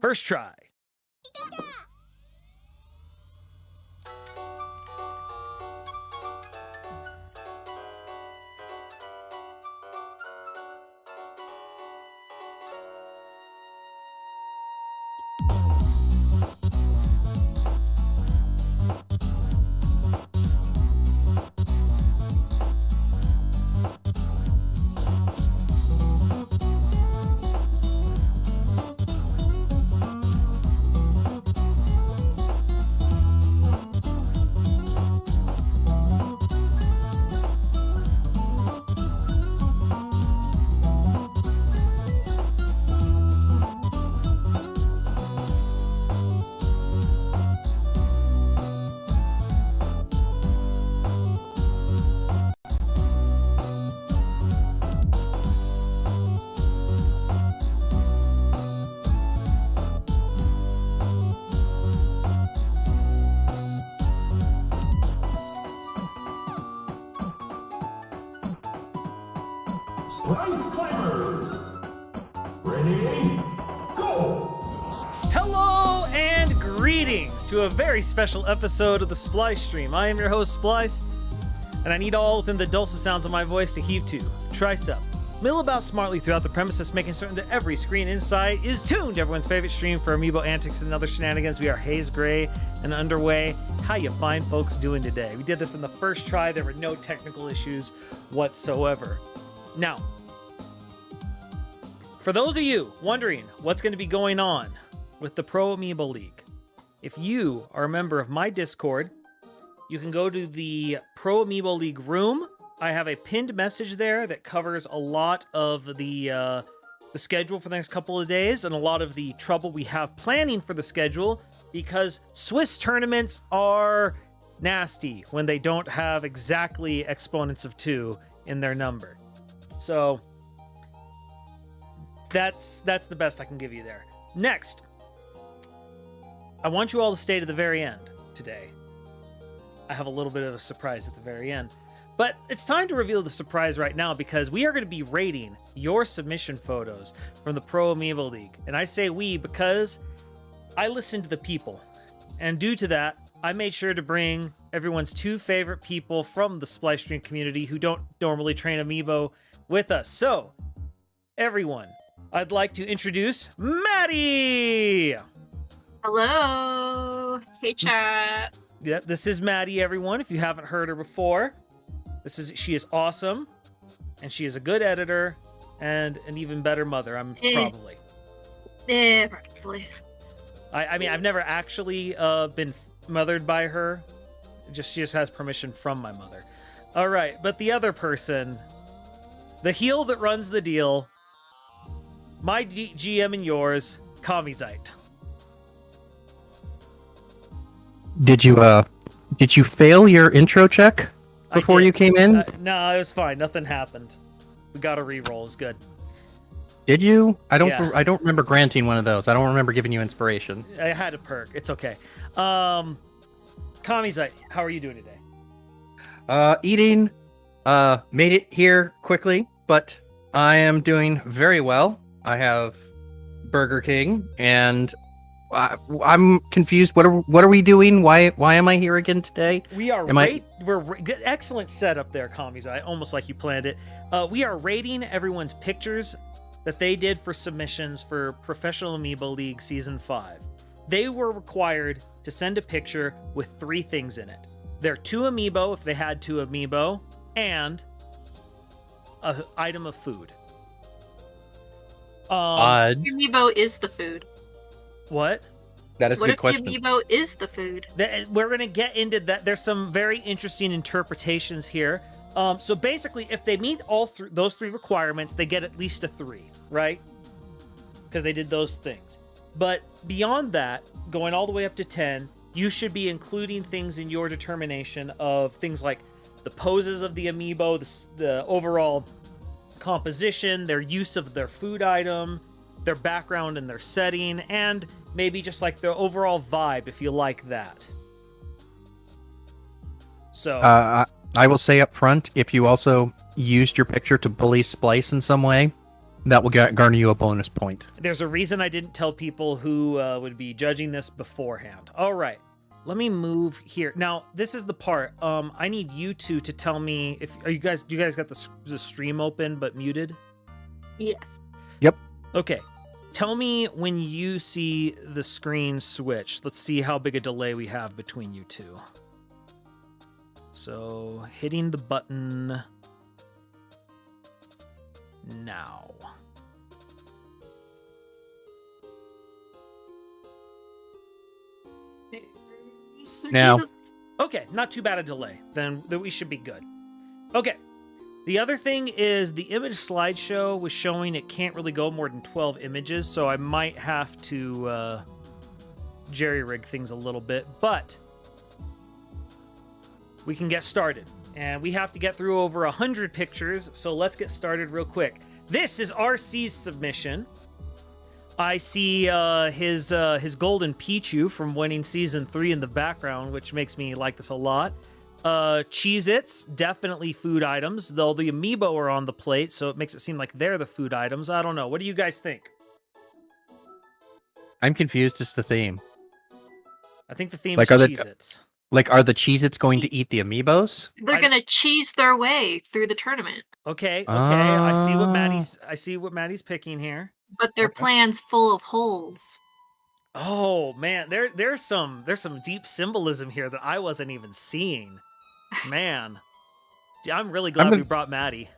First try. Splice Climbers! Ready? Go! Hello and greetings to a very special episode of the Splice Stream. I am your host, Splice, and I need all within the dulcet sounds of my voice to heave to, tricep, mill about smartly throughout the premises, making certain that every screen inside is tuned to everyone's favorite stream for amiibo antics and other shenanigans. We are Haze Gray and underway. How you fine folks doing today? We did this in the first try. There were no technical issues whatsoever. Now, for those of you wondering what's going to be going on with the Pro Amiibo League, if you are a member of my Discord, you can go to the Pro Amiibo League room. I have a pinned message there that covers a lot of the schedule for the next couple of days and a lot of the trouble we have planning for the schedule, because Swiss tournaments are nasty when they don't have exactly exponents of 2 in their number. So that's the best I can give you there. Next, I want you all to stay to the very end today. I have a little bit of a surprise at the very end. But it's time to reveal the surprise right now, because we are going to be rating your submission photos from the Pro Amiibo League. And I say we because I listened to the people. And due to that, I made sure to bring everyone's 2 favorite people from the Splice Stream community who don't normally train Amiibo with us. So, everyone, I'd like to introduce Madde! Hello! Hey, chat! Yeah, this is Madde, everyone, if you haven't heard her before. She is awesome, and she is a good editor, and an even better mother, probably. Practically. I mean, I've never actually been mothered by her. She just has permission from my mother. All right, but the other person, the heel that runs the deal, my GM and yours, Kamizite. Did you fail your intro check before you came in? No, it was fine. Nothing happened. We got a reroll. It's good. Did you? I don't remember granting one of those. I don't remember giving you inspiration. I had a perk. It's okay. Kamizite, how are you doing today? Eating. Made it here quickly, but I am doing very well. I have Burger King, and I'm confused. What are we doing? Why am I here again today? We are excellent setup there, Kamizite. Almost like you planned it. We are rating everyone's pictures that they did for submissions for Professional Amiibo League Season 5. They were required to send a picture with 3 things in it. Their 2 amiibo, if they had 2 amiibo, and an item of food. Amiibo is the food. What? That is a good question. What if the amiibo is the food? We're going to get into that. There's some very interesting interpretations here. So basically, if they meet all those 3 requirements, they get at least a 3, right? Because they did those things. But beyond that, going all the way up to 10, you should be including things in your determination of things like the poses of the amiibo, the overall composition, their use of their food item, their background and their setting, and maybe just like their overall vibe, if you like that. So I will say up front, if you also used your picture to bully Splice in some way, that will garner you a bonus point. There's a reason I didn't tell people who would be judging this beforehand. All right, let me move here. Now, this is the part. I need you two to tell me if do you guys got the stream open but muted? Yes. Yep. Okay. Tell me when you see the screen switch. Let's see how big a delay we have between you two. So, hitting the button now. Now. Okay, not too bad a delay. Then we should be good. Okay. The other thing is the image slideshow was showing it can't really go more than 12 images, so I might have to jerry-rig things a little bit, but we can get started. And we have to get through over 100 pictures, so let's get started real quick. This is RC's submission. I see his golden Pichu from winning Season 3 in the background, which makes me like this a lot. Cheez-Its, definitely food items, though the Amiibo are on the plate, so it makes it seem like they're the food items. I don't know. What do you guys think? I'm confused as to theme. I think the theme Like, is are the- Cheez-Its. Like, are the Cheez-Its going to eat the Amiibos? They're gonna cheese their way through the tournament, Okay, I see what Maddie's picking here. but their Okay. plan's full of holes. Oh man, there's some deep symbolism here that I wasn't even seeing. Man, I'm really glad we brought Maddie.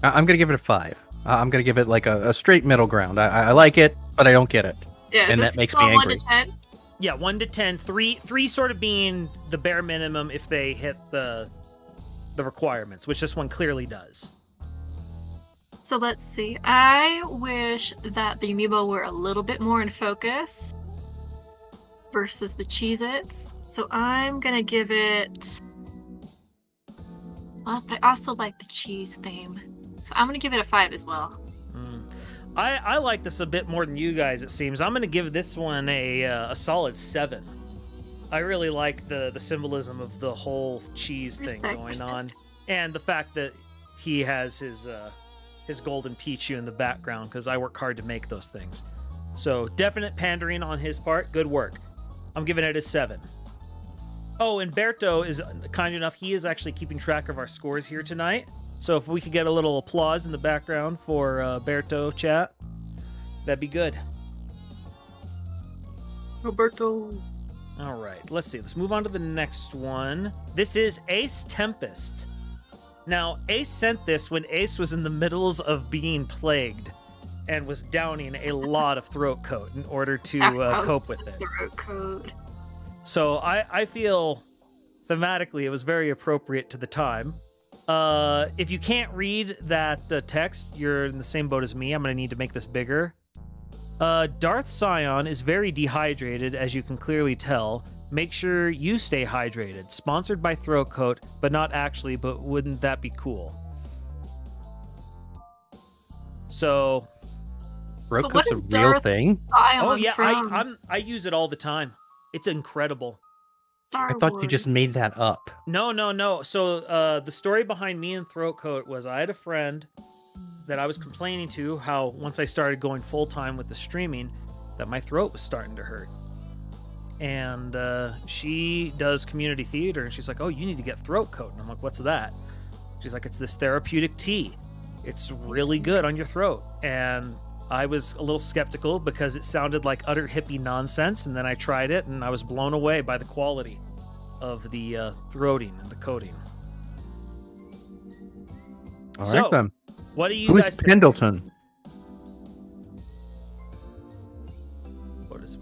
I'm going to give it a 5. I'm going to give it like a straight middle ground. I like it, but I don't get it. Yeah, And is that this makes still me 1 to angry. 10? Yeah, 1 to 10, three sort of being the bare minimum if they hit the requirements, which this one clearly does. So let's see. I wish that the Amiibo were a little bit more in focus versus the Cheez-Its. So I'm gonna give it... Well, but I also like the cheese theme. So I'm gonna give it a 5 as well. I like this a bit more than you guys, it seems. I'm going to give this one a solid 7. I really like the symbolism of the whole cheese thing going on, and the fact that he has his golden Pichu in the background, because I work hard to make those things. So definite pandering on his part. Good work. I'm giving it a 7. Oh, and Berto is kind enough. He is actually keeping track of our scores here tonight. So if we could get a little applause in the background for Berto chat, that'd be good. Roberto. All right, let's see. Let's move on to the next one. This is Ace Tempest. Now, Ace sent this when Ace was in the middles of being plagued and was downing a lot of throat coat in order to cope with it. Throat coat. So I feel thematically it was very appropriate to the time. If you can't read that text, you're in the same boat as me. I'm going to need to make this bigger. Darth Scion is very dehydrated, as you can clearly tell. Make sure you stay hydrated. Sponsored by Throat Coat, but not actually, but wouldn't that be cool? So... Throat So what coat's is a real Darth thing? Oh yeah, I use it all the time. It's incredible. I thought you just made that up. No. So the story behind me and Throat Coat was I had a friend that I was complaining to how once I started going full time with the streaming that my throat was starting to hurt. And she does community theater and she's like, "Oh, you need to get Throat Coat." And I'm like, "What's that?" She's like, "It's this therapeutic tea. It's really good on your throat." And I was a little skeptical because it sounded like utter hippie nonsense, and then I tried it, and I was blown away by the quality of the throating and the coating. All So, right, then. What do you Who's guys think? Pendleton? What is,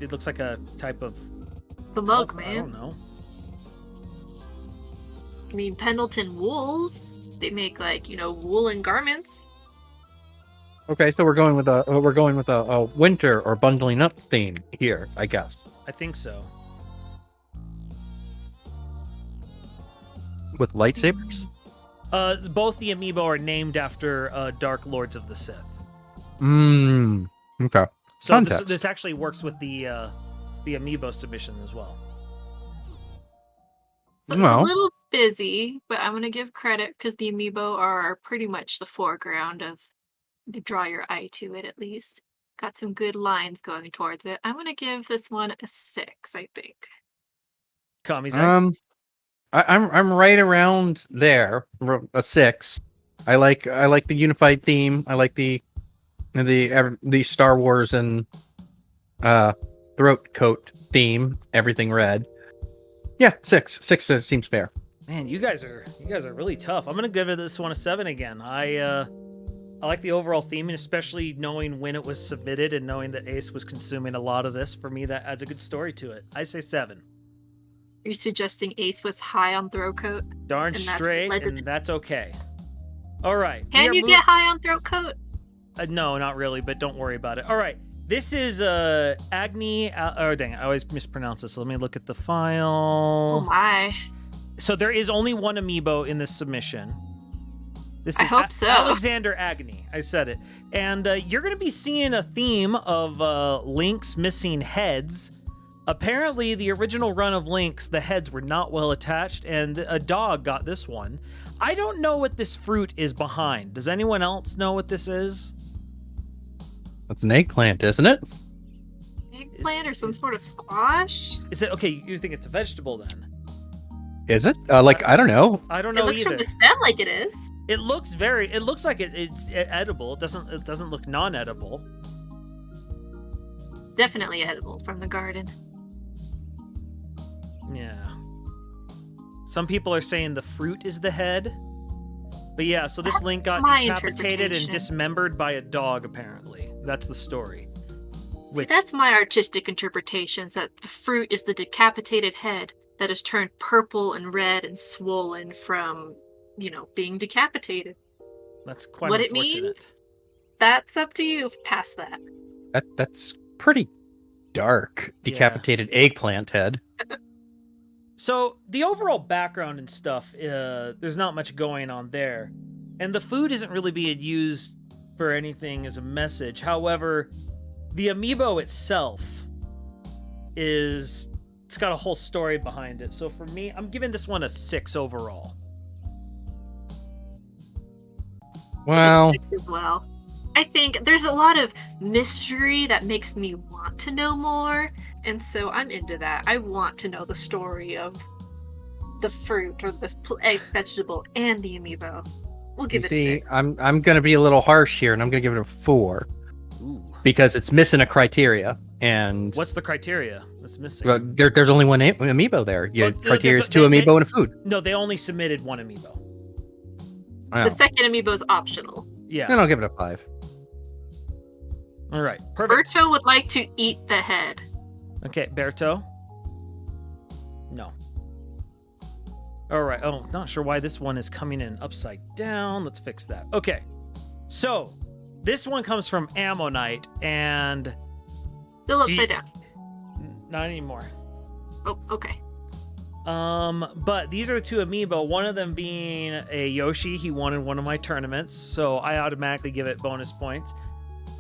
it looks like a type of... The mug, I don't man. know. I mean, Pendleton wools. They make woolen garments. Okay, so we're going with a winter or bundling up theme here, I guess. I think so. With lightsabers? Both the Amiibo are named after Dark Lords of the Sith. Okay. So Context. this actually works with the Amiibo submission as well. So it's Well. a little busy, but I'm gonna give credit because the amiibo are pretty much the foreground of the draw your eye to it at least. Got some good lines going towards it. I'm gonna give this one a 6, I think. Kamizite? I'm right around there, a 6. I like the unified theme. I like the Star Wars and throat coat theme. Everything red. Yeah, 6. 6 seems fair. Man, you guys are really tough. I'm gonna give this one a 7 again. I like the overall theme, and especially knowing when it was submitted and knowing that Ace was consuming a lot of this. For me, that adds a good story to it. I say 7. Are you suggesting Ace was high on throat coat? Darn And that's straight, what led to and that's okay. All right. Can you get high on throat coat? No, not really, but don't worry about it. All right. This is Agni. Oh, dang it. I always mispronounce this. So let me look at the Oh file. my. So there is only one amiibo in this submission. This is I hope so. Alexander Agni. I said it. And you're going to be seeing a theme of Link's missing heads. Apparently, the original run of Link's, the heads were not well attached, and a dog got this one. I don't know what this fruit is behind. Does anyone else know what this is? That's an eggplant, isn't it? Eggplant or some sort of squash? Is it okay? You think it's a vegetable then? Is it? I don't know. I don't It know looks either. from the stem like it is. It looks like it's edible. It doesn't look non-edible. Definitely edible from the garden. Yeah. Some people are saying the fruit is the head. But yeah, so this Link got my decapitated and interpretation. dismembered by a dog, apparently. That's the story. See, that's my artistic interpretations, that the fruit is the decapitated head that has turned purple and red and swollen from, being decapitated. That's quite What it unfortunate. means, that's up to you past that. That's pretty dark. Decapitated eggplant head. So the overall background and stuff, there's not much going on there. And the food isn't really being used for anything as a message. However, the amiibo itself it's got a whole story behind it. So for me, I'm giving this one a 6 overall. Well, As well. I think there's a lot of mystery that makes me want to know more, and so I'm into that. I want to know the story of the fruit or the egg vegetable and the amiibo. We'll give it a 6. I'm gonna be a little harsh here, and I'm gonna give it a 4 Ooh. because it's missing a criteria. And What's the criteria that's missing? well, there's only one amiibo there. Well, Criteria is there's 2 they- amiibo and a food. No, they only submitted one amiibo. Wow. The second amiibo is optional. Yeah. Then I'll give it a 5. All right. Perfect. Berto would like to eat the head. Okay, Berto? No. All right. Oh, not sure why this one is coming in upside down. Let's fix that. Okay. So, this one comes from Ammonite, and Still Do you- upside down. not anymore. Oh, okay. But these are the 2 amiibo, one of them being a Yoshi. He won in one of my tournaments, so I automatically give it bonus points.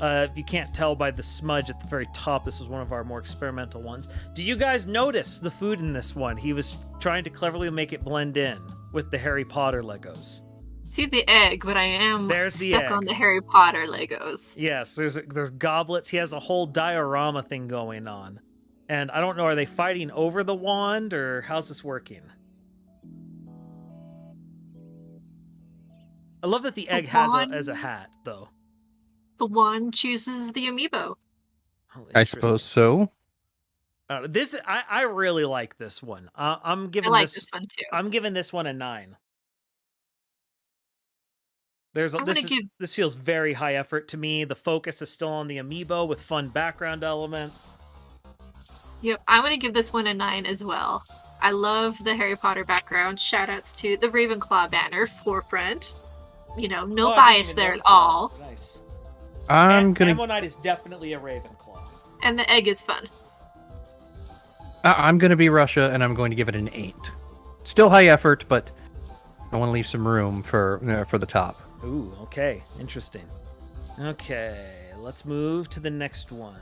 If you can't tell by the smudge at the very top, this was one of our more experimental ones. Do you guys notice the food in this one? He was trying to cleverly make it blend in with the Harry Potter Legos. See the egg, but I am There's the stuck egg. on the Harry Potter Legos. Yes, there's goblets. He has a whole diorama thing going on. And I don't know, are they fighting over the wand, or how's this working? I love that the egg has as a hat, though. The one chooses the amiibo. Oh, I interesting. suppose so. I really like this one. I'm I giving like this one too. I'm giving this one a 9. This feels very high effort to me. The focus is still on the amiibo with fun background elements. Yep, I'm gonna give this one a 9 as well. I love the Harry Potter background. Shoutouts to the Ravenclaw banner forefront. No Oh, I didn't bias even there at notice that. all. Nice. Ammonite is definitely a Ravenclaw. And the egg is fun. I'm gonna be Russia, and I'm going to give it an 8. Still high effort, but I want to leave some room for the top. Ooh, okay. Interesting. Okay, let's move to the next one.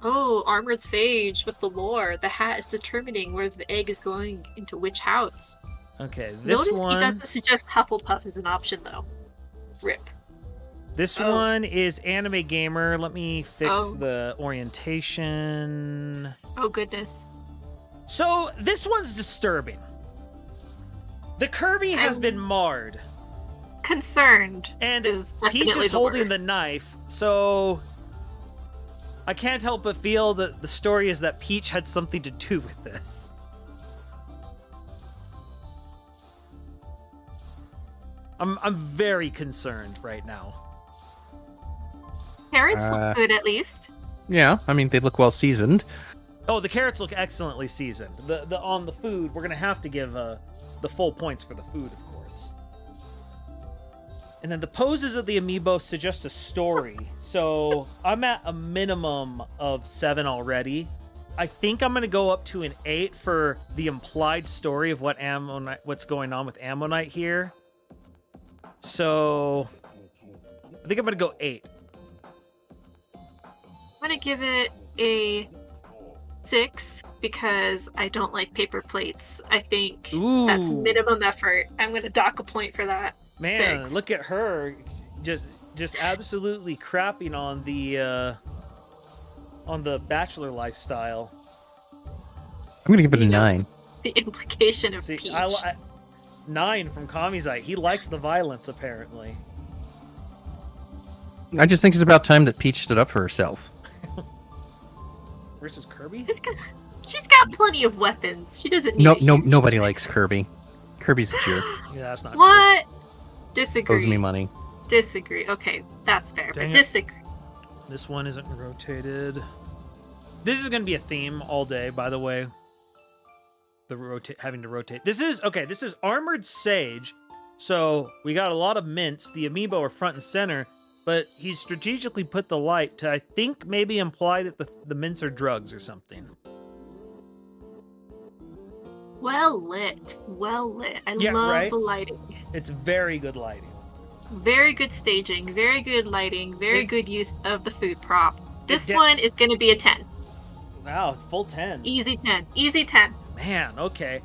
Oh, Armored Sage with the lore. The hat is determining where the egg is going into which house. Okay, this Notice one. he doesn't suggest Hufflepuff as an option, though. Rip. This Oh. one is Anime Gamer. Let me fix Oh. the orientation. Oh, goodness. So this one's disturbing. The Kirby has I'm- been marred, Concerned and is Peach definitely is the holding word. the knife. So I can't help but feel that the story is that Peach had something to do with this. I'm very concerned right now. Carrots look good, at least. Yeah, I mean, they look well seasoned. Oh, the carrots look excellently seasoned. The on the food, we're gonna have to give the full points for the food, of course. And then the poses of the amiibo suggest a story. So I'm at a minimum of 7 already. I think I'm gonna go up to an 8 for the implied story of what's going on with Ammonite here. So I think I'm gonna go 8. I'm gonna give it a 6 because I don't like paper plates. I think that's Ooh. minimum effort. I'm gonna dock a point for that. Man, 6. look at her, just absolutely crapping on the bachelor lifestyle. I'm gonna give it a You know. 9. The implication of See, Peach. 9 from Kamizite. He likes the violence, apparently. I just think it's about time that Peach stood up for herself. Versus Kirby? She's got plenty of weapons. She doesn't need a huge- Nobody likes Kirby. Kirby's a jerk. Yeah, that's not What? Disagree. Owes me money. Disagree. Okay, that's fair. Dang But it. disagree. true. This one isn't rotated. This is going to be a theme all day, by the way. Having to rotate. This is Armored Sage. So we got a lot of mints. The amiibo are front and center. But he strategically put the light to, I think, maybe imply that the mints are drugs or something. Well lit. Well lit. I Yeah, love right? the lighting. It's very good lighting. Very good staging. Very good lighting. Very good use of the food prop. This de- one is going to be a 10. Wow, it's full 10. Easy 10. Easy 10. Man, okay.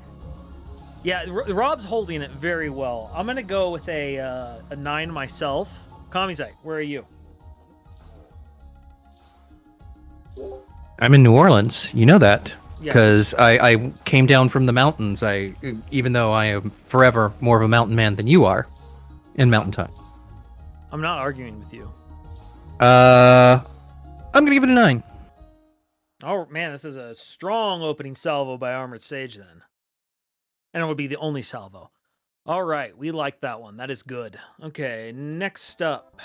Yeah, Rob's holding it very well. I'm going to go with a 9 myself. Kamizite, where are you? I'm in New Orleans. You know that. Yes. Because I came down from the mountains. Even though I am forever more of a mountain man than you are in mountain time. I'm not arguing with you. I'm gonna give it a 9. Oh, man, this is a strong opening salvo by Armored Sage then. And it would be the only salvo. All right, we like that one. That is good. Okay, next up.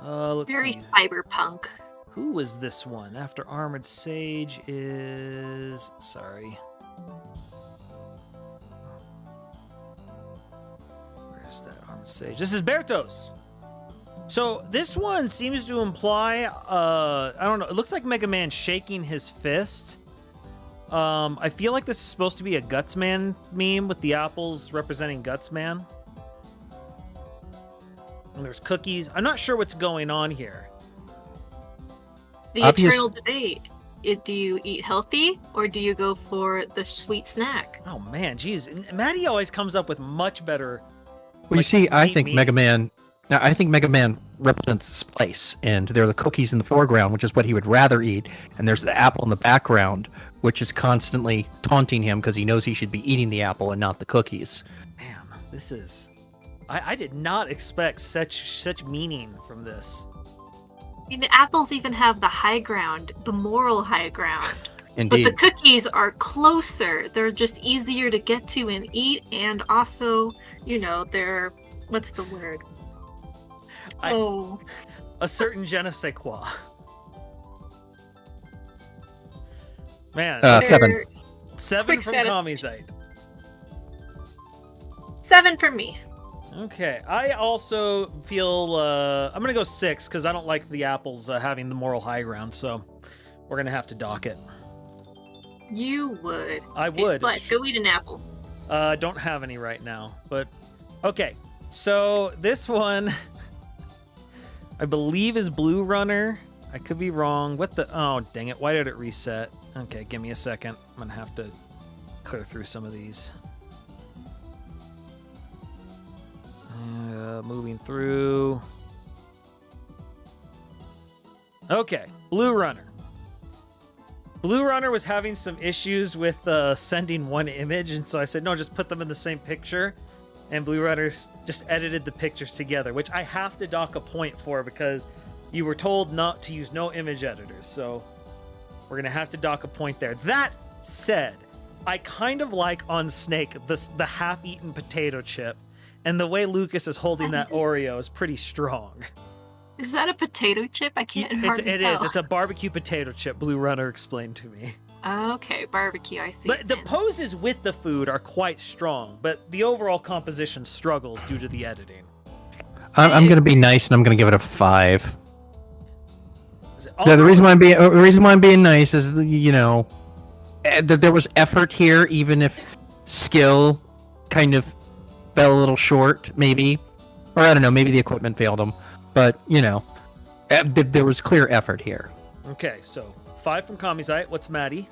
Let's Very see. cyberpunk. Who was this one? After Armored Sage is... Sorry. Where's that Armored Sage? This is Bertos! So this one seems to imply, I don't know, it looks like Mega Man shaking his fist. I feel like this is supposed to be a Gutsman meme with the apples representing Gutsman. And there's cookies. I'm not sure what's going on here. The Obvious- eternal debate. Do you eat healthy or do you go for the sweet snack? Oh man, geez. Madde always comes up with much better. Well, you like, see, I neat think memes. Mega Man. Now, I think Mega Man represents Splice, and there are the cookies in the foreground, which is what he would rather eat, and there's the apple in the background, which is constantly taunting him because he knows he should be eating the apple and not the cookies. Man, this is. I did not expect such meaning from this. I mean, the apples even have the high ground, the moral high ground. But Indeed. the cookies are closer. They're just easier to get to and eat, and also, they're what's the word? A certain je ne sais quoi. Man, 7. they're 7 quick from setup. Kamizite. 7 for me. Okay, I also feel I'm gonna go 6 because I don't like the apples having the moral high ground, so we're gonna have to dock it. You would. I Hey, would. Split, go eat an apple. Don't have any right now, but okay. So this one, I believe, is Blue Runner. I could be wrong. What the? Oh, dang it! Why did it reset? Okay, give me a second. I'm gonna have to clear through some of these. Moving through. Okay, Blue Runner. Blue Runner was having some issues with sending one image, and so I said, no, just put them in the same picture. And Blue Runner's just edited the pictures together, which I have to dock a point for because you were told not to use no image editors. So we're going to have to dock a point there. That said, I kind of like on Snake the half-eaten potato chip, and the way Lucas is holding that Oreo is pretty strong. Is that a potato chip? I can't hardly It tell. is. It's a barbecue potato chip, Blue Runner explained to me. Okay, barbecue, I see. But the poses with the food are quite strong, but the overall composition struggles due to the editing. I'm going to be nice, and I'm going to give it a 5. Oh, The reason why I'm being nice is, you know, that there was effort here, even if skill kind of fell a little short, maybe. Or I don't know, maybe the equipment failed him. But, you know, there was clear effort here. Okay, so 5 from Kamizite. What's Madde?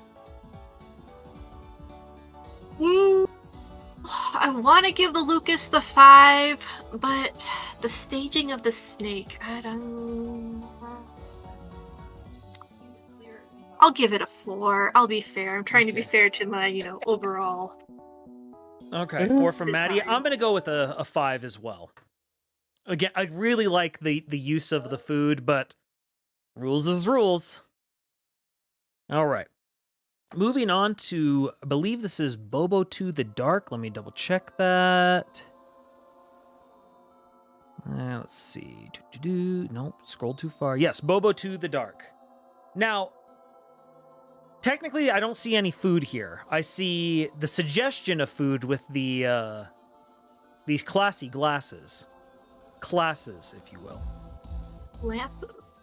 I want to give the Lucas the 5, but the staging of the snake, I don't... I'll give it a 4. I'll be fair. I'm trying to be fair to my, overall. Okay, 4 from Madde. I'm going to go with a 5 as well. Again, I really like the use of the food, but rules is rules. All right. Moving on to, I believe this is Bobo to the Dark. Let me double check that. Let's see. Nope, scroll too far. Yes, Bobo to the Dark. Now, technically, I don't see any food here. I see the suggestion of food with the these classy glasses. Classes, if you will. Glasses.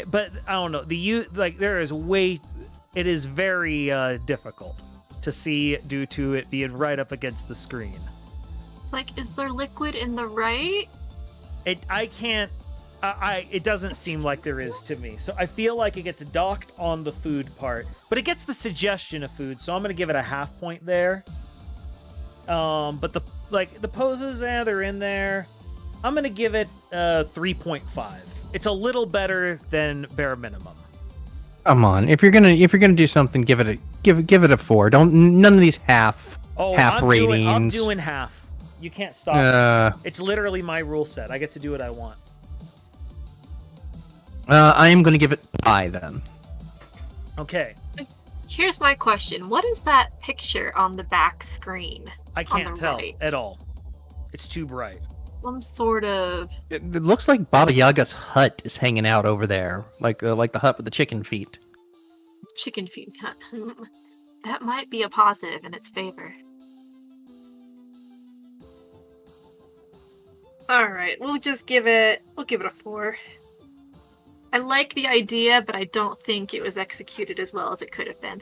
But I don't know. It is very difficult to see due to it being right up against the screen. It's like, is there liquid in the right? It doesn't seem like there is to me. So I feel like it gets docked on the food part, but it gets the suggestion of food. So I'm going to give it a half point there. But the poses, they're in there. I'm going to give it 3.5. It's a little better than bare minimum. Come on, if you're gonna do something, give it a 4. None of these half ratings. I'm doing half. You can't stop me. It's literally my rule set. I get to do what I want. I am gonna give it 5 then. Okay. Here's my question. What is that picture on the back screen? I can't tell right? at all. It's too bright. Some sort of... It looks like Baba Yaga's hut is hanging out over there, like the hut with the chicken feet. Chicken feet hut. That might be a positive in its favor. Alright, we'll give it a 4. I like the idea, but I don't think it was executed as well as it could have been.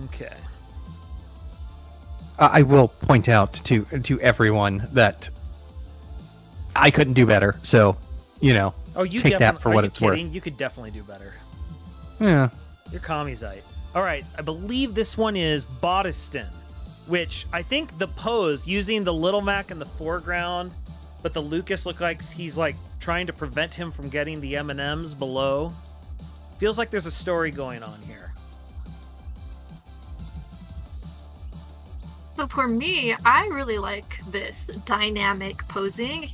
Okay. I will point out to everyone that I couldn't do better, so, take that for what it's worth. You could definitely do better. Yeah. You're Kamizite. All right, I believe this one is Bodiston, which I think the pose, using the Little Mac in the foreground, but the Lucas look like he's trying to prevent him from getting the M&Ms below. Feels like there's a story going on here. So for me, I really like this dynamic posing.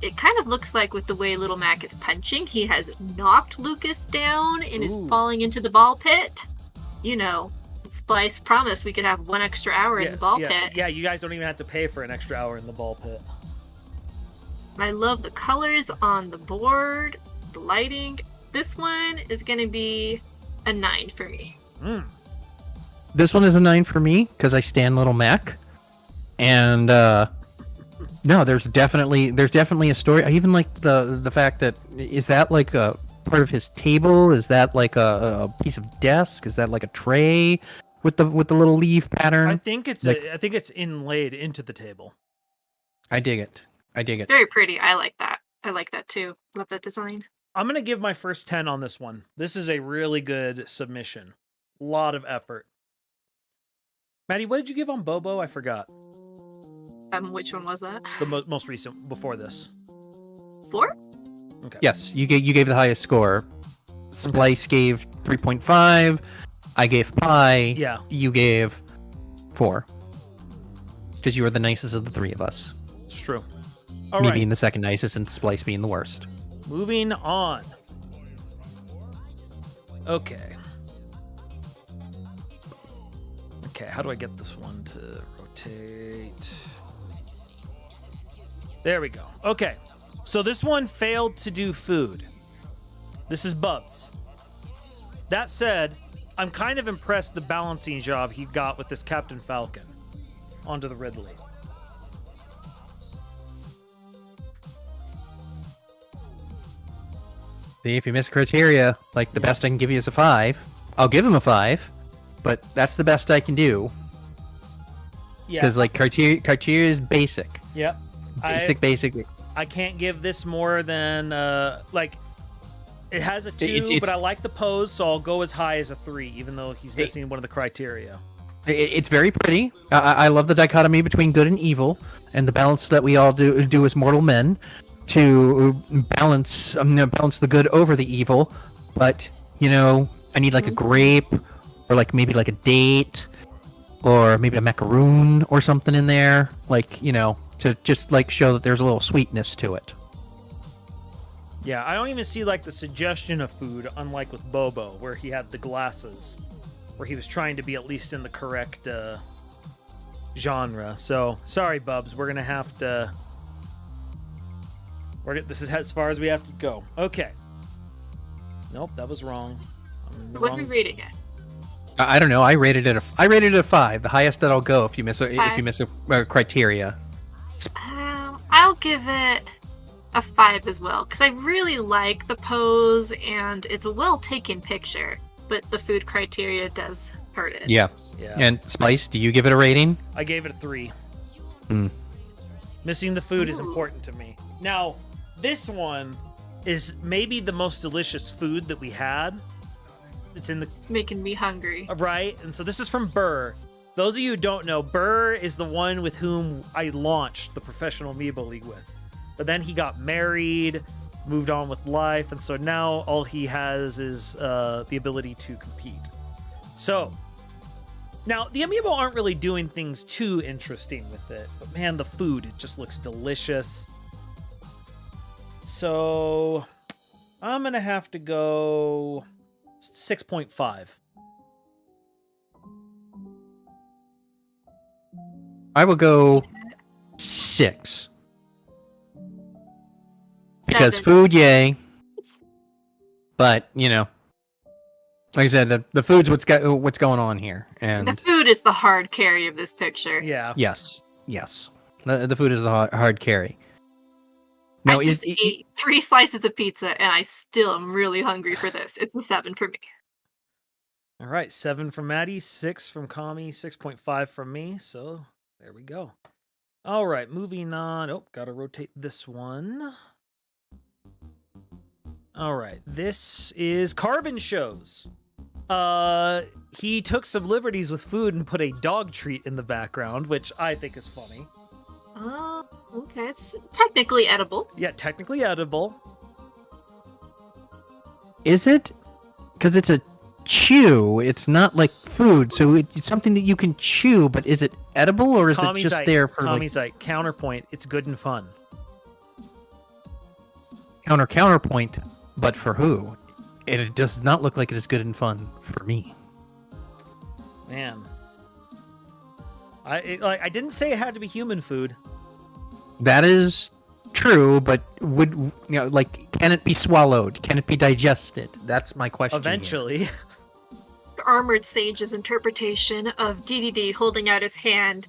It kind of looks like with the way Little Mac is punching, he has knocked Lucas down and is falling into the ball pit. Splice promised we could have 1 extra hour in the ball pit. Yeah, you guys don't even have to pay for an extra hour in the ball pit. I love the colors on the board, the lighting. This one is going to be a 9 for me. This one is a 9 for me because I stand Little Mac, and no, there's definitely a story. I even like the fact that is that like a part of his table? Is that like a piece of desk? Is that like a tray with the little leaf pattern? I think it's inlaid into the table. I dig it. It's very pretty. I like that. I like that too. Love that design. I'm gonna give my first 10 on this one. This is a really good submission. A lot of effort. Madde, what did you give on Bobo? I forgot. Which one was that? The most recent before this. 4? Okay. Yes, you gave the highest score. Splice gave 3.5. I gave Pi. Yeah. You gave 4. Because you were the nicest of the three of us. It's true. All Me right. being the second nicest and Splice being the worst. Moving on. Okay. Okay, how do I get this one to rotate? There we go. Okay. So this one failed to do food. This is Bubs. That said, I'm kind of impressed the balancing job he got with this Captain Falcon onto the Ridley. See, if you miss criteria, like the best I can give you is a 5. I'll give him a 5, but that's the best I can do. Yeah. Because like criteria is basic. Yep. Basic. I can't give this more than like it has a 2, It's- but I like the pose, so I'll go as high as a 3, even though he's missing one of the criteria. It's very pretty. I love the dichotomy between good and evil, and the balance that we all do as mortal men to balance the good over the evil. But I need like a grape, or like maybe like a date, or maybe a macaroon or something in there, like to just like show that there's a little sweetness to it. Yeah, I don't even see like the suggestion of food, unlike with Bobo, where he had the glasses, where he was trying to be at least in the correct genre. So sorry, Bubs, we're gonna have to. This is as far as we have to go. Okay. Nope, that was wrong. What are we rating it? I don't know. I rated it a 5, the highest that I'll go if you miss a criteria. I'll give it a 5 as well, because I really like the pose and it's a well-taken picture, but the food criteria does hurt it. Yeah. And Splice, do you give it a rating? I gave it a 3. Mm. Missing the food is important to me. Now, this one is maybe the most delicious food that we had. It's making me hungry. Right? And so this is from Burr. Those of you who don't know, Burr is the one with whom I launched the Professional Amiibo League with. But then he got married, moved on with life, and so now all he has is the ability to compete. So, now, the Amiibo aren't really doing things too interesting with it, but man, the food, it just looks delicious. So, I'm going to have to go 6.5. I will go 6. Because 7. food, yay. But, like I said, the food's what's going on here. And The food is the hard carry of this picture. Yeah. yes. The food is a hard carry. No, I just ate 3 slices of pizza and I still am really hungry for this. It's a 7 for me. All right, 7 from Madde, 6 from Kami, 6.5 from me. So there we go. All right, moving on. Oh, got to rotate this one. All right, this is Carbon Shows. He took some liberties with food and put a dog treat in the background, which I think is funny. Okay, it's technically edible. Yeah, technically edible. Is it? Because it's a chew. It's not like food, so it's something that you can chew. But is it edible, or is it just there for Kamizite, counterpoint, it's good and fun. counterpoint? But for who? It does not look like it is good and fun for me. Man. I didn't say it had to be human food. That is true, but can it be swallowed? Can it be digested? That's my question. Eventually. Armored Sage's interpretation of DDD holding out his hand,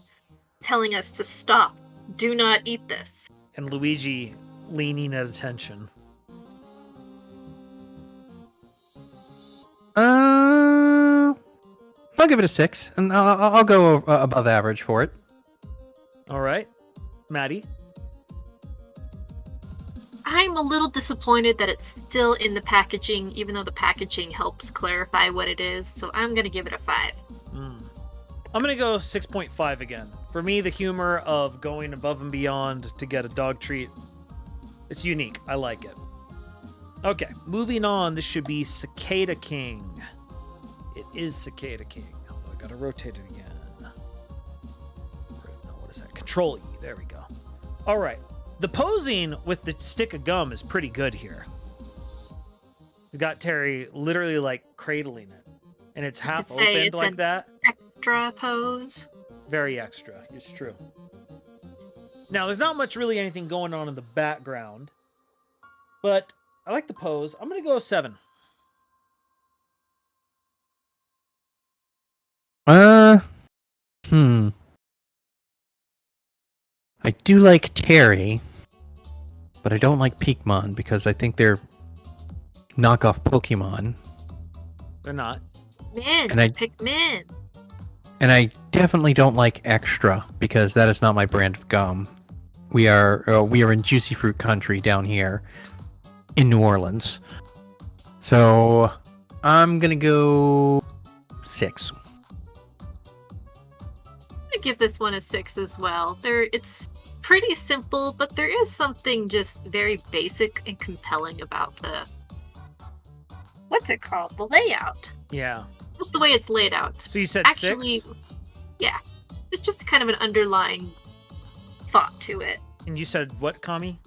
telling us to stop. Do not eat this. And Luigi leaning at attention. I'll give it a 6, and I'll go above average for it. All right. Madde? I'm a little disappointed that it's still in the packaging, even though the packaging helps clarify what it is, so I'm going to give it a 5. I'm going to go 6.5 again. For me, the humor of going above and beyond to get a dog treat, it's unique. I like it. Okay, moving on. This should be Cicada King. It is Cicada King. Although I got to rotate it again. No, what is that? Control E. There we go. All right. The posing with the stick of gum is pretty good here. It's got Terry literally like cradling it. And it's half opened like that. Extra pose. Very extra. It's true. Now, there's not much really anything going on in the background. But I like the pose. I'm going to go 7. I do like Terry, but I don't like Pikmin because I think they're knockoff Pokemon. They're not. Pick Min. And I definitely don't like Extra because that is not my brand of gum. We are in Juicy Fruit country down here in New Orleans. So I'm gonna go 6. I give this one a 6 as well. It's pretty simple, but there is something just very basic and compelling about the what's it called? The layout. Yeah. Just the way it's laid out. So you said 6? Yeah. It's just kind of an underlying thought to it. And you said what, Kami?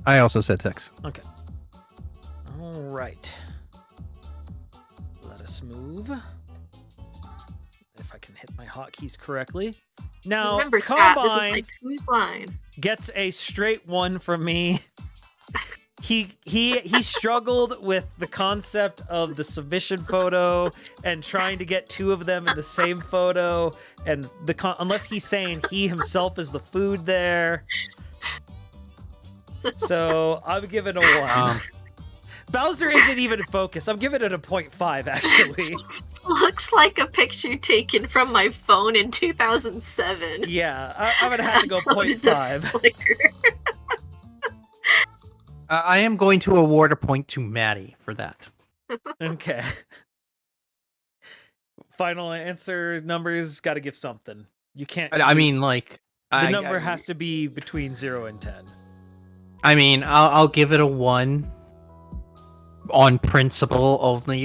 I also said 6. Okay. All right. Let us move. If I can hit my hotkeys correctly. Now, remember, Kat, this is Combine like whose line? gets a straight 1 from me. He struggled with the concept of the submission photo and trying to get 2 of them in the same photo, and unless he's saying he himself is the food there. So I'm giving it a 1. Bowser isn't even in focus. I'm giving it a 0.5 actually. Looks like a picture taken from my phone in 2007. Yeah, I'm gonna have to go 0.5. I am going to award a point to Madde for that. Okay. Final answer numbers. Got to give something. You can't. I mean, like the number has to be between 0 and 10. I mean, I'll give it a 1 on principle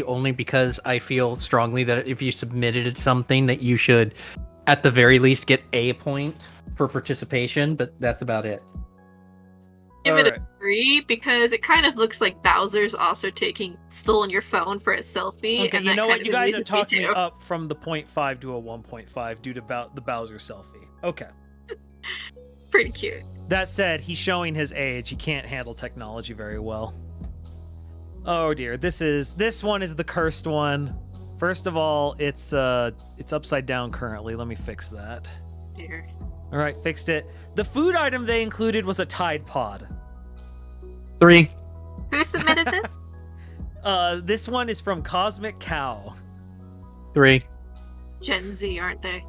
only because I feel strongly that if you submitted something that you should at the very least get a point for participation, but that's about it. Give it a 3 because it kind of looks like Bowser's also stolen your phone for a selfie. Okay, and you know what? You guys have amuses me talked me too. up from the 0.5 to a 1.5 due to the Bowser selfie. Okay. Pretty cute. That said, he's showing his age. He can't handle technology very well. Oh dear, this one is the cursed one. First of all, it's upside down currently. Let me fix that. Dear. All right, fixed it. The food item they included was a Tide Pod. 3. Who submitted this? This one is from Cosmic Cow. 3. Gen Z, aren't they?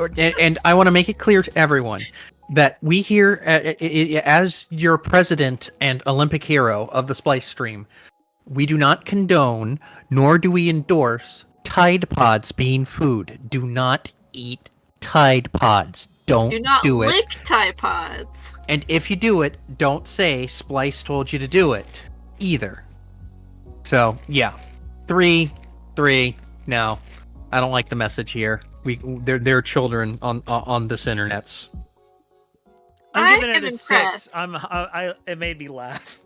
And I want to make it clear to everyone that we here, as your president and Olympic hero of the Splice Stream, we do not condone nor do we endorse Tide Pods being food. Do not eat Tide Pods. Don't do not do it. lick Tide Pods. And if you do it, don't say Splice told you to do it either. So yeah, 3. No, I don't like the message here. They're children on this internets. I'm giving it a impressed. 6. It made me laugh.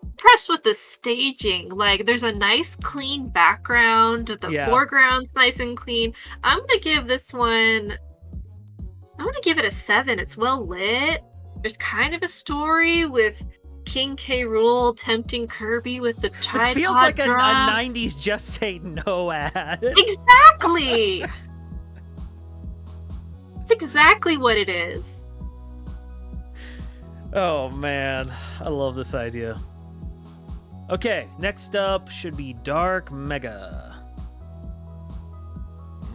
Impressed with the staging. Like, there's a nice clean background. The foreground's nice and clean. I'm gonna give this one. I'm gonna give it a 7. It's well lit. There's kind of a story with King K. Rool tempting Kirby with the Tide Pod. This feels like a drop. 90s Just Say No ad. Exactly. It's exactly what it is. Oh man, I love this idea. Okay, next up should be Dark Mega. Yeah.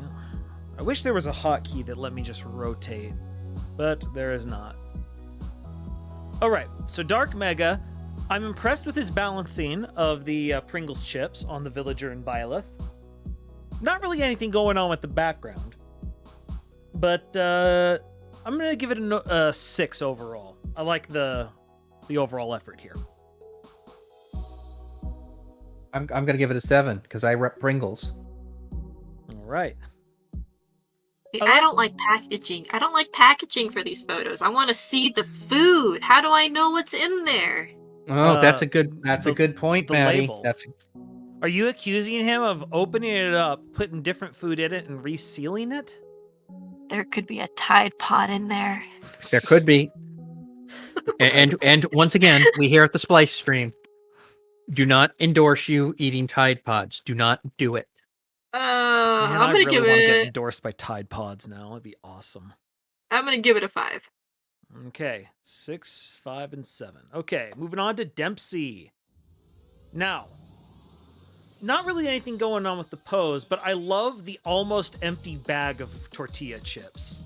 I wish there was a hotkey that let me just rotate, but there is not. Alright, so Dark Mega, I'm impressed with his balancing of the Pringles chips on the villager in Byleth. Not really anything going on with the background. But I'm going to give it a 6 overall. I like the overall effort here. I'm going to give it a 7 because I rep Pringles. All right. I don't like packaging. I don't like packaging for these photos. I want to see the food. How do I know what's in there? Oh, that's a good point, the Maddie. label. Are you accusing him of opening it up, putting different food in it, and resealing it? There could be a Tide Pod in there. There could be. and once again, we here at the Splice Stream do not endorse you eating Tide Pods. Do not do it. Man, I'm I gonna really give want to get it. endorsed by Tide Pods now. It'd be awesome. I'm gonna give it a 5. Okay, 6, 5, and 7. Okay, moving on to Dempsey. Now, not really anything going on with the pose, but I love the almost empty bag of tortilla chips.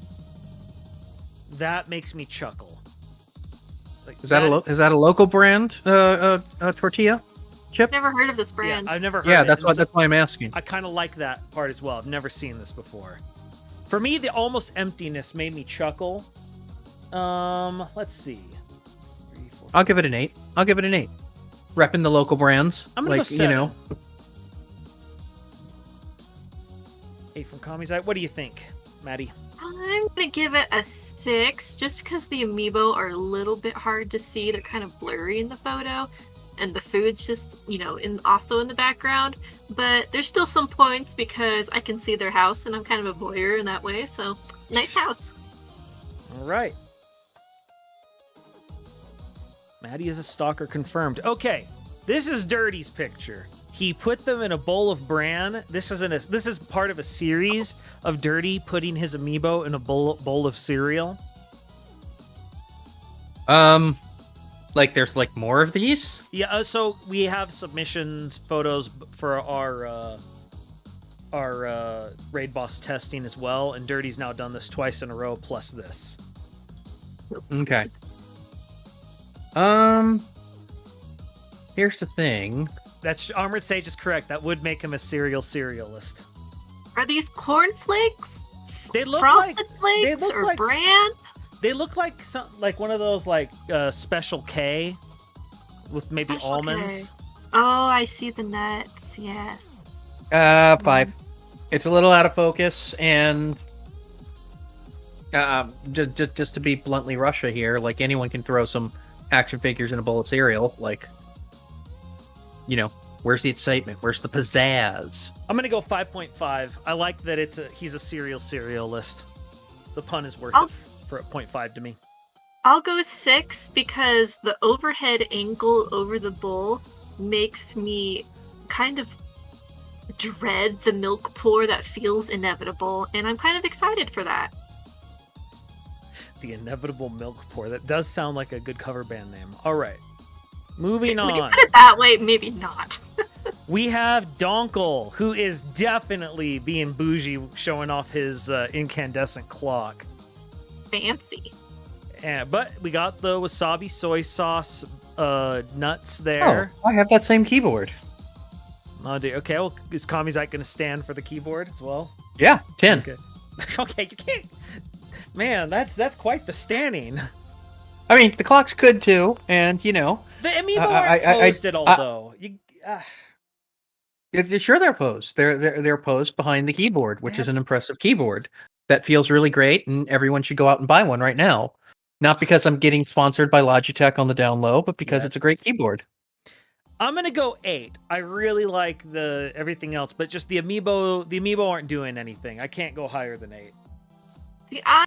That makes me chuckle. Like, Is that a local brand tortilla chip? Never heard of this brand. Yeah, I've never heard Yeah, of it. that's and why I'm asking. I kind of like that part as well. I've never seen this before. For me, the almost emptiness made me chuckle. Let's see. 3, 4, I'll give it an 8. Repping the local brands. I'm gonna go 7. 8 from Kamizite. What do you think, Maddie? I'm gonna give it a 6, just because the amiibo are a little bit hard to see. They're kind of blurry in the photo, and the food's just, also in the background. But there's still some points because I can see their house, and I'm kind of a voyeur in that way. So, nice house. All right. Maddie is a stalker confirmed. Okay, this is Dirty's picture. He put them in a bowl of bran. This is part of a series of Dirty putting his amiibo in a bowl of cereal. There's more of these? Yeah, so we have submissions, photos for our raid boss testing as well, and Dirty's now done this twice in a row plus this. Okay. Here's the thing. That's Armored Sage is correct. That would make him a cerealist. Are these cornflakes? They look Frosted like flakes look or like bran? They look like one of those Special K with maybe Special almonds. K. Oh, I see the nuts. Yes. 5. It's a little out of focus, and just to be bluntly Russia here, anyone can throw some action figures in a bowl of cereal. Where's the excitement? Where's the pizzazz? I'm gonna go 5.5. I like that he's a cerealist. The pun is worth it for a 0.5 to me. I'll go 6 because the overhead angle over the bowl makes me kind of dread the milk pour that feels inevitable, and I'm kind of excited for that. The inevitable milk pour. That does sound like a good cover band name. All right. Moving When you on. put it that way, maybe not. We have Donkle, who is definitely being bougie, showing off his incandescent clock. Fancy. But we got the wasabi soy sauce nuts there. Oh, I have that same keyboard. Oh, dear. Okay, well, is Kamizite going to stand for the keyboard as well? Yeah, 10. Okay. Okay, you can't. Man, that's quite the standing. I mean, the clocks could too, and The amiibo aren't posed at all, though. Sure, they're posed. They're posed behind the keyboard, which is an impressive keyboard that feels really great, and everyone should go out and buy one right now. Not because I'm getting sponsored by Logitech on the down low, but because it's a great keyboard. I'm gonna go 8. I really like the everything else, but just the amiibo aren't doing anything. I can't go higher than 8. See, I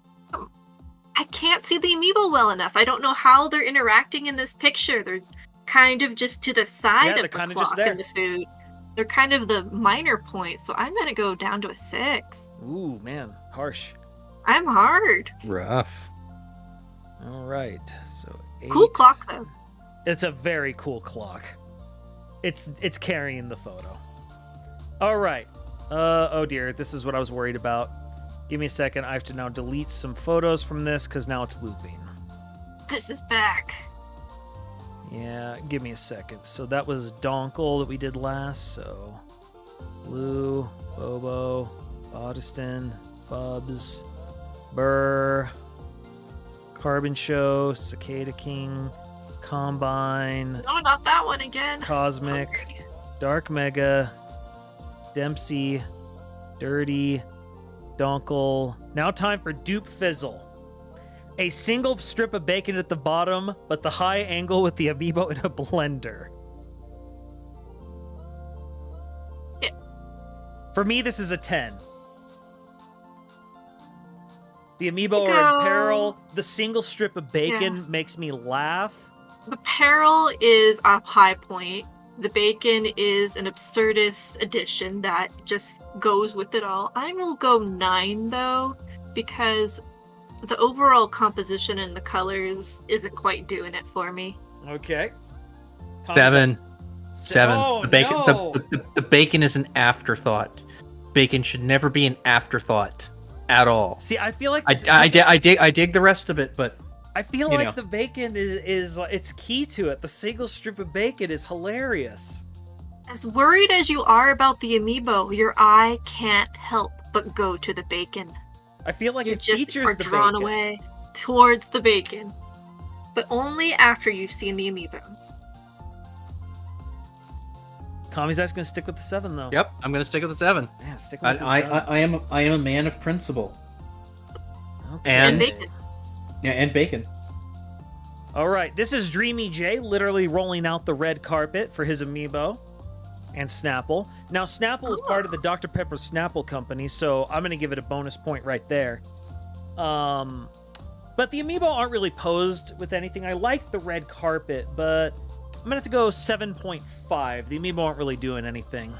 can't see the amiibo well enough. I don't know how they're interacting in this picture. They're kind of just to the side of the clock and the food. They're kind of the minor points, so I'm gonna go down to a 6. Ooh, man, harsh. I'm hard. Rough. All right, so 8. Cool clock though. It's a very cool clock. It's carrying the photo. All right. Oh dear, this is what I was worried about. Give me a second. I have to now delete some photos from this because now it's looping. This is back. Yeah, give me a second. So that was Donkle that we did last, so Blue, Bobo, Audiston, Bubs, Burr, Carbon Show, Cicada King, Combine, No, not that one again. Cosmic, Dark Mega, Dempsey, Dirty, Donkel. Now time for Dupe Fizzle. A single strip of bacon at the bottom, but the high angle with the amiibo in a blender. Yeah. For me, this is a 10. The amiibo are in peril. The single strip of bacon makes me laugh. The peril is a high point. The bacon is an absurdist addition that just goes with it all. I will go 9 though, because the overall composition and the colors isn't quite doing it for me. Okay. 7. 7. Oh, the bacon. no. The bacon is an afterthought. Bacon should never be an afterthought at all. See, I feel like I dig the rest of it, but I feel you like know. the bacon is it's key to it. The single strip of bacon is hilarious. As worried as you are about the amiibo, your eye can't help but go to the bacon. I feel like You it just features are the drawn bacon. away towards the bacon, but only after you've seen the amiibo. Kamizite's gonna stick with the 7 though. yep, I'm gonna stick with the 7. Man, stick with his guns. I am a man of principle. Okay. And bacon. Yeah, and bacon. All right, this is Dreamy J literally rolling out the red carpet for his amiibo and Snapple. Now, Snapple is part of the Dr. Pepper Snapple company, so I'm going to give it a bonus point right there. But the amiibo aren't really posed with anything. I like the red carpet, but I'm going to have to go 7.5. The amiibo aren't really doing anything.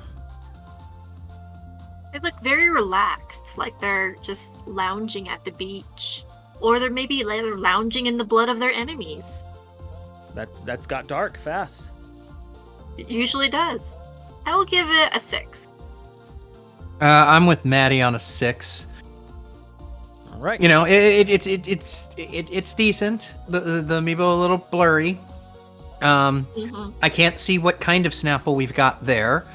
They look very relaxed, like they're just lounging at the beach. Or they're maybe they're lounging in the blood of their enemies. That's got dark fast. It usually does. I will give it a 6. I'm with Madde on a 6. All right. You know, it's decent. The amiibo a little blurry. I can't see what kind of Snapple we've got there.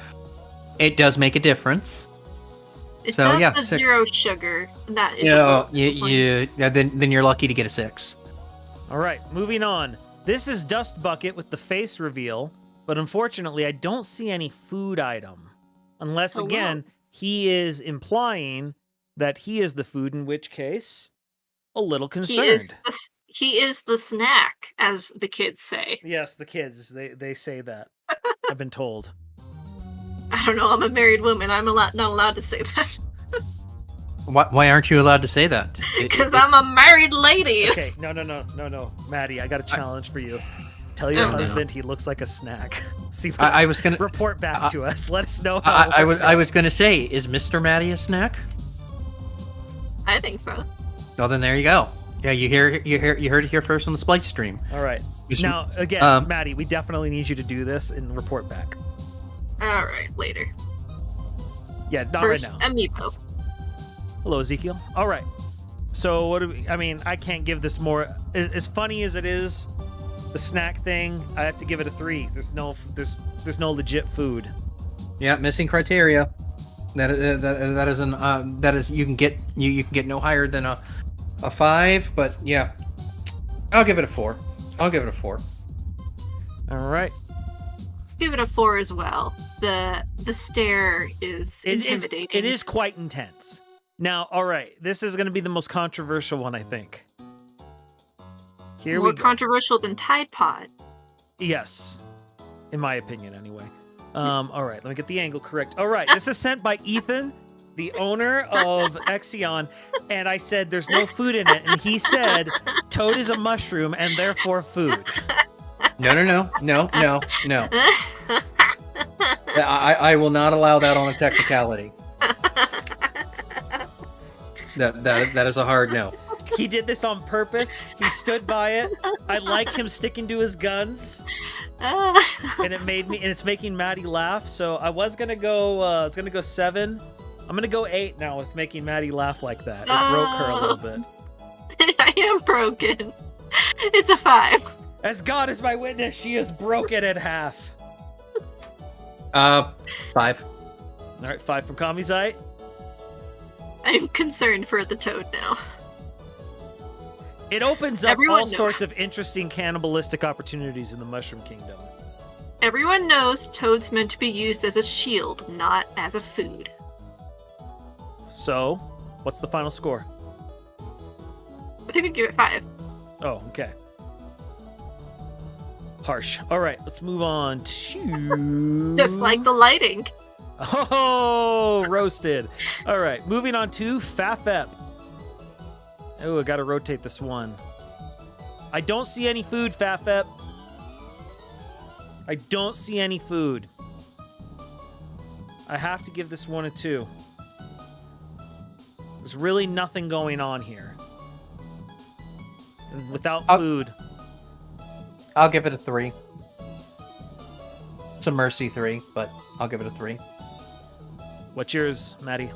It does make a difference. It So, does yeah, have 6. 0 sugar. And that is You a know, bonus point. then you're lucky to get a 6. All right, moving on. This is Dust Bucket with the face reveal, but unfortunately, I don't see any food item. Unless, Oh, wow. again, he is implying that he is the food, in which case, a little concerned. He is the snack, as the kids say. Yes, the kids, they say that. I've been told. I don't know, I'm a married woman. I'm not allowed to say that. Why aren't you allowed to say that? Because I'm a married lady. Okay, no. Maddie, I got a challenge for you. Tell your Oh, no. husband he looks like a snack. See what I was gonna. report back to us. Let us know how I it works was out. gonna say, is Mr. Madde a snack? I think so. Well, then there you go. Yeah, you heard it here first on the Splice stream. All right. Mr. Now, again, Um, Maddie, we definitely need you to do this and report back. Alright, later. Yeah, not First, right now. amiibo. Hello, Ezekiel. All right. So what do we? I mean, I can't give this more. As funny as it is, the snack thing, I have to give it a 3. There's no legit food. Yeah, missing criteria. That is you can get no higher than a 5, but yeah, I'll give it a 4. All right. Give it a 4 as well. The stare is intimidating. It is quite intense. Now, all right, this is going to be the most controversial one, I think. Here more we go. controversial than Tide Pod. Yes, in my opinion, anyway. All right, let me get the angle correct. All right, this is sent by Ethan, the owner of Exion, and I said there's no food in it, and he said Toad is a mushroom and therefore food. No. I will not allow that on a technicality. That is a hard no. He did this on purpose. He stood by it. I like him sticking to his guns, and it's making Maddie laugh. So I was gonna go 7. I'm gonna go 8 now with making Maddie laugh like that. It broke her a little bit. I am broken. It's a 5. As God is my witness, she is broken in half. 5. All right, 5 from Kamizite. I'm concerned for the toad now. It opens up Everyone all knows. sorts of interesting cannibalistic opportunities in the Mushroom Kingdom. Everyone knows toad's meant to be used as a shield, not as a food. So, what's the final score? I think I'd give it 5. Oh, okay. Harsh. All right, let's move on to... Just like the lighting. Oh, roasted. All right, moving on to Fafep. Oh, I gotta rotate this one. I don't see any food, Fafep. I don't see any food. I have to give this one a 2. There's really nothing going on here. And without food. I'll give it a 3. It's a mercy 3, but I'll give it a 3. What's yours, Maddie?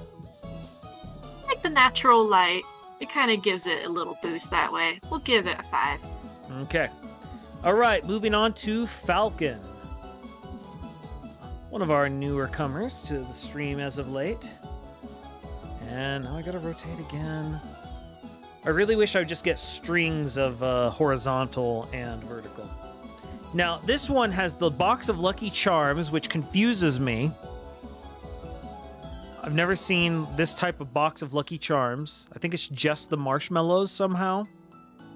Like the natural light. It kind of gives it a little boost that way. We'll give it a 5. Okay. All right, moving on to Falcon. One of our newer comers to the stream as of late. And now I gotta rotate again. I really wish I would just get strings of horizontal and vertical. Now, this one has the box of Lucky Charms, which confuses me. I've never seen this type of box of Lucky Charms. I think it's just the marshmallows somehow.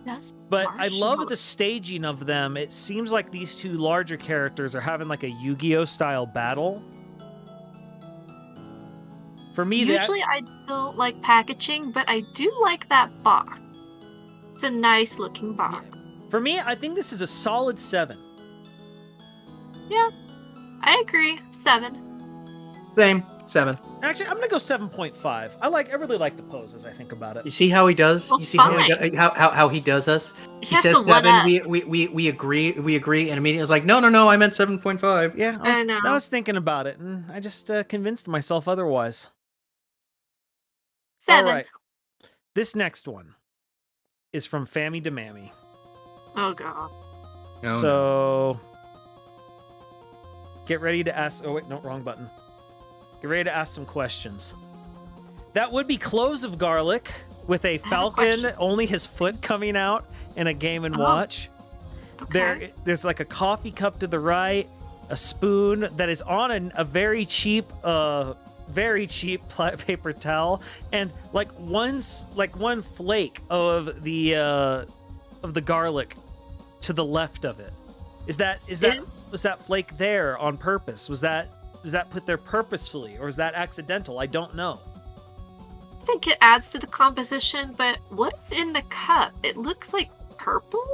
Yes. But I love the staging of them. It seems like these two larger characters are having like a Yu-Gi-Oh style battle. For me, Usually I don't like packaging, but I do like that box. It's a nice looking box. for me, I think this is a solid 7. Yeah, I agree. 7. Same, 7. Actually, I'm gonna go 7.5. I really like the pose as I think about You it. see how he does? Well, You see how he does us? He He has says to one 7. up. We agree, and immediately it's like, no, I meant 7.5. Yeah, I know. I was thinking about it, and I just convinced myself otherwise. 7. All right, this next one is from Fammy to Mammy. Oh god. Oh, So get ready to ask. Oh wait, no, wrong button. Get ready to ask some questions. That would be cloves of garlic with a have a Falcon, question. only his foot coming out, and a Game and Oh. Watch. Okay. There's like a coffee cup to the right, a spoon that is on a very cheap paper towel, and like one flake of the garlic to the left of it. Was that flake there on purpose? Was that put there purposefully, or is that accidental? I don't know. I think it adds to the composition, but what's in the cup? It looks like purple?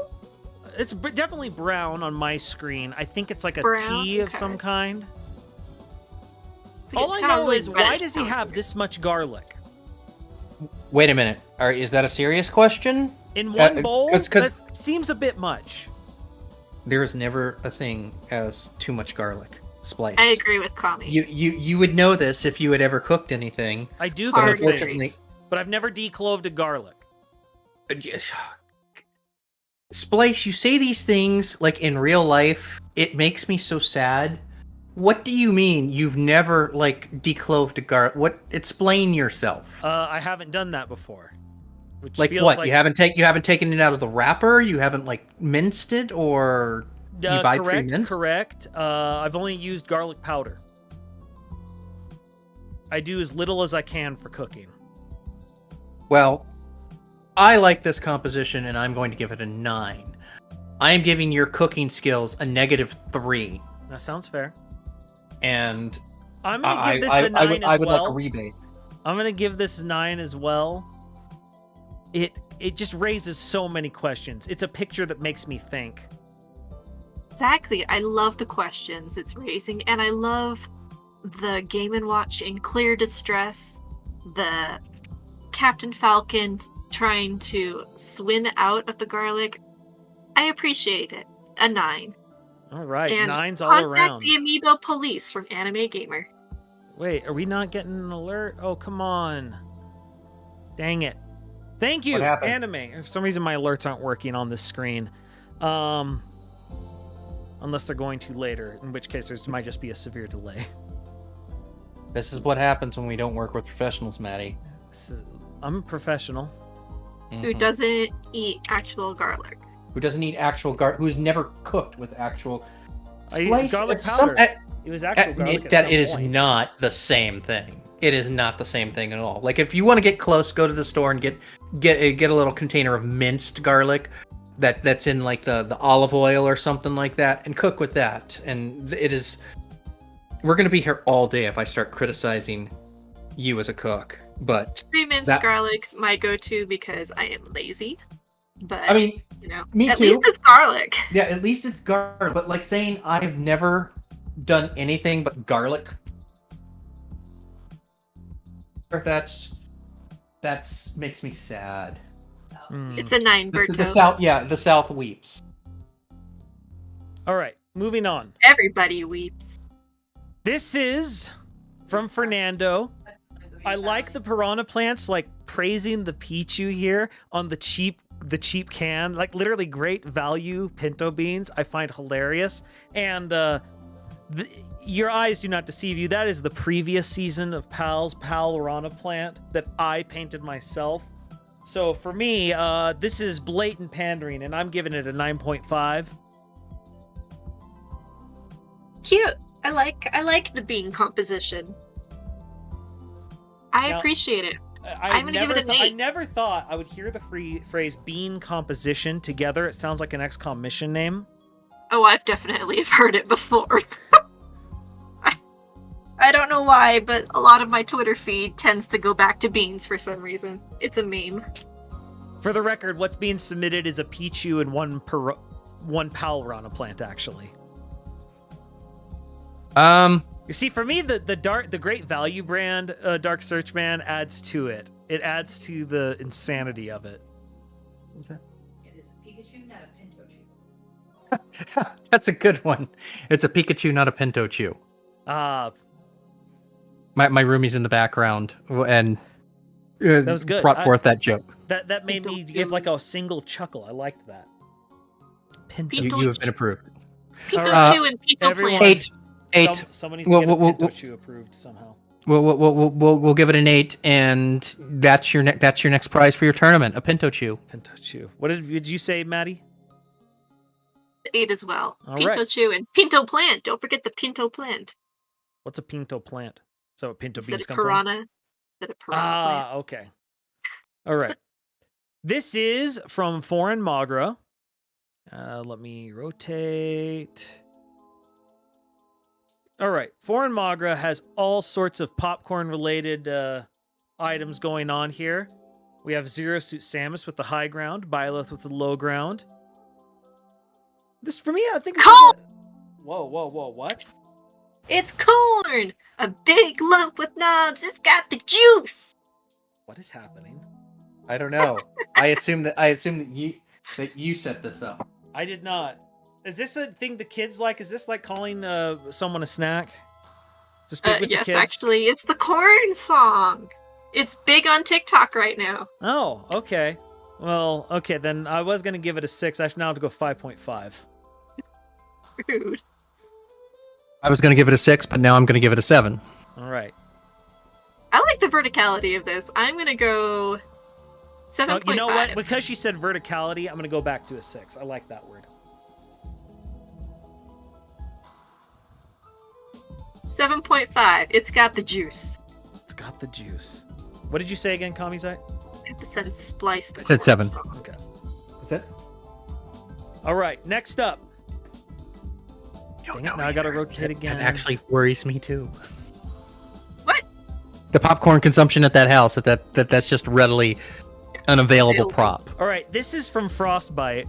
It's definitely brown on my screen. I think it's like a Brown? tea of Okay. some kind. See, All it's I kinda know really is, why reddish does he down have here. this much garlic Wait a minute. Is that a serious question? in one bowl? 'cause- That seems a bit much. There is never a thing as too much garlic. Splice. I agree with Kami. You would know this if you had ever cooked anything. I do Hard cook to things, but I've never decloved a garlic. Splice, you say these things like in real life. It makes me so sad. What do you mean you've never like decloved a garlic? What? Explain yourself. I haven't done that before. Which Like feels what? like You haven't taken it out of the wrapper. You haven't like minced it, or you buy pre-minced? correct. I've only used garlic powder. I do as little as I can for cooking. Well, I like this composition, and I'm going to give it a 9. I am giving your cooking skills a -3, That sounds fair. and I'm gonna I give this a 9 I as would well. like a rebate. I'm gonna give this 9 as well. It just raises so many questions. It's a picture that makes me think. Exactly. I love the questions it's raising, and I love the Game & Watch in clear distress, the Captain Falcon trying to swim out of the garlic. I appreciate it. A 9. All right, And 9's all contact around. the Amiibo Police from Anime Gamer. Wait, are we not getting an alert? Oh, come on. Dang it. Thank you, What happened? Anime. For some reason, my alerts aren't working on this screen. Unless they're going to later, in which case there might just be a severe delay. This is what happens when we don't work with professionals, Maddie. I'm a professional. Who Mhm. doesn't eat actual garlic. Who doesn't eat actual garlic? Who's never cooked with actual I eat Splice- garlic at powder. some- It was actual garlic. that at it some is point. not the same thing. It is not the same thing at all. Like if you want to get close, go to the store and get a little container of minced garlic that's in like the olive oil or something like that, and cook with that. And it is. We're gonna be here all day if I start criticizing you as a cook. But Pre-minced That- garlic's my go-to because I am lazy. But I mean, you know, me at too. least it's garlic. yeah, at least it's garlic. But like saying I've never done anything but garlic. That's makes me sad. Mm. It's a 9 The Berto. South, yeah, the South weeps. All right, moving on. Everybody weeps. This is from Fernando. I like the piranha plants, like praising the Pichu here on the cheap can, like literally great value pinto beans. I find hilarious, and your eyes do not deceive you. That is the previous season of Pal piranha plant that I painted myself. So for me, this is blatant pandering, and I'm giving it a 9.5. Cute. I like the bean composition. I Now- appreciate it. I'm gonna give it an I 8. never thought I would hear the phrase bean composition together. It sounds like an XCOM mission name. Oh, I've definitely heard it before. I don't know why, but a lot of my Twitter feed tends to go back to beans for some reason. It's a meme. For the record, what's being submitted is a Pichu and one Palrana plant, actually. You see, for me, the Great Value brand Dark Search Man adds to it. It adds to the insanity of it. It is a Pikachu, not a Pinto Chew. That's a good one. It's a Pikachu, not a Pinto Chew. Ah, My roomie's in the background and that was good. brought forth that joke. that made me give like a single chuckle. I liked that. Pinto. Pinto You have been approved. Pikachu and Pinto everyone- Plant. Eight. Somebody needs to Well, get a well, Pinto well- Chew approved somehow. We'll give it an 8, and that's your next prize for your tournament, a Pinto Chew. Pinto Chew. What did you say, Maddie? 8 as well. All Pinto right. Chew and Pinto Plant. Don't forget the Pinto Plant. What's a pinto plant? So pinto Instead beans of come from? piranha. Instead of piranha plant. Ah, okay. All right. This is from Foreign Magra. Let me rotate. All right. Foreign Magra has all sorts of popcorn-related items going on here. We have Zero Suit Samus with the high ground, Byleth with the low ground. This, for me, I think this is Whoa, what? It's corn! A big lump with knobs. It's got the juice! What is happening? I don't know. I assume that you set this up. I did not. Is this a thing the kids like? Is this like calling someone a snack? Is this big with Yes, the kids? actually, it's the corn song. It's big on TikTok right now. Oh, okay. Well, okay, then I was going to give it a 6. I now have to go 5.5. Rude. I was going to give it a 6, but now I'm going to give it a 7. All right. I like the verticality of this. I'm gonna go 7.5. You know what? Because she said verticality, I'm going to go back to a 6. I like that word. 7.5. It's got the juice. It's got the juice. What did you say again, Kamizite? I have to send Splice the I said corn 7. song. Okay. Is it? All right, next up. Dang it, now I got to rotate again. That actually worries me too. What? The popcorn consumption at that house, that's just readily unavailable prop. All right, this is from Frostbite.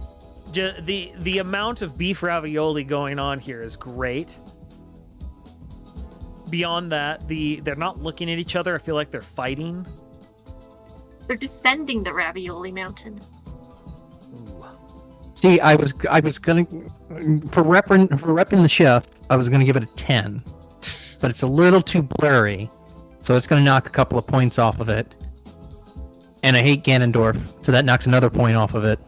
The amount of beef ravioli going on here is great. Beyond that, they're not looking at each other. I feel like they're fighting. They're descending the ravioli mountain. Ooh. See, I was gonna for repping the chef, I was gonna give it a 10, but it's a little too blurry, so it's gonna knock a couple of points off of it. And I hate Ganondorf, so that knocks another point off of it.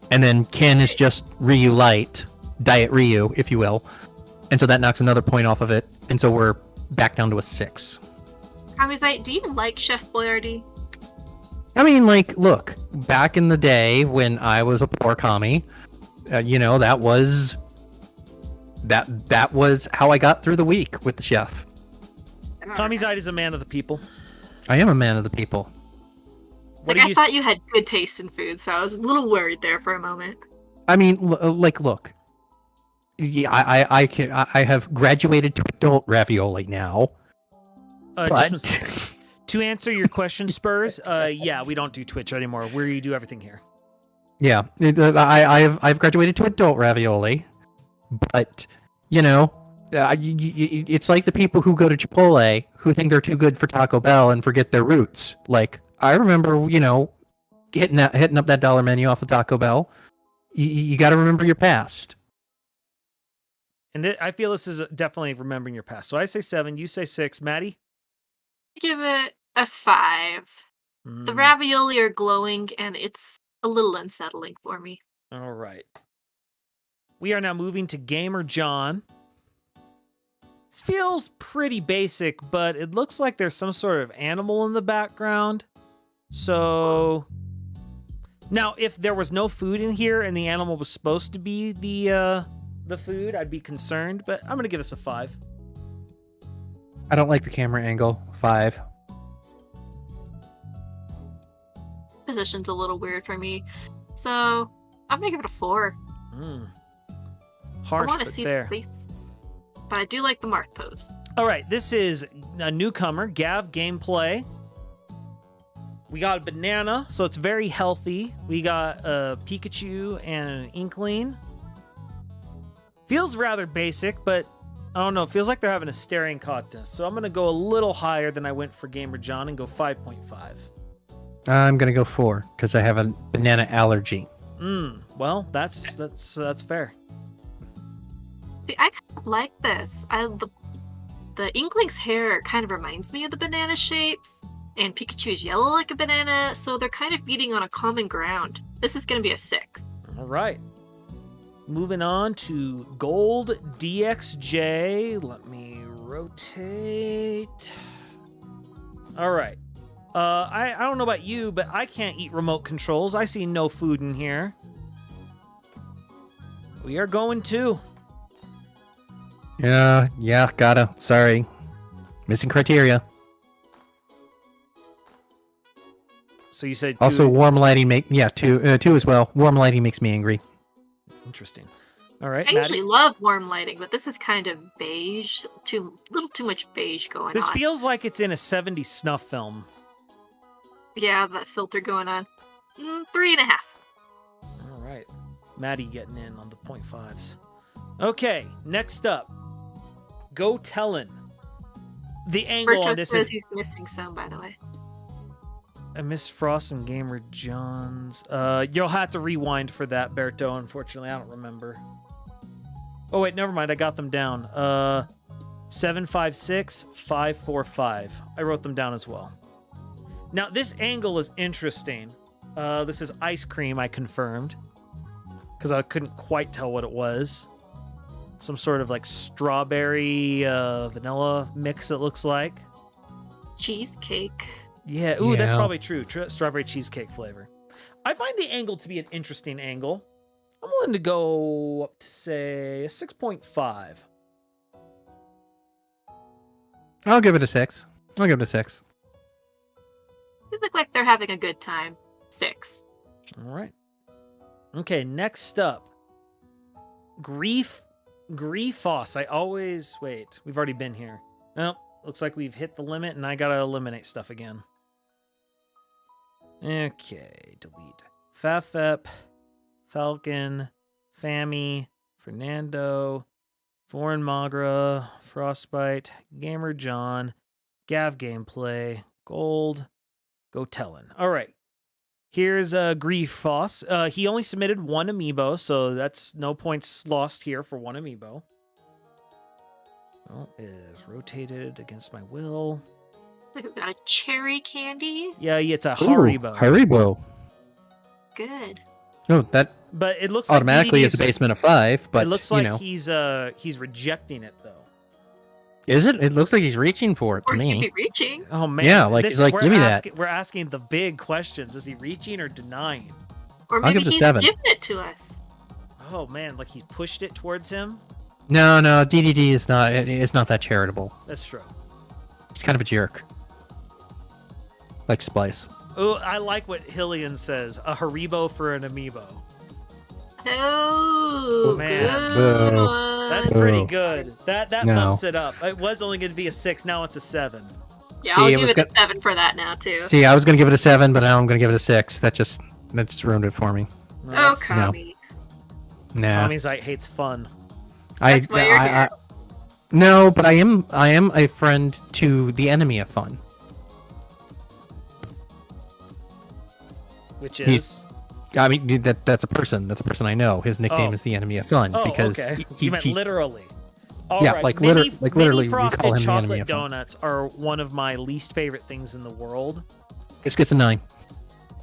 And then Ken is just Ryu Light, Diet Ryu, if you will, and so that knocks another point off of it. And so we're back down to a 6. Kamizite, do you like Chef Boyardee? I mean, like, look, back in the day when I was a poor commie, that was how I got through the week with the chef. Kamizite is a man of the people. I am a man of the people. What Like, do I thought you had good taste in food, so I was a little worried there for a moment. I mean, look. Yeah, I have graduated to adult ravioli now. But to answer your question, Spurs, yeah, we don't do Twitch anymore. We do everything here. Yeah, I've graduated to adult ravioli, but it's like the people who go to Chipotle who think they're too good for Taco Bell and forget their roots. Like, I remember, hitting up that dollar menu off the Taco Bell. You got to remember your past. And I feel this is definitely remembering your past. So I say 7, you say 6. Maddie? Give it a 5. The ravioli are glowing, and it's a little unsettling for me. All right. We are now moving to Gamer John. This feels pretty basic, but it looks like there's some sort of animal in the background. So now, if there was no food in here and the animal was supposed to be the food, I'd be concerned, but I'm gonna give this a 5. I don't like the camera angle. 5. Position's a little weird for me, so I'm gonna give it a 4. Harsh, I want but to see fair. the face, but I do like the mark pose. All right, this is a newcomer, Gav gameplay. We got a banana, so it's very healthy. We got a Pikachu and an Inkling. Feels rather basic, but I don't know. It feels like they're having a staring contest. So I'm going to go a little higher than I went for Gamer John and go 5.5. I'm going to go 4 because I have a banana allergy. Well, that's fair. See, I kind of like this. The Inkling's hair kind of reminds me of the banana shapes, and Pikachu's yellow like a banana, so they're kind of meeting on a common ground. This is going to be a 6. All right. Moving on to Gold DXJ. Let me rotate. All right. I don't know about you, but I can't eat remote controls. I see no food in here. We are going to. Yeah, gotta. Sorry. Missing criteria. So you said 2. Also, warm lighting two as well. Warm lighting makes me angry. Interesting. All right, I Maddie? usually love warm lighting, but this is kind of beige. Little too much beige going This on. feels like it's in a 70s snuff film. Yeah, that filter going on. 3.5. All right. Maddie getting in on the 0.5s. Okay, next up. Go Tellin. The angle on Berto this says is... he's missing some, by the way. I missed Frost and Gamer John's. You'll have to rewind for that, Berto. Unfortunately, I don't remember. Oh, wait, never mind. I got them down. 756, 545. I wrote them down as well. Now, this angle is interesting. This is ice cream, I confirmed. Because I couldn't quite tell what it was. Some sort of like strawberry vanilla mix, it looks like. Cheesecake. Yeah, ooh, that's Yeah. probably true. Strawberry cheesecake flavor. I find the angle to be an interesting angle. I'm willing to go up to, say, a 6.5. I'll give it a 6. They look like they're having a good time. 6. All right. Okay, next up. Griefos. I always... Wait, we've already been here. Oh, looks like we've hit the limit, and I gotta eliminate stuff again. Okay, delete. Fafep, Falcon, Fami, Fernando, Foreign Magra, Frostbite, Gamer John, Gav Gameplay, Gold, Go Tellin. All right. Here's Griefos. He only submitted 1 amiibo, so that's no points lost here for 1 amiibo. Well, is rotated against my will. Look, we've got a cherry candy. Yeah, it's a Haribo. Haribo. Good. Oh, that But it looks automatically like is a basement of 5, but it looks like you know. he's rejecting it though. Is it? It looks like he's reaching for it to Or he'd me. be reaching. Oh man, Yeah, like, he's like, we're "Give me that." We're asking the big questions. Is he reaching or denying? Or I'll maybe give it a he's 7. giving it to us. Oh man, like he pushed it towards him. No, DDD is not. It's not that charitable. That's true. He's kind of a jerk. Like Splice. Oh, I like what Hillian says. A Haribo for an Amiibo. Oh, Man. good Boo. one. That's Boo. pretty good. That No. bumps it up. It was only going to be a 6. Now it's a 7. Yeah, See, I'll it give was it a 7 for that now too. See, I was gonna give it a 7, but now I'm gonna give it a 6. That just ruined it for me. Oh, That's- Kami. Nah. Kamizite hates fun. That's why you're here. No, but I am a friend to the enemy of fun. Which He's- is. I mean, that's a person. That's a person I know. His nickname Oh. is the enemy of fun Oh, because okay. he, You meant he- literally. All Yeah, right. like mini, literally, we frosted call him the enemy chocolate of fun. donuts are one of my least favorite things in the world. this gets a 9.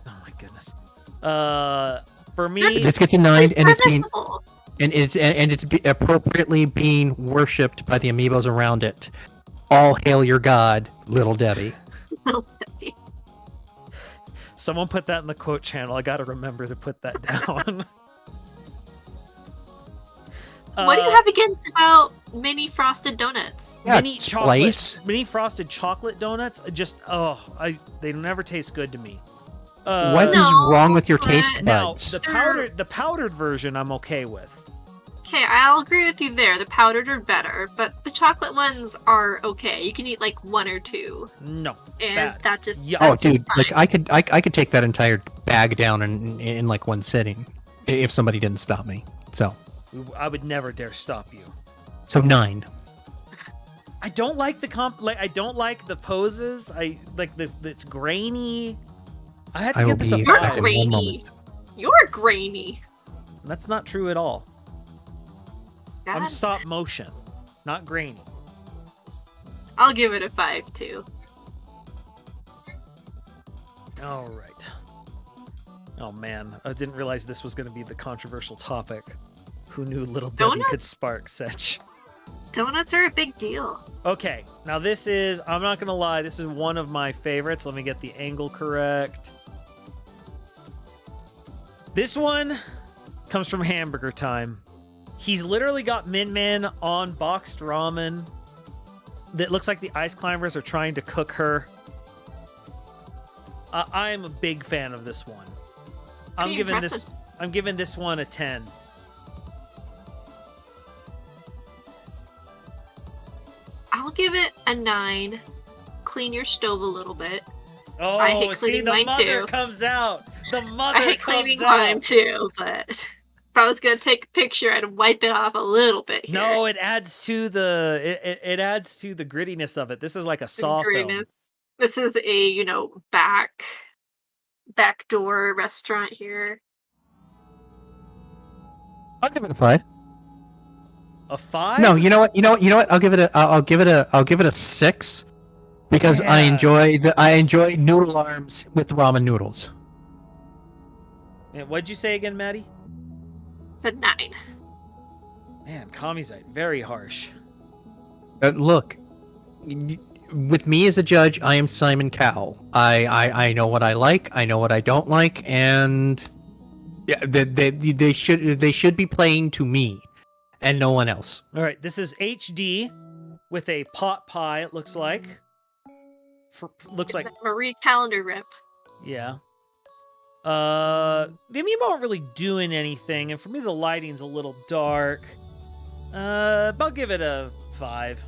Oh my goodness. For me, This gets a 9, and it's being permissible. appropriately being worshipped by the amiibos around it. All hail your god, Little Debbie. someone put that in the quote channel. I got to remember to put that down. What do you have against about mini frosted donuts? Yeah, mini chocolate, Splice. mini frosted chocolate donuts? They never taste good to me. What is No, wrong with your but- taste Now buds? the powdered version I'm okay with. Okay, I'll agree with you there. The powdered are better, but the chocolate ones are okay. You can eat like 1 or 2, No, and bad. that just Yeah. Oh, that's just dude, like fine. I could take that entire bag down in like one sitting if somebody didn't stop me. So I would never dare stop you. 9. I don't like I don't like the poses. I like it's grainy. I had to I will get this a be You're back in 5. one grainy. moment. You're grainy. That's not true at all. I'm God. stop motion, not grainy. I'll give it a 5 too. All right. Oh man, I didn't realize this was going to be the controversial topic. Who knew Little Debbie could Donuts? spark such? Donuts are a big deal. Okay, now this is, I'm not going to lie, this is one of my favorites. Let me get the angle correct. This one comes from Hamburger Time. He's literally got Min Min on boxed ramen that looks like the ice climbers are trying to cook her. I am a big fan of this one. I'm Pretty giving this one a 10. I'll give it a 9. Clean your stove a little bit. Oh, I hate see, cleaning the mine mother too. comes out. The mother I hate comes cleaning out. mine too, but if I was gonna take a picture, I'd wipe it off a little bit here. No, it adds to the it adds to the grittiness of it. This is like a The saw film. grittiness. This is a, back door restaurant here. I'll give it a 5. A 5? No, you know what? I'll give it a 6 because I Yeah. enjoy noodle arms with ramen noodles. Yeah, what'd you say again, Maddie? It's a 9. Man, Kamizite, very harsh. Look, with me as a judge, I am Simon Cowell. I know what I like, I know what I don't like, and yeah, they should be playing to me and no one else. All right, this is HD with a pot pie. It looks like. Looks like Marie calendar rip. yeah. The amiibo aren't really doing anything, and for me the lighting's a little dark. But I'll give it a 5.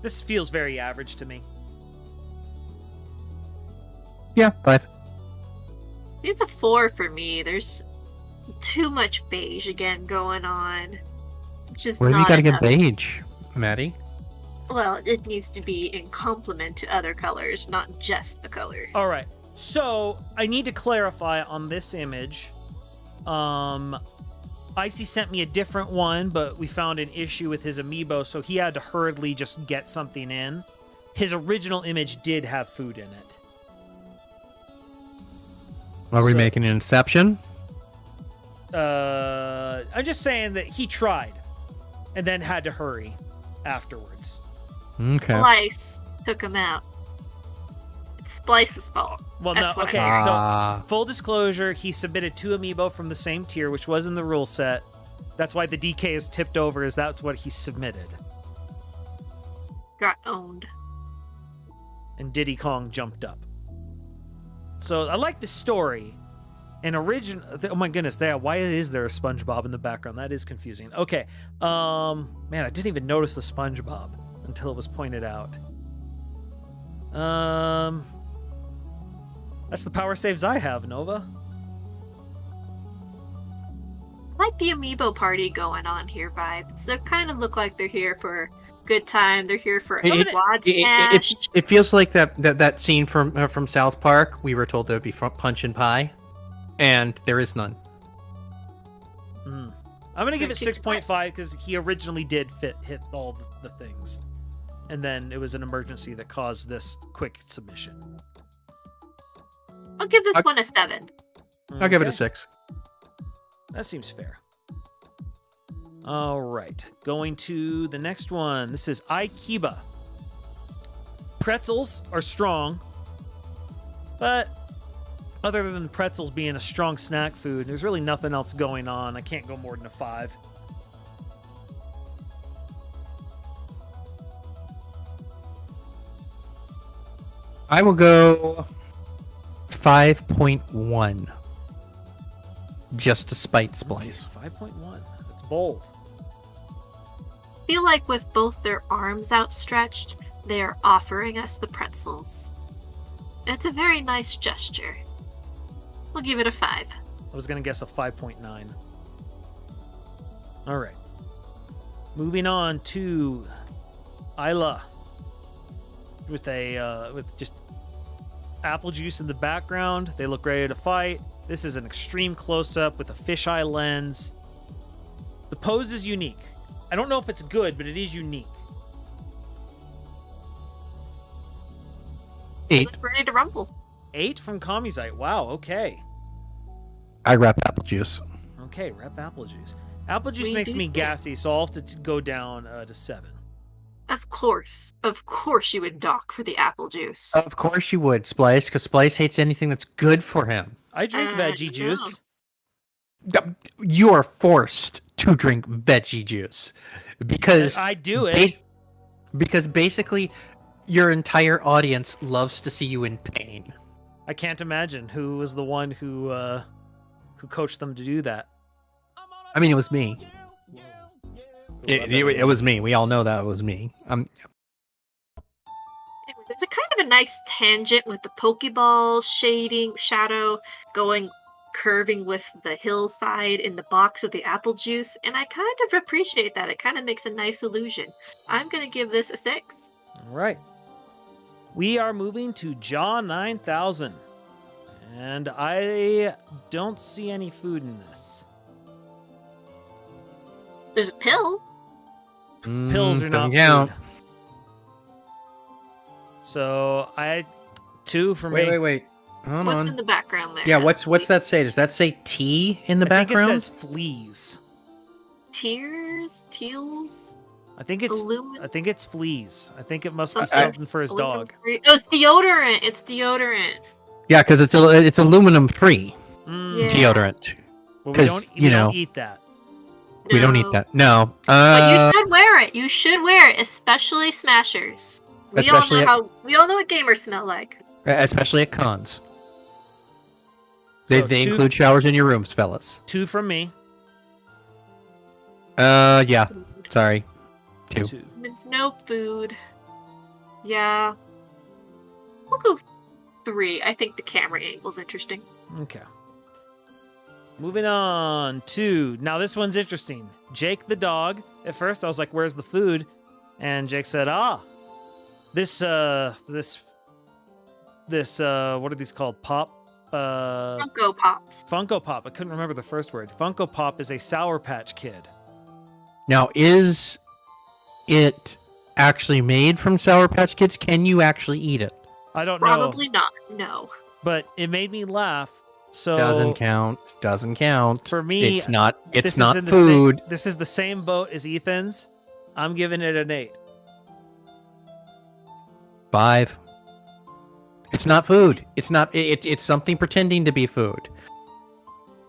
This feels very average to me. Yeah, 5. It's a 4 for me. There's too much beige again going on. Just Where do you not gotta enough. get beige, Maddie? Well, it needs to be in complement to other colors, not just the color. All right. So I need to clarify on this image. Icy sent me a different one, but we found an issue with his amiibo, so he had to hurriedly just get something in. His original image did have food in it. Are we So- making an exception? I'm just saying that he tried and then had to hurry afterwards. Okay. Splice took him out. It's Splice's fault. Well, That's no, what I okay, meant. so full disclosure, he submitted 2 amiibo from the same tier, which was in the rule set. That's why the DK is tipped over, is that's what he submitted. Got owned. And Diddy Kong jumped up. So I like the story. And oh my goodness, why is there a SpongeBob in the background? That is confusing. Okay, man, I didn't even notice the SpongeBob until it was pointed out. That's the power saves I have, Nova. I like the amiibo party going on here vibes. They kind of look like they're here for a good time. They're here for a squad smash. It feels like that scene from South Park. We were told there would be punch and pie, and there is none. I'm gonna give it 6.5 because he originally did hit all the things, and then it was an emergency that caused this quick submission. I'll give this one a 7. I'll give it a Okay. 6. That seems fair. All right, going to the next one. This is Ikeba. Pretzels are strong, but other than pretzels being a strong snack food, there's really nothing else going on. I can't go more than a 5. I will go 5.1. Just to spite Splice. 5.1. That's bold. I feel like with both their arms outstretched, they are offering us the pretzels. It's a very nice gesture. We'll give it a 5. I was going to guess a 5.9. All right. Moving on to Isla with just apple juice in the background. They look ready to fight. This is an extreme close-up with a fisheye lens. The pose is unique. I don't know if it's good, but it is unique. 8. Look ready to rumble. 8 from Kamizite. Wow, okay. I wrap apple juice. Okay, rep apple juice. Apple juice We makes do me say. gassy, so I'll have to go down to 7. Of course you would dock for the apple juice. Of course you would, Splice, because Splice hates anything that's good for him. I drink veggie no. juice. You are forced to drink veggie juice because I do it. Because basically, your entire audience loves to see you in pain. I can't imagine who was the one who coached them to do that. I mean, it was me. It was me. We all know that it was me. Anyway, there's a kind of a nice tangent with the Pokeball shadow curving with the hillside in the box of the apple juice, and I kind of appreciate that. It kind of makes a nice illusion. I'm gonna give this a 6. All right. We are moving to Jaw 9000. And I don't see any food in this. There's a pill. Pills are not doesn't count. food. So 2 for me. Wait. Hold What's on. in the background there? Yeah, what's that say? Does that say tea in the background? I think it says fleas. Teals? I think it's Aluminum? fleas. I think it must be Something. something for his dog. Oh, it's deodorant. It's deodorant. Yeah, because it's aluminum free Mm. Yeah. deodorant. Well, 'Cause, we don't know. eat that. We don't eat that. No. But you should wear it. You should wear it, especially Smashers. Especially We all know what gamers smell like. Especially at cons. So They two- include showers in your rooms, fellas. 2 from me. Yeah. Sorry. 2. 2. No food. Yeah. We'll go 3. I think the camera angle's interesting. Okay. Moving on to now this one's interesting. Jake the dog. At first I was like, "Where's the food?" And Jake said, this what are these called? Pop Funko Pops. Funko Pop. I couldn't remember the first word. Funko Pop is a Sour Patch Kid. Now, is it actually made from Sour Patch Kids? Can you actually eat it? I don't know, Probably not. No. but it made me laugh. So Doesn't count. Doesn't count. For me, it's not. this It's is not in the food. this is the same boat as Ethan's. I'm giving it an 8. 5. It's not food. It's not. It's something pretending to be food.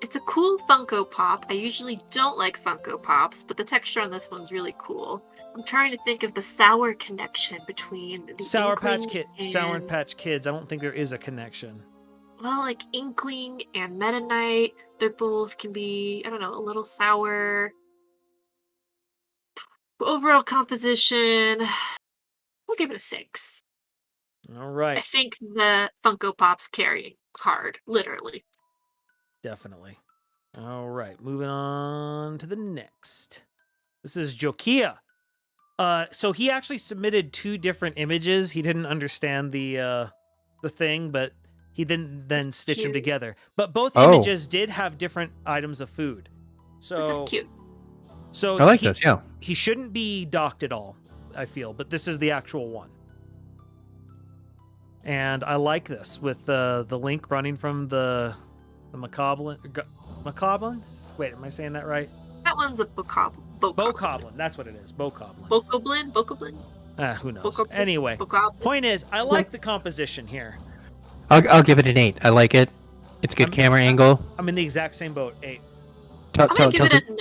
It's a cool Funko Pop. I usually don't like Funko Pops, but the texture on this one's really cool. I'm trying to think of the sour connection between the Sour Inkling Sour and- Patch Kids. I don't think there is a connection. Well, like Inkling and Meta Knight, they're both can be, I don't know, a little sour. Overall composition, we'll give it a 6. All I right. think the Funko Pop's carrying hard, literally. Definitely. All right. Moving on to the next. This is Jokia. So he actually submitted 2 different images. He didn't understand the thing, but he didn't then That's stitch them cute. together. But both Oh. images did have different items of food. So This is cute. So I like he, this. Yeah. he shouldn't be docked at all, I feel, but this is the actual one. And I like this with the link running from the Macablin? Wait, am I saying that right? That one's a Bokoblin. Bokoblin. That's what it is. Bokoblin. Bokoblin? Who knows? Bokoblin? Anyway, Bokoblin? point is, I like the composition here. I'll give it an 8. I like it. It's good camera angle. I'm in the exact same boat. 8. I'm gonna give it a 9.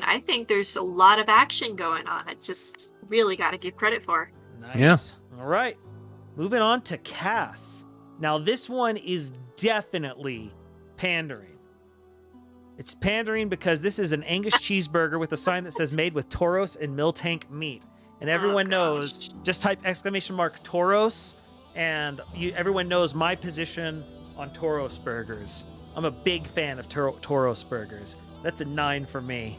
I think there's a lot of action going on. I just really got to give credit for. Nice. Yeah. All right. Moving on to Cass. Now, this one is definitely pandering. It's pandering because this is an Angus cheeseburger with a sign that says made with Tauros and Miltank meat. And everyone knows, just type ! Tauros, and everyone knows my position on Tauros burgers. I'm a big fan of Tauros burgers. That's a 9 for me.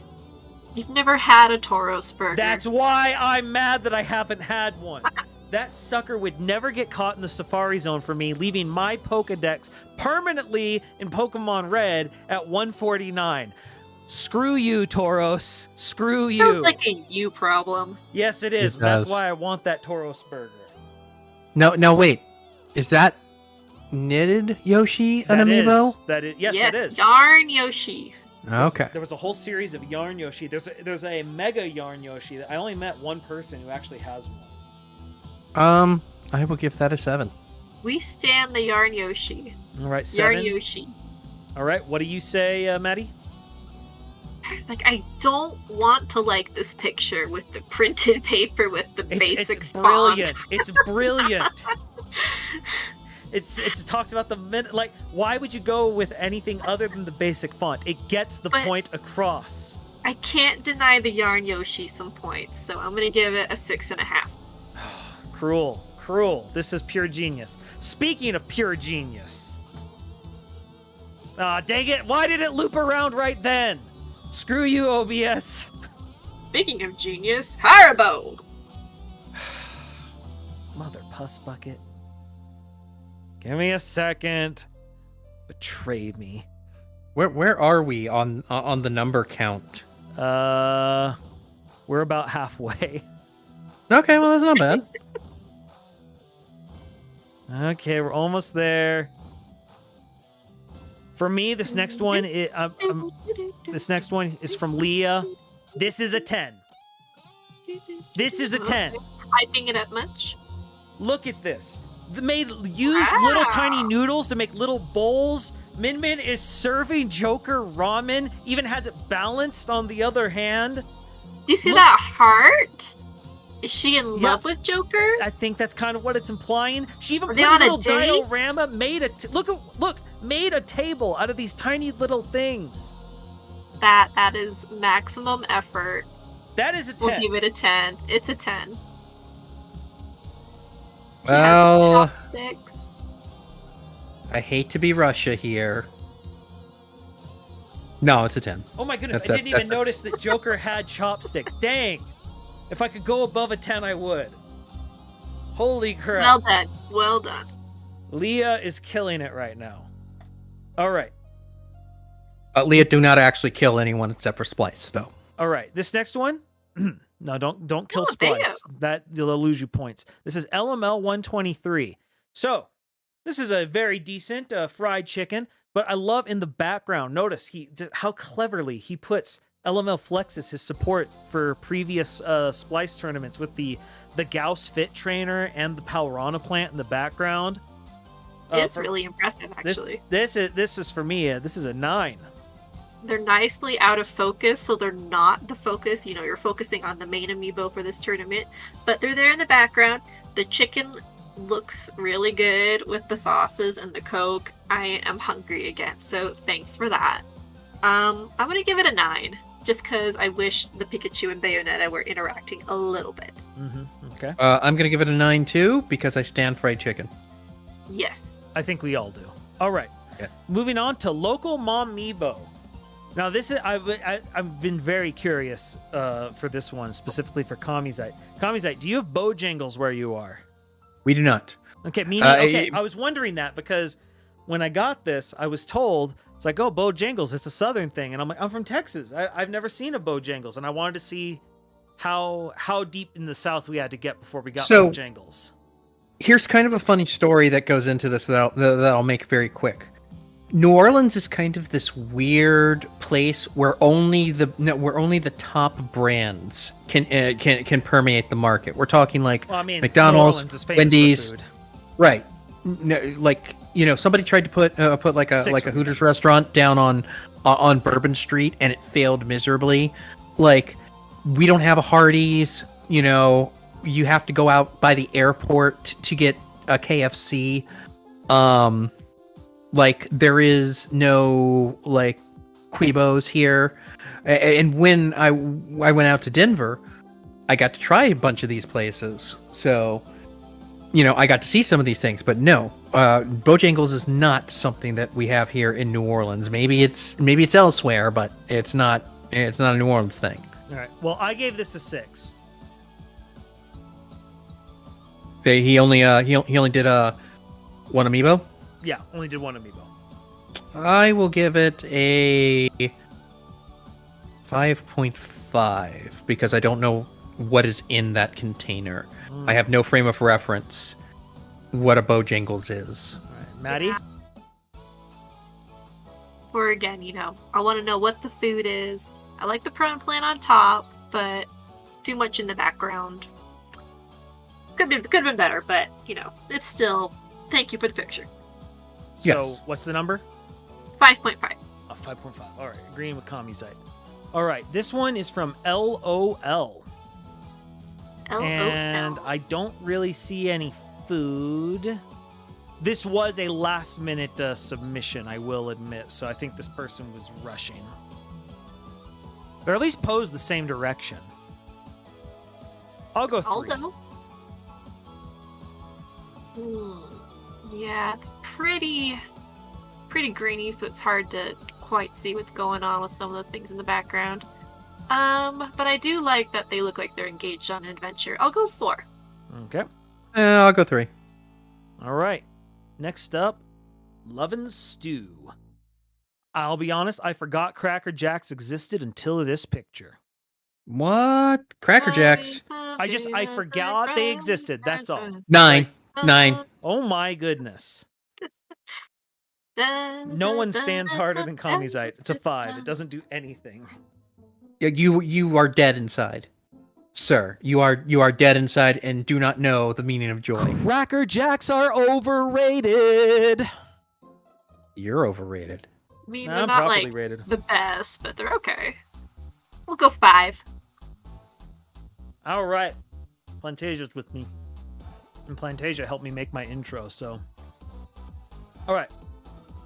You've never had a Tauros burger. That's why I'm mad that I haven't had one. That sucker would never get caught in the Safari Zone for me, leaving my Pokedex permanently in Pokemon Red at 149. Screw you, Tauros. Screw you. Sounds like a you problem. Yes, it is. It That's does. why I want that Tauros burger. No, wait. Is that knitted Yoshi an amiibo? Yes, yes, that is. Yarn Yoshi. Okay. There was a whole series of Yarn Yoshi. There's a Mega Yarn Yoshi. I only met one person who actually has one. I will give that a 7. We stand the Yarn Yoshi. All right, 7. Yarn Yoshi. All right, what do you say, Maddie? It's like, I don't want to like this picture with the printed paper with the basic It's brilliant. font. It's brilliant. It talks about the minute. Like, why would you go with anything other than the basic font? It gets the But- point across. I can't deny the Yarn Yoshi some points, so I'm gonna give it a 6.5. Cruel. This is pure genius. Speaking of pure genius. Ah, dang it. Why did it loop around right then? Screw you, OBS. Speaking of genius, Haribo! Mother puss bucket. Give me a second. Betrayed me. Where are we on the number count? We're about halfway. Okay, well that's not bad. Okay, we're almost there. For me, this next one is from Leah. This is a 10. This is a 10. Hyping it up much? Look at this. Use little tiny noodles to make little bowls. Min Min is serving Joker ramen. Even has it balanced on the other hand. Do you see Look- that heart? Is she in love with Joker? I think that's kind of what it's implying. She even Are put they a on a little date? diorama, made a table out of these tiny little things. That is maximum effort. That is a 10. We'll give it a 10. It's a 10. She Well, has chopsticks. I hate to be Russia here. No, it's a 10. Oh my goodness, That- I didn't even that's- notice that Joker had chopsticks. Dang. If I could go above a 10, I would. Holy crap. Well done. Well done. Leah is killing it right now. All right. Leah, do not actually kill anyone except for Splice, though. All right. This next one. No, don't kill Oh, Splice. That you'll lose you points. This is LML 123. So, this is a very decent fried chicken, but I love in the background. Notice how cleverly he puts LML flexes his support for previous Splice tournaments with the Gauss Fit Trainer and the Palorana plant in the background. It's really impressive, actually. This is for me. This is a 9. They're nicely out of focus, so they're not the focus. You know, you're focusing on the main amiibo for this tournament, but they're there in the background. The chicken looks really good with the sauces and the Coke. I am hungry again, so thanks for that. I'm gonna give it a 9, just because I wish the Pikachu and Bayonetta were interacting a little bit. Okay. I'm gonna give it a 9 too because I stand fried chicken. Yes. I think we all do. All right. Yeah. Moving on to local Momiibo. Now, this is I've been very curious for this one, specifically for Kamizite. Kamizite, do you have Bojangles where you are? We do not. Okay, okay. I was wondering that because when I got this, I was told it's like, oh, Bojangles, it's a southern thing, and I'm like, I'm from Texas. I've never seen a Bojangles, and I wanted to see how deep in the South we had to get before we got Bojangles. Here's kind of a funny story that goes into this that I'll make very quick. New Orleans is kind of this weird place where only the top brands can permeate the market. We're talking like McDonald's, Wendy's, right? Like somebody tried to put like a Hooters restaurant down on Bourbon Street and it failed miserably. Like we don't have a Hardee's. You have to go out by the airport to get a KFC. Like there is no like Quibos here, and when I went out to Denver, I got to try a bunch of these places. So, I got to see some of these things. But no, Bojangles is not something that we have here in New Orleans. Maybe it's elsewhere, but it's not a New Orleans thing. All right. Well, I gave this a 6. He only did one amiibo. Yeah, only did one amiibo. I will give it a 5.5 because I don't know what is in that container. I have no frame of reference what a Bojangles is. All right. Maddie? Yeah. Or again, I want to know what the food is. I like the prawn plant on top, but too much in the background. Could have been better, but it's still. Thank you for the picture. So, yes. What's the number? 5.5. 5.5. All right, agreeing with Kamizite. All right, this one is from LOL. And I don't really see any food. This was a last-minute submission, I will admit, so I think this person was rushing. Or at least posed the same direction. I'll go 3. Yeah, it's pretty grainy, so it's hard to quite see what's going on with some of the things in the background. But I do like that they look like they're engaged on an adventure. I'll go 4. Okay. I'll go 3. All right. Next up, Lovin' Stew. I'll be honest, I forgot Cracker Jacks existed until this picture. What? Cracker Jacks? I forgot they existed. That's all. 9. Oh my goodness. No one stands harder than Kamizite. It's a 5. It doesn't do anything. You are dead inside. Sir, you are dead inside and do not know the meaning of joy. Cracker Jacks are overrated. You're overrated. I mean, they're not like rated. The best, but they're okay. We'll go 5. All right. Plantasia's with me. And Plantasia helped me make my intro, so. All right.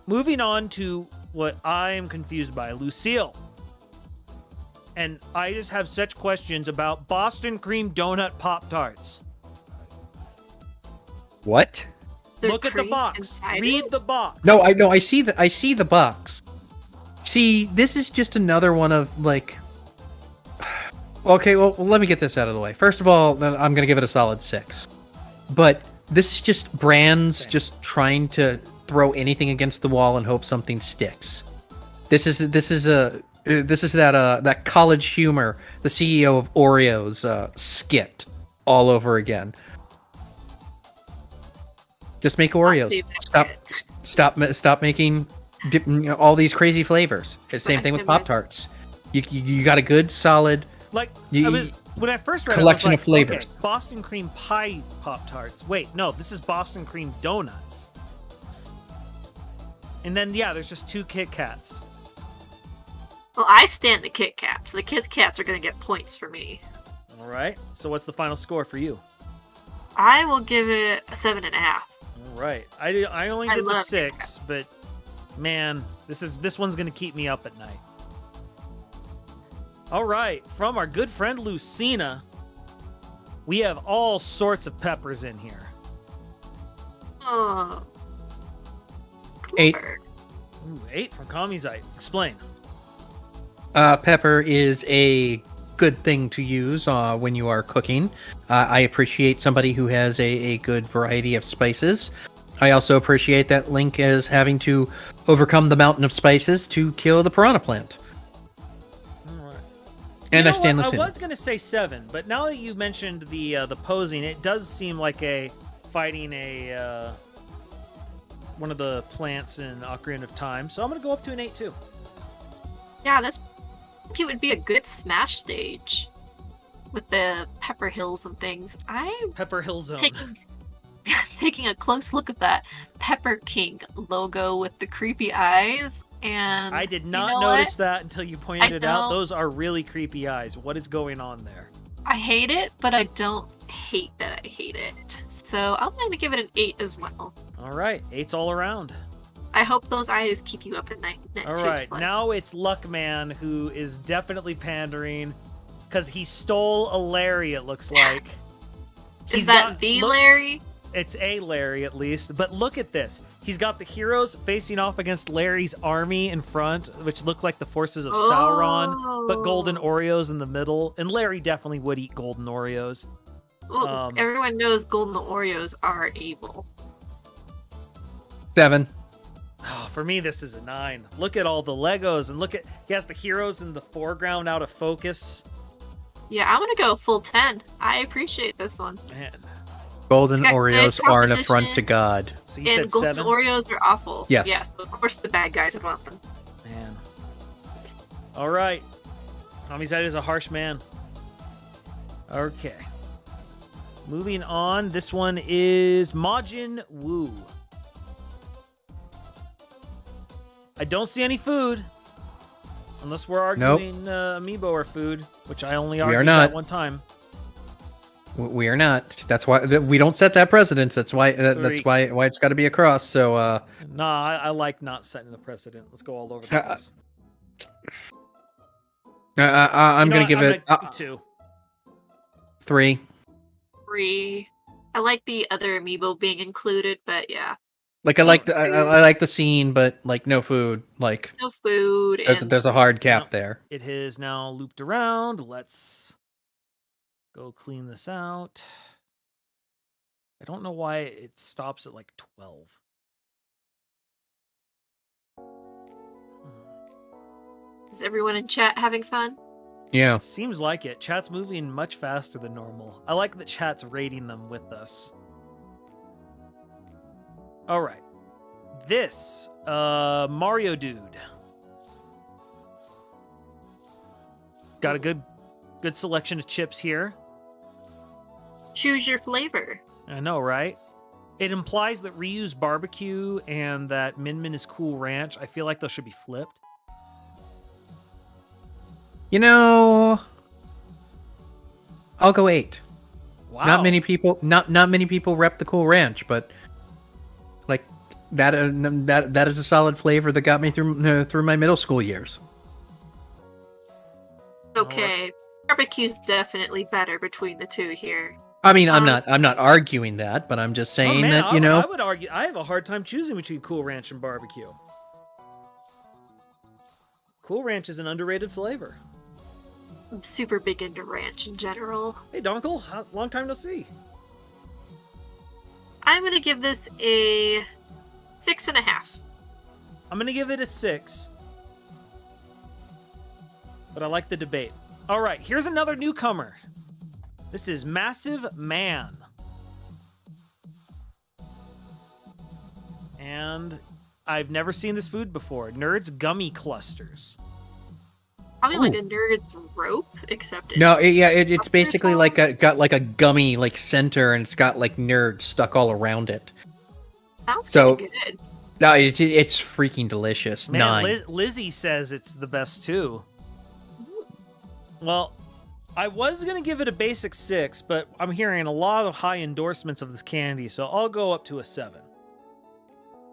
Moving on to what I am confused by. Lucille. And I just have such questions about Boston Cream Donut Pop-Tarts. What? Look at the box. Read the box. No, I see the box. See, this is just another one of like. Okay, well, let me get this out of the way. First of all, I'm gonna give it a solid 6. But this is just brands just trying to throw anything against the wall and hope something sticks. This is that College Humor, the CEO of Oreos skit all over again. Just make Oreos. Stop making all these crazy flavors. It's the same thing with Pop-Tarts. You got a good solid Like You- when I first read collection it, I of was like, flavors. okay, Boston cream pie Pop-Tarts. Wait, no, this is Boston cream donuts. And then yeah, there's just 2 Kit Kats. Well, I stand the Kit Kats. The Kit Kats are going to get points for me. All right. So what's the final score for you? I will give it a 7.5. All right. I only I did the love 6, but man, this one's gonna keep me up at night. All right, from our good friend Lucina, we have all sorts of peppers in here. Oh. 8. Clever. Ooh, 8 from Kamizite. Explain. Pepper is a good thing to use when you are cooking. I appreciate somebody who has a good variety of spices. I also appreciate that Link is having to overcome the mountain of spices to kill the piranha plant. All right. And You I know stand what? Lucina. I was gonna say 7, but now that you mentioned the posing, it does seem like fighting a one of the plants in Ocarina of Time. So I'm gonna go up to an 8 too. Yeah, this it would be a good Smash stage with the Pepper Hills and things. I'm Pepper Hill Zone. taking a close look at that Pepper King logo with the creepy eyes, and I did you not know notice what? that until you pointed it out. know. Those are really creepy eyes. What is going on there? I hate it, but I don't hate that I hate it. So I'm going to give it an 8 as well. All right, 8's all around. I hope those eyes keep you up at night. All too, right, Splice. now it's Luckman who is definitely pandering because he stole a Larry, it looks like. Is that the Larry? It's a Larry at least, but look at this. He's got the heroes facing off against Larry's army in front, which look like the forces of Sauron, but golden Oh. Oreos in the middle. And Larry definitely would eat golden Oreos. Well, everyone knows golden Oreos are evil. 7. Oh, for me, this is a 9. Look at all the Legos, and look at he has the heroes in the foreground out of focus. Yeah, I'm going to go full 10. I appreciate this one. Man, Golden It's got Oreos good are an affront to composition. God. so you And said golden 7. Oreos are awful. Yes. Yes, of course the bad guys would want them. Man. All right. Kamizite is a harsh man. Okay. Moving on. This one is Majin Woo. I don't see any food. Unless we're arguing Amiibo or food, which I only argued not. that one time. We are not. That's why we don't set that precedence. That's why. That's Three. why it's got to be a cross. So, Nah, I like not setting the precedent. Let's go all over the place. I'm You know gonna what? give I'm it gonna give it 2. 3. 3. I like the other amiibo being included, but yeah. Like I like I like the scene, but like no food. Like No food. there's a hard cap No. there. It has now looped around. Let's go clean this out. I don't know why it stops at like 12. Is everyone in chat having fun? Yeah. Seems like it. Chat's moving much faster than normal. I like that chat's rating them with us. All right. This Mario dude. Got a good selection of chips here. Choose your flavor. I know, right? It implies that Ryu's barbecue and that Min Min is Cool Ranch. I feel like those should be flipped. You know, I'll go 8. Wow. Not many people rep the Cool Ranch, but like that is a solid flavor that got me through my middle school years. Okay. Barbecue's definitely better between the two here. I mean, I'm not arguing that, but I'm just saying that I would argue I have a hard time choosing between Cool Ranch and barbecue. Cool Ranch is an underrated flavor. I'm super big into ranch in general. Hey, Donkle, long time no see. I'm gonna give this a 6.5. I'm gonna give it a 6. But I like the debate. All right, here's another newcomer. This is Massive Man. And I've never seen this food before. Nerds Gummy Clusters. Probably like Ooh. a nerd's rope, except No, it's Up basically there, like got like a gummy like center, and it's got like nerds stuck all around it. sounds So- kind of good. No, it's freaking delicious. Man, 9. Lizzie says it's the best too. Well, I was gonna give it a basic 6, but I'm hearing a lot of high endorsements of this candy, so I'll go up to a 7.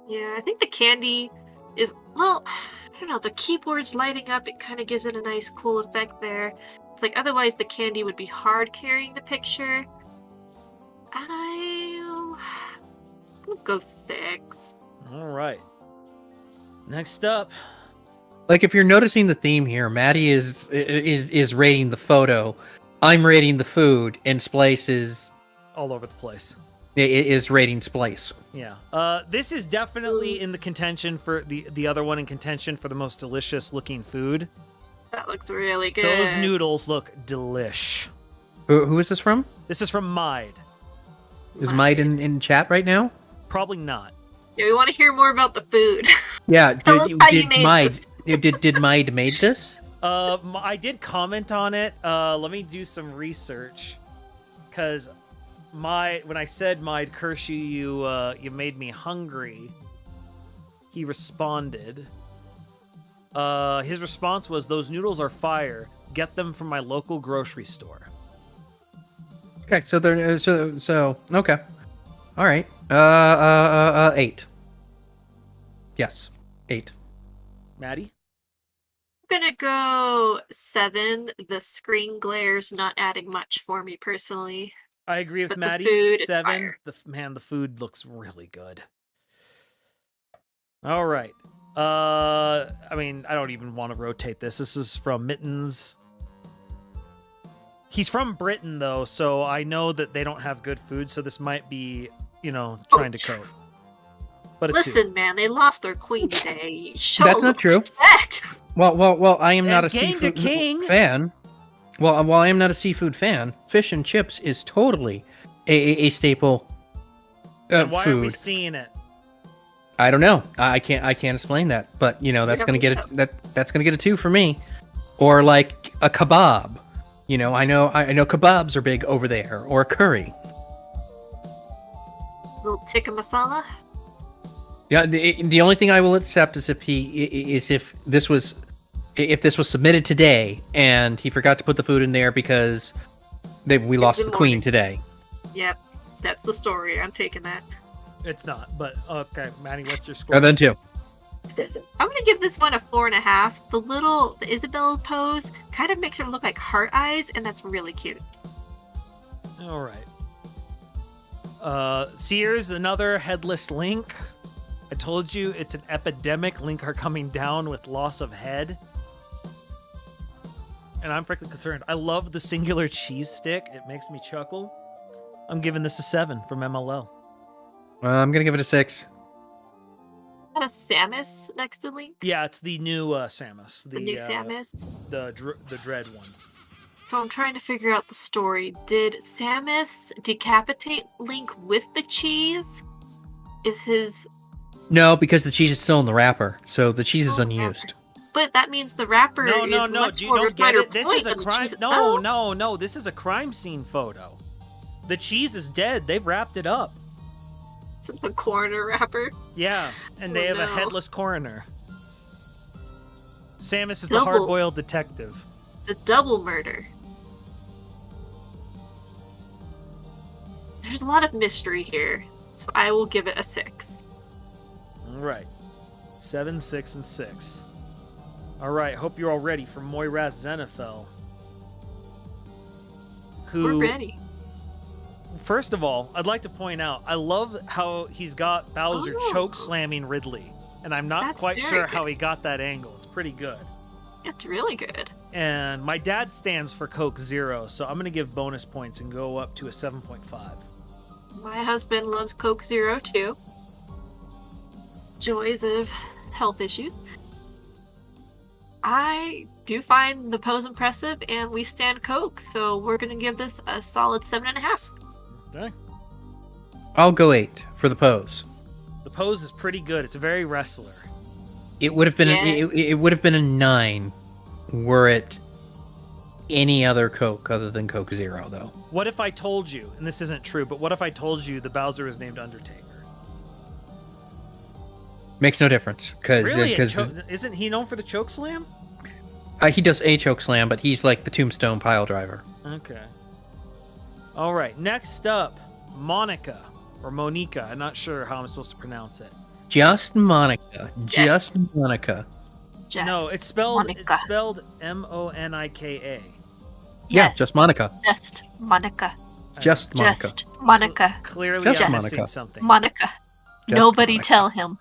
Yeah, I think the candy is, well, I don't know, the keyboard's lighting up, it kind of gives it a nice cool effect there. It's like, otherwise the candy would be hard carrying the picture. I'll go 6. All right. Next up, Like if you're noticing the theme here, Maddie is rating the photo, I'm rating the food, and Splice is all over the place. is rating Splice. Yeah. This is definitely in the contention for the other one in contention for the most delicious looking food. That looks really good. Those noodles look delish. Who is this from? This is from Madde. Is Mide in chat right now? Probably not. Yeah, we want to hear more about the food. Yeah. Tell us how you made Mide this. did Mide made this? I did comment on it. Let me do some research, because when I said Madde, curse you, you made me hungry. He responded. His response was, "Those noodles are fire. Get them from my local grocery store." Okay, so they're so okay. All right. 8. Yes, 8. Maddie? I'm gonna go 7. The screen glare's not adding much for me personally. I agree with But the Maddie. food is 7. fire. The food looks really good. All right. I mean, I don't even want to rotate this. This is from Mittens. He's from Britain, though, so I know that they don't have good food, so this might be, trying to cope. But it's Listen, man, they lost their queen today. Show That's not true. respect. Well, I am not a And King to seafood King. fan. Well, while I am not a seafood fan, fish and chips is totally a staple And why aren't we food. seeing it? I don't know. I can't explain that, but that's Yeah, gonna get yeah. that's gonna get a 2 for me. Or like a kebab. I know kebabs are big over there, or a curry. Little tikka masala. Yeah, the only thing I will accept is if this was submitted today and he forgot to put the food in there because we lost in the the queen morning. today. Yep, that's the story. I'm taking that. It's not, but okay. Maddie, what's your score? Or then 2. I'm gonna give this one a 4.5. The Isabelle pose kind of makes her look like heart eyes, and that's really cute. All right. Sears, another headless Link. I told you it's an epidemic. Link are coming down with loss of head. And I'm frankly concerned. I love the singular cheese stick. It makes me chuckle. I'm giving this a 7 from MLL. I'm gonna give it a 6. Got a Samus next to Link. Yeah, it's the new Samus. The new Samus. The Dread one. So I'm trying to figure out the story. Did Samus decapitate Link with the cheese? Is his... No, because the cheese is still in the wrapper, so the cheese is Oh, unused. But that means the wrapper No, is much do you more don't of a get finer it? This point is a than the crime. cheese No, itself. no, this is a crime scene photo. The cheese is dead. They've wrapped it up. It's the coroner wrapper. Yeah, and they Oh, have a no. headless coroner. Samus is the Double. hard-boiled detective. It's a double murder. There's a lot of mystery here, so I will give it a 6. All right. 7, 6, and 6. All right, hope you're all ready for Moiras Zenithel. Who, We're ready. First of all, I'd like to point out, I love how he's got Bowser Oh. choke slamming Ridley. And I'm not That's quite very sure good. how he got that angle. It's pretty good. It's really good. And my dad stands for Coke Zero, so I'm going to give bonus points and go up to a 7.5. My husband loves Coke Zero too. Joys of health issues. I do find the pose impressive, and we stand Coke, so we're gonna give this a solid 7.5. Okay. I'll go 8 for the pose. The pose is pretty good. It's a very wrestler. It would have been Yes. it would have been a 9 were it any other Coke other than Coke Zero, though. What if I told you, and this isn't true, but what if I told you the Bowser is named Undertaker? Makes no difference because Really? Isn't he known for the choke slam? he does a choke slam, but he's like the Tombstone pile driver. Okay. All right. Next up, Monica or Monica. I'm not sure how I'm supposed to pronounce it. Just Monica. Just Monica. Just No, it's spelled Monica. Monika. Yeah, Yes. just Monica. Just Monica. Just Monica. Just Monica. Clearly, Just I'm Monica. missing something. Monica. Just Nobody Monica. tell him.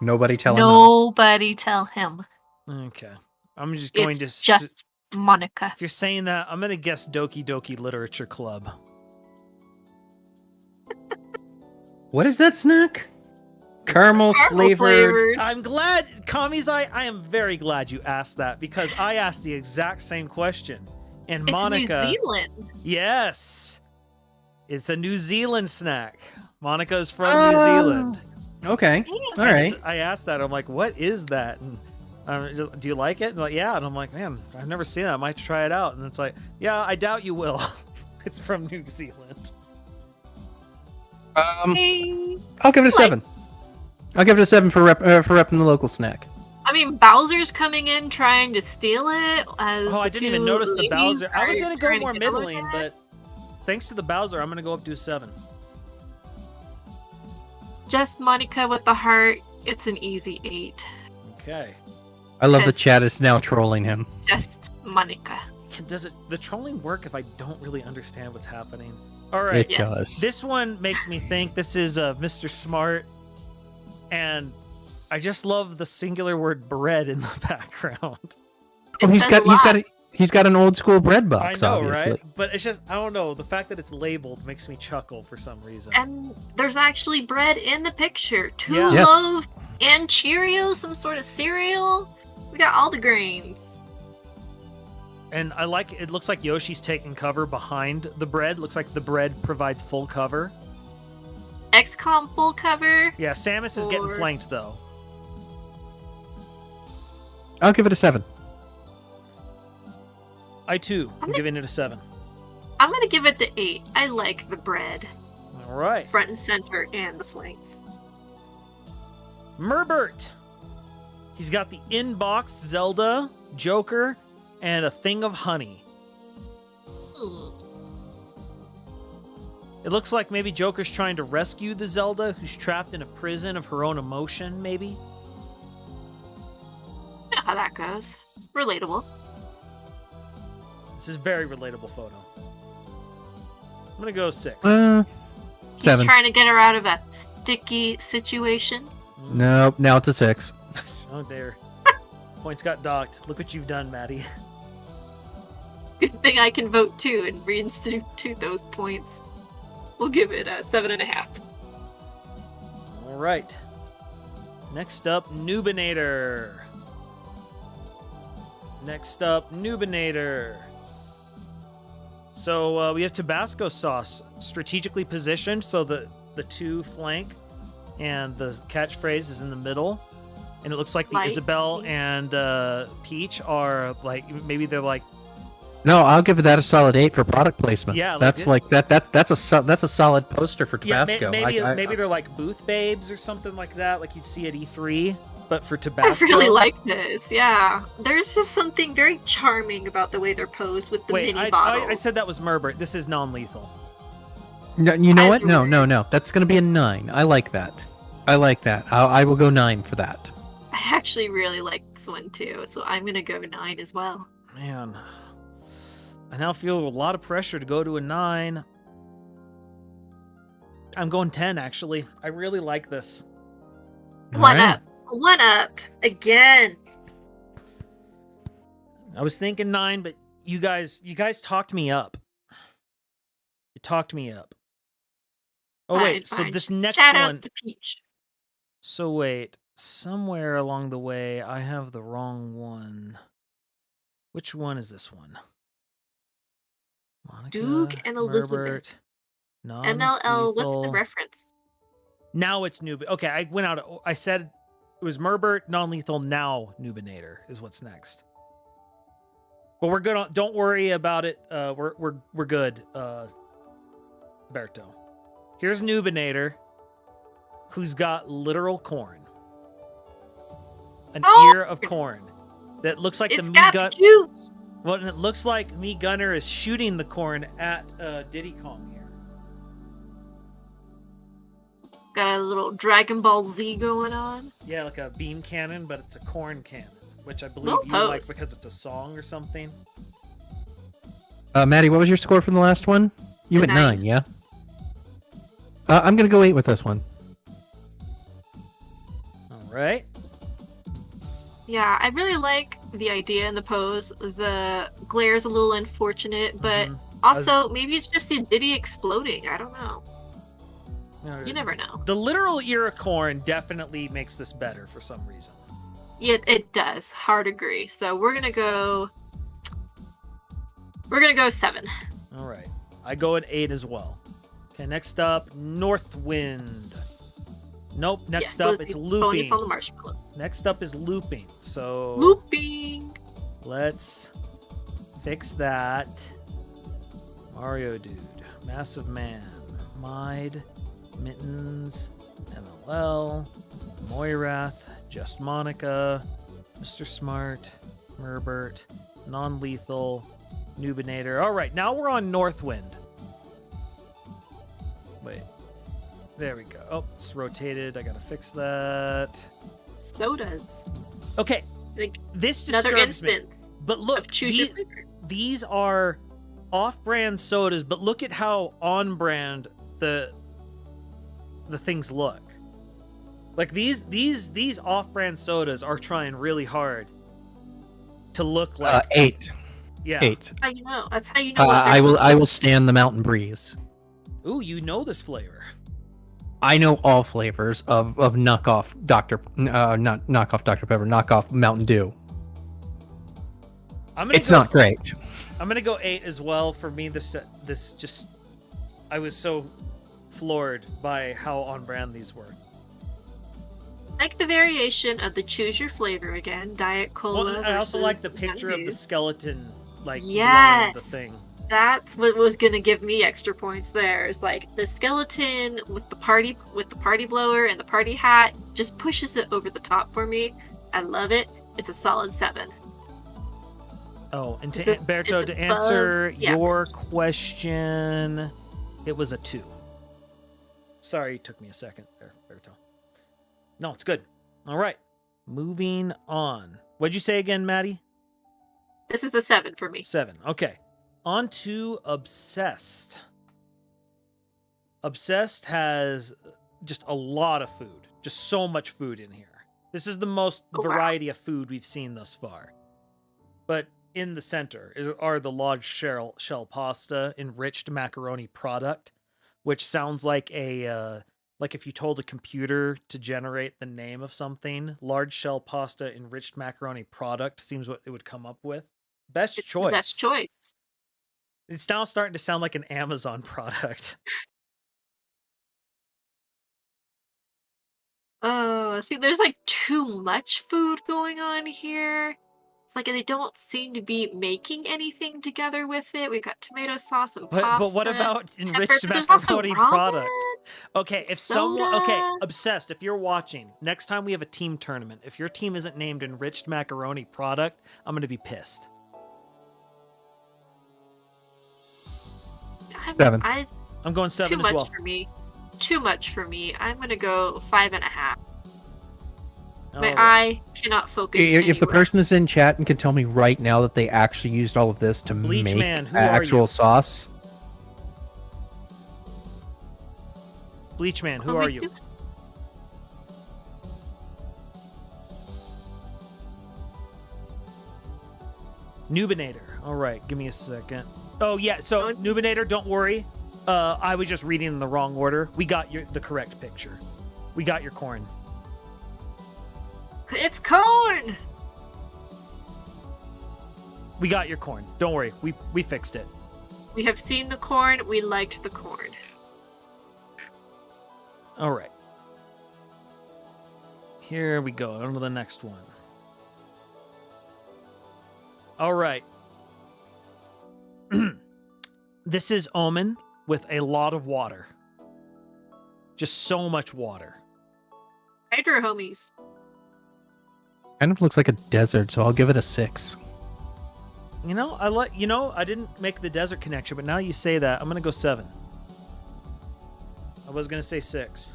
Nobody tell him. Nobody tell him. Okay. I'm just going It's to. just Monica. If you're saying that, I'm going to guess Doki Doki Literature Club. What is that snack? Caramel flavored. I'm glad, Kamizite, I am very glad you asked that because I asked the exact same question. And It's Monica. New Zealand. Yes. It's a New Zealand snack. Monica is from New Zealand. Okay. All And right. I asked that. I'm like, what is that? And do you like it? And like, yeah. And I'm like, man, I've never seen it. I might try it out. And it's like, yeah, I doubt you will. It's from New Zealand. Hey. I'll give it a Like- 7. I'll give it a 7 for repping the local snack. I mean, Bowser's coming in trying to steal it. As Oh, I the didn't even two notice the ladies Bowser. I was are going to go trying more get over middling, it. but thanks to the Bowser, I'm going to go up to a 7. Just Monica with the heart. It's an easy 8. Okay. I love the Because- chat is now trolling him. Just Monica. Does the trolling work if I don't really understand what's happening? All right. It Yes. does. This one makes me think this is Mr. Smart, and I just love the singular word bread in the background. Oh, It he's says got a lot. he's got an old school bread box. I know, obviously. right? But it's just, I don't know. The fact that it's labeled makes me chuckle for some reason. And there's actually bread in the picture. 2 Yeah. Yes. loaves and Cheerios, some sort of cereal. We got all the grains. And I like, it looks like Yoshi's taking cover behind the bread. Looks like the bread provides full cover. XCOM full cover. Yeah, Samus is getting Or- flanked, though. I'll give it a 7. I, too, am I'm gonna- giving it a 7. I'm gonna give it the 8. I like the bread. All right. Front and center and the flanks. Merbert. He's got the inbox Zelda, Joker, and a thing of honey. Hmm. It looks like maybe Joker's trying to rescue the Zelda who's trapped in a prison of her own emotion, maybe? You know how that goes. Relatable. This is a very relatable photo. I'm gonna go 6. He's 7. trying to get her out of a sticky situation. Nope. Now it's a 6. Oh dear. Points got docked. Look what you've done, Maddie. Good thing I can vote too and reinstitute those points. We'll give it a 7.5. All right. Next up, Noobinator. So we have Tabasco sauce strategically positioned so that the 2 flank and the catchphrase is in the middle. And it looks like the Like Isabelle Peach. and Peach are like, maybe they're like, No, I'll give that a solid 8 for product placement. Yeah, that's like like that's a solid poster for yeah, Tabasco. maybe they're like booth babes or something like that, like you'd see at E3, but for I Tabasco. really like this, yeah. There's just something very charming about the way they're posed with the Wait, mini I bottles. said that was Merbert. This is non-lethal. No, you know I what? No, agree. no. That's gonna be a 9. I like that. I will go 9 for that. I actually really like this one too, so I'm gonna go 9 as well. Man, I now feel a lot of pressure to go to a 9. I'm going 10, actually. I really like this. One Alright. up. One up. Again. I was thinking 9, but you guys talked me up. You talked me up. Oh, wait, so Fine. this next Shout one... outs to Peach. So wait, somewhere along the way, I have the wrong one. Which one is this one? Monica, Duke and Elizabeth. Merbert, MLL, what's the non-lethal. reference? Now it's Noob. Okay, I went out. I said it was Merbert, non-lethal. Now Noobinator is what's next. But we're good on. Don't worry about it. We're good. Berto. Here's Nubinator, who's got literal corn. An ear of corn that looks like It's the got Gun. the juice. Well, and it looks like Me Gunner is shooting the corn at Diddy Kong here. Got a little Dragon Ball Z going on. Yeah, like a beam cannon, but it's a corn cannon, which I believe Well you like posed. because it's a song or something. Maddie, what was your score from the last one? You went 9, yeah? I'm gonna go 8 with this one. All right. Yeah, I really like the idea and the pose. The glare's a little unfortunate, but Mhm. also maybe it's just the Diddy exploding. I don't know. You never know. The literal ear of corn definitely makes this better for some reason. Yeah, it does. Hard agree. So we're gonna go 7. All right. I go at 8 as well. Okay, next up, Northwind. Nope, next up it's looping. Bonus on the marshmallows. Next up is looping. So Looping. let's fix that. Mario Dude, Massive Man, Mide, Mittens, MLL, Moirath, Just Monica, Mr. Smart, Merbert, Non-Lethal, Nubinator. All right, now we're on Northwind. Wait. There we go. Oh, it's rotated. I gotta fix that. Sodas. Okay, Like this another disturbs me. instance But look, of choose your flavor. these are off-brand sodas, but look at how on-brand the things look. Like these off-brand sodas are trying really hard to look like 8. yeah. 8. How you know? That's how you know. what I they're will. I will stand the Mountain Breeze. Ooh, you know this flavor. I know all flavors of knockoff not knockoff Dr. Pepper, knockoff Mountain Dew. It's not great. I'm gonna go 8 as well. For me, this just I was so floored by how on brand these were. like the variation of the choose your flavor again, Diet Cola. Well, I also like the versus picture of Mountain the Dew. skeleton like blowing the Yes. thing. That's what was gonna give me extra points there. Is like the skeleton with the party blower and the party hat just pushes it over the top for me. I love it. It's a solid 7. Oh, and It's to a- Berto, it's to above- answer yeah. your question, it was a 2. Sorry, it took me a second there, Berto. No, it's good. All right, moving on. What'd you say again, Maddie? This is a 7 for me. 7. Okay, on to Obsessed. Obsessed has just a lot of food, just so much food in here. This is the most Oh, wow. variety of food we've seen thus far. But in the center are the large shell pasta enriched macaroni product, which sounds like a like if you told a computer to generate the name of something. Large shell pasta enriched macaroni product seems what it would come up with. Best It's choice. the best choice. It's now starting to sound like an Amazon product. Oh, see, there's like too much food going on here. It's like they don't seem to be making anything together with it. We've got tomato sauce and But pasta. what about pepper, enriched but there's also macaroni ramen. product? Okay, if someone okay, soda. Obsessed, if you're watching, next time we have a team tournament, if your team isn't named enriched macaroni product, I'm gonna be pissed. 7. I'm going 7 Too as much well. for me. Too much for me. I'm gonna go 5.5. My All right. eye cannot focus. If the anywhere. person is in chat and can tell me right now that they actually used all of this to Bleach make Man, who are actual you? sauce, Bleachman, who Oh, are we you? do- Nubinator. All right, give me a second. Oh yeah, so Oh. Nubinator, don't worry. I was just reading in the wrong order. We got the correct picture. We got your corn. It's corn. We got your corn. Don't worry. We fixed it. We have seen the corn. We liked the corn. All right. Here we go. On to the next one. All right. This is Omen with a lot of water. Just so much water. Hydro homies. Kind of looks like a desert, so I'll give it a 6. You know, I didn't make the desert connection, but now you say that, I'm gonna go 7. I was gonna say 6,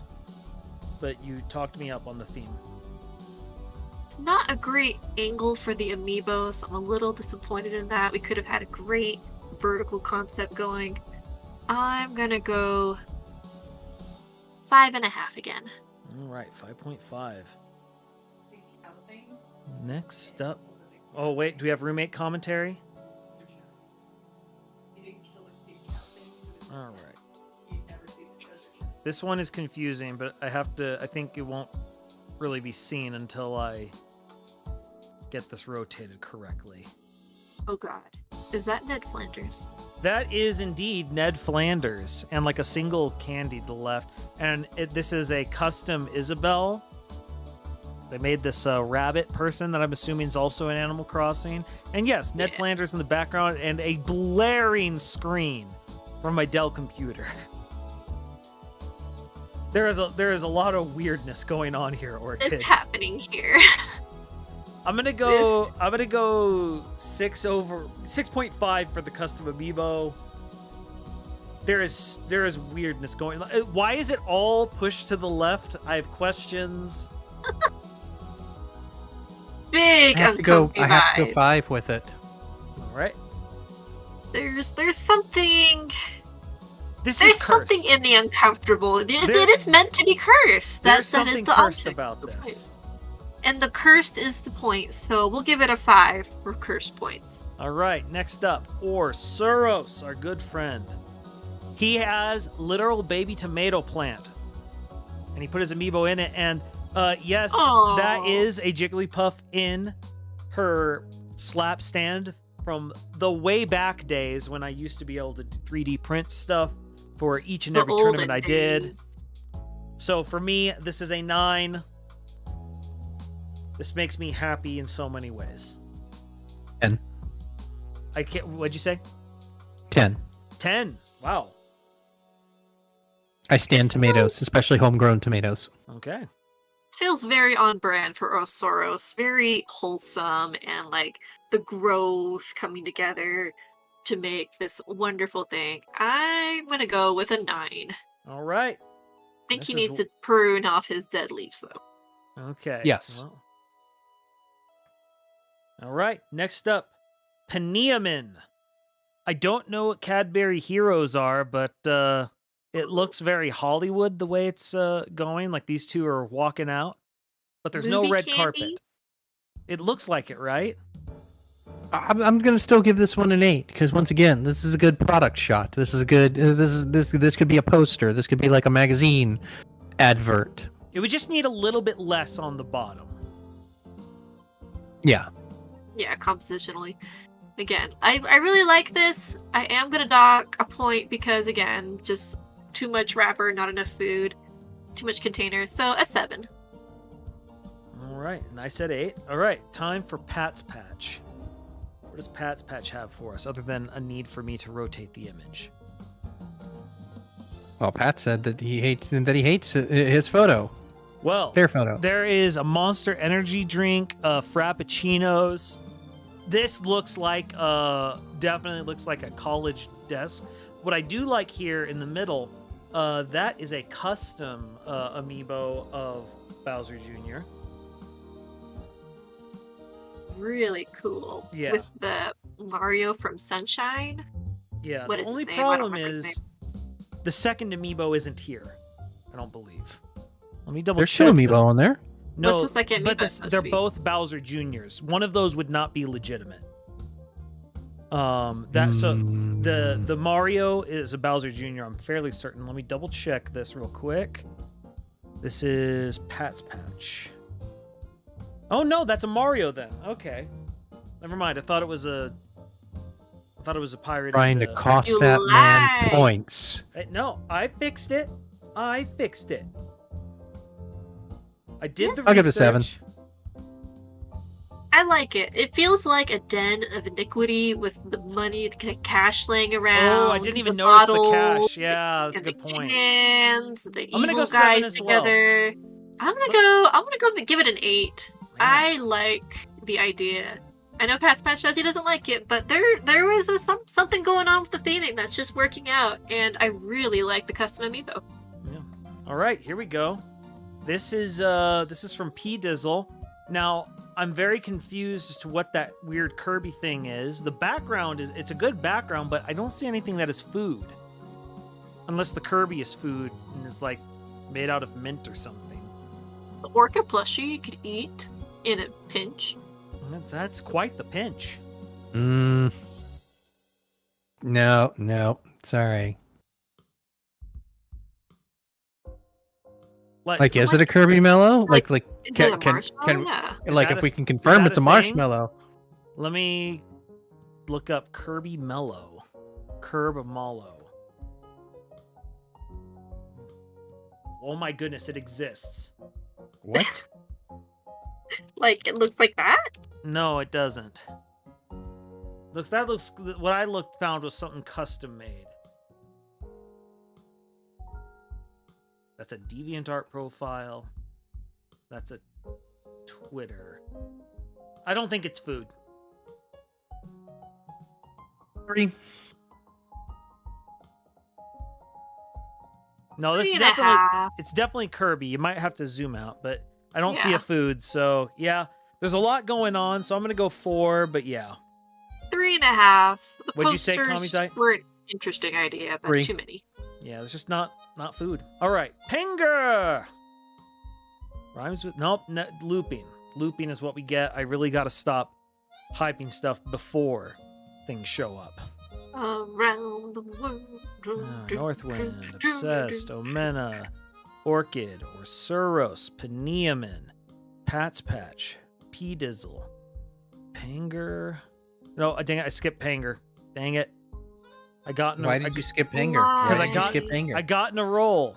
but you talked me up on the theme. It's not a great angle for the amiibo, so I'm a little disappointed in that. We could have had a great vertical concept going. I'm gonna go 5.5 again. All right, 5.5. Thinking out of things. Next up. Oh wait, do we have roommate commentary? You didn't kill it thinking out things. It was All like right. you never see the treasure chest. This one is confusing, but I think it won't really be seen until I get this rotated correctly. Oh god. Is that Ned Flanders? That is indeed Ned Flanders, and like a single candy to the left. And this is a custom Isabelle. They made this rabbit person that I'm assuming is also in Animal Crossing. And yes, Ned Flanders in the background and a blaring screen from my Dell computer. There is a lot of weirdness going on here, Orchid. What's happening here? I'm gonna go 6.5 for the custom amiibo. There is weirdness going on. Why is it all pushed to the left? I have questions. Big I have to go vibes. 5 with it. All right. There's something. There's Something in the uncomfortable. It is meant to be cursed. There's That something is the cursed object. about this. And the cursed is the point, so we'll give it a 5 for cursed points. All right, next up, Suros, our good friend. He has literal baby tomato plant, and he put his amiibo in it. And yes, Aww. that is a Jigglypuff in her slap stand from the way back days when I used to be able to 3D print stuff for each and The every tournament olden I did. days. So for me, this is a 9. This makes me happy in so many ways. 10. I can't. What'd you say? 10. 10. Wow. I stand tomatoes, especially homegrown tomatoes. Okay. Feels very on brand for Osoros. Very wholesome and like the growth coming together to make this wonderful thing. I'm gonna go with a 9. All right. I think This he is needs to prune off his dead leaves though. Okay. Yes. Well. All right. Next up, Paniamin. I don't know what Cadbury Heroes are, but it looks very Hollywood the way it's going. Like these two are walking out, but there's no Movie red candy? carpet. It looks like it, right? I'm gonna still give this one an 8 because once again, this is a good product shot. This is a good. This could be a poster. This could be like a magazine advert. It would just need a little bit less on the bottom. Yeah. Yeah, compositionally. Again, I really like this. I am gonna dock a point because again, just too much wrapper, not enough food, too much containers. So a 7. All right. And I said 8. All right. Time for Pat's Patch. What does Pat's Patch have for us other than a need for me to rotate the image? Well, Pat said that he hates his photo. Well, Their photo. there is a Monster Energy drink, Frappuccinos. This looks like definitely looks like a college desk. What I do like here in the middle, that is a custom amiibo of Bowser Jr. Really cool. Yeah. With the Mario from Sunshine. Yeah. What The is only his name? I don't problem remember his is the second amiibo isn't here. I don't believe. Let me double There's check. two amiibo on there. No, What's the second but amiibo supposed they're to be? both Bowser Juniors. One of those would not be legitimate. The Mario is a Bowser Jr. I'm fairly certain. Let me double check this real quick. This is Pat's Patch. Oh no, that's a Mario then. Okay, never mind. I thought it was a pirate. Trying to cost You that man lied. points. No, I fixed it. I fixed it. I did Yes. the I'll give it a 7. research. I like it. It feels like a den of iniquity with the money, the cash laying around. Oh, I didn't even the notice the bottles, cash. Yeah, that's a and good the point. cans, the I'm gonna evil go 7 guys as well. together. I'm gonna go give it an 8. Man. I like the idea. I know Pat's Patch says he doesn't like it, but there was something going on with the theming that's just working out, and I really like the custom amiibo. Yeah. All right, here we go. This is from P Dizzle. Now, I'm very confused as to what that weird Kirby thing is. The background it's a good background, but I don't see anything that is food. Unless the Kirby is food and is like made out of mint or something. The orca plushie you could eat in a pinch. That's quite the pinch. No, sorry. Like, is it a Kirby Mellow? Like, Is it a marshmallow? Yeah. like, that if a- we can confirm that it's a a thing? marshmallow. Let me look up Kirby Mellow. Curb Mallow. Oh my goodness, it exists. What? Like, it looks like that? No, it doesn't. What I found was something custom made. That's a DeviantArt profile. That's a Twitter. I don't think it's food. 3. No, this is 3.5. it's definitely Kirby. You might have to zoom out, but I don't see Yeah. a food, so yeah. There's a lot going on, so I'm gonna go 4, but yeah. 3.5. The What'd you say, posters Kamizite? were an interesting idea, but 3. too many. Yeah, it's just not food. All right, Pinger. Rhymes with looping. Looping is what we get. I really got to stop hyping stuff before things show up. Around the world. Northwind, Obsessed, Omena, Orchid, Orsuros, Paniamin, Pat's Patch, P Dizzle, Panger. No, dang it, I skipped Panger. Dang it. Why did you skip Hanger? Because Why I did you got- skip Hanger? I got in a roll.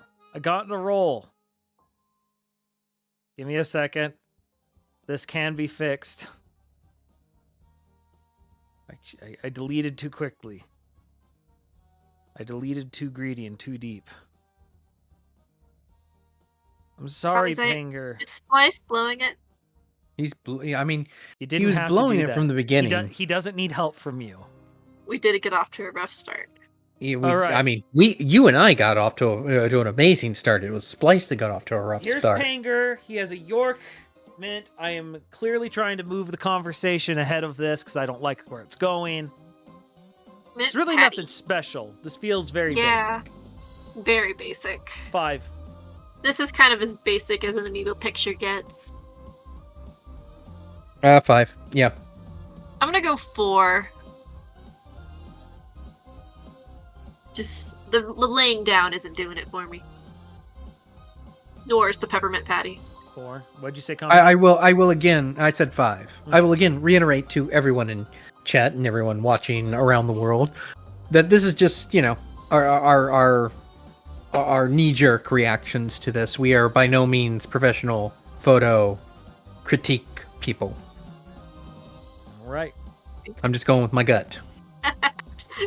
Give me a second. This can be fixed. I deleted too quickly. I deleted too greedy and too deep. I'm sorry, Kamizite, Panger. Is Splice blowing it? I mean, You didn't he was have to blowing do it that. from the beginning. He doesn't need help from you. We did get off to a rough start. All right. I mean, you and I got off to an amazing start. It was Splice that got off to a rough Here's start. Panger. He has a York mint. I am clearly trying to move the conversation ahead of this because I don't like where it's going. Mint It's really patty. nothing special. This feels very Yeah. basic. Very basic. 5. This is kind of as basic as an amiibo picture gets. 5. Yeah. I'm gonna go 4. Just the laying down isn't doing it for me. Nor is the peppermint patty. 4. What'd you say, Kamizite? I will again. I said 5. I will again reiterate to everyone in chat and everyone watching around the world that this is just, our knee-jerk reactions to this. We are by no means professional photo critique people. All right. I'm just going with my gut.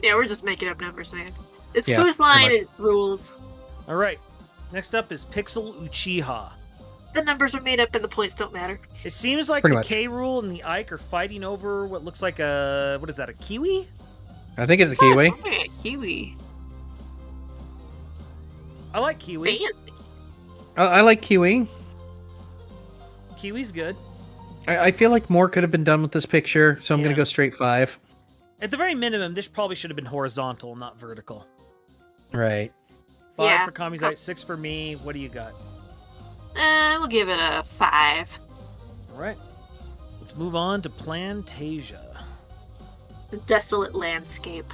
Yeah, we're just making up numbers, man. It's Yeah, whose line pretty it rules. All right. Next up is Pixel Uchiha. The numbers are made up and the points don't matter. It seems like Pretty the much. K Rule and the Ike are fighting over what looks like a kiwi? I think it's a kiwi. Okay, kiwi. I like kiwi. Fancy. I like kiwi. Kiwi's good. I feel like more could have been done with this picture, so I'm going Yeah. to go straight 5. At the very minimum, this probably should have been horizontal, not vertical. Right. 5 Yeah. for Kamizite, 6 for me. What do you got? We'll give it a 5. All right. Let's move on to Plantasia. It's a desolate landscape.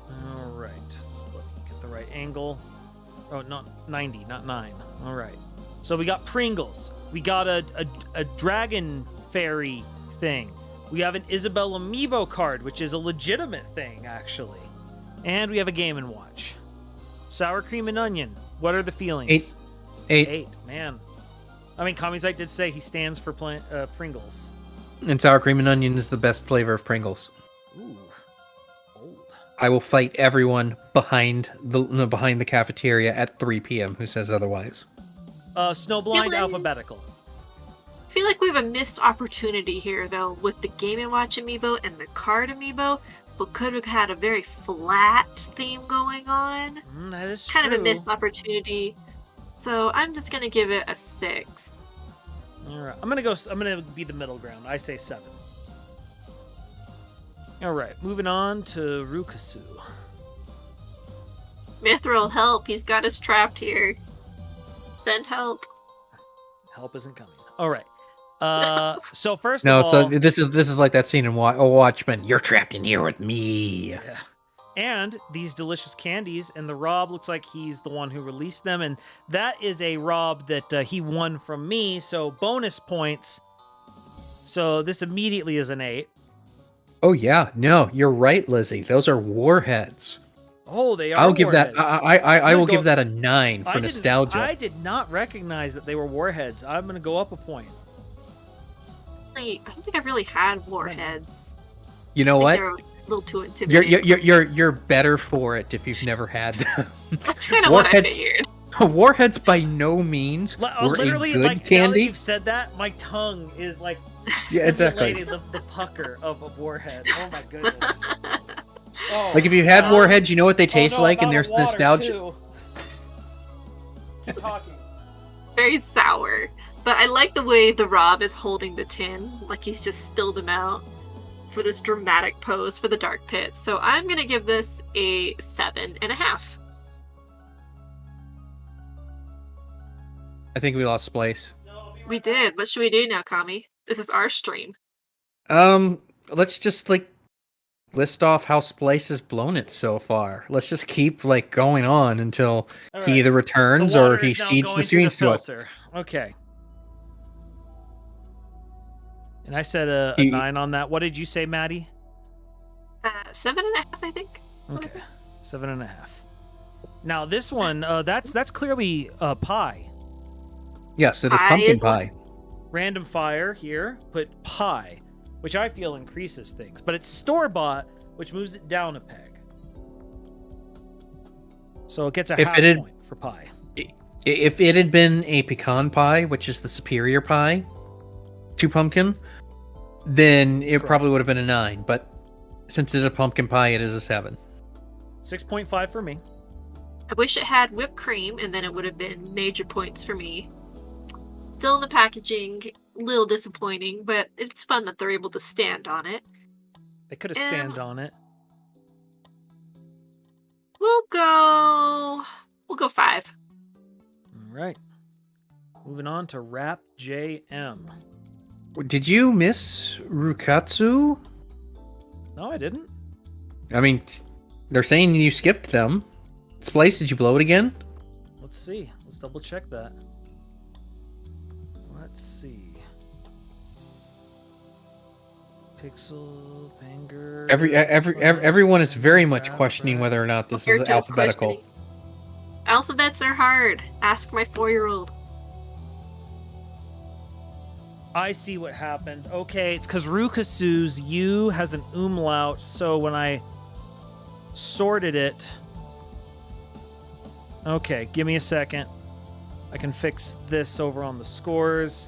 All right. So let me get the right angle. Oh, not 90, not 9. All right. So we got Pringles. We got a dragon fairy thing. We have an Isabel Amiibo card, which is a legitimate thing, actually. And we have a Game & Watch. Sour cream and onion. What are the feelings? 8. 8. Man. I mean, Kamizite did say he stands for Pringles. And sour cream and onion is the best flavor of Pringles. Ooh, bold. I will fight everyone behind the cafeteria at 3 p.m. who says otherwise. Snowblind Really? alphabetical. I feel like we have a missed opportunity here, though, with the Game & Watch amiibo and the card amiibo, but could have had a very flat theme going on. That is Kind true. of a missed opportunity. So I'm just gonna give it a 6. All right, I'm gonna be the middle ground. I say 7. All right, moving on to Rukasu. Mithril, help! He's got us trapped here. Send help. Help isn't coming. All right. So first No, of all, so this is like that scene in Watchmen. You're trapped in here with me. yeah. And these delicious candies, and the Rob looks like he's the one who released them, and that is a Rob that he won from me, so bonus points. So this immediately is an 8. Oh yeah, no, you're right, Lizzie. Those are warheads. Oh, they are. I'll give that. warheads. I will go- give that a 9 for I nostalgia. I did not recognize that they were warheads. I'm gonna go up a point. I don't think I really had warheads. You know I what? think they're a little too intimidating. You're better for it if you've never had them. That's kind of what I Warheads- figured. Warheads by no means were Literally, a good like now that candy. you've said that, my tongue is like Yeah, exactly. simulating the pucker of a warhead. Oh my goodness. Oh, Like if you had uh, warheads, you know what they taste no, like, I'm and out there's of water, nostalgia. too. Keep talking. Very sour. But I like the way the Rob is holding the tin, like he's just spilled them out for this dramatic pose for the dark pit. So I'm gonna give this a 7.5. I think we lost Splice. We did. What should we do now, Kami? This is our stream. Let's just like list off how Splice has blown it so far. Let's just keep like going on until All he right. either The returns or water he is now seeds going the through screens to us. filter. Okay. And I said a He- 9 on that. What did you say, Maddie? 7.5, I think. That's what I Okay, said. 7.5. Now this one, that's clearly pie. Yes, it is Pie pumpkin is one- pie. Random fire here, put pie, which I feel increases things, but it's store-bought, which moves it down a peg. So it gets a If half it had- point for pie. If it had been a pecan pie, which is the superior pie to pumpkin, then it Correct. probably would have been a 9. But since it's a pumpkin pie, it is a 7. 6.5 for me. I wish it had whipped cream, and then it would have been major points for me. Still in the packaging, a little disappointing, but it's fun that they're able to stand on it. They could have stand on it. We'll go 5. All right. Moving on to Rap JM. Did you miss Rukasu? No, I didn't. I mean, they're saying you skipped them. Splice, did you blow it again? Let's see. Let's double check that. Let's see. Pixel, Banger. Everyone is very much questioning whether or not this is Characters alphabetical. questioning. Alphabets are hard. Ask my 4-year-old. I see what happened. Okay, it's because Rukasu's U has an umlaut, so when I sorted it... Okay, give me a second. I can fix this over on the scores.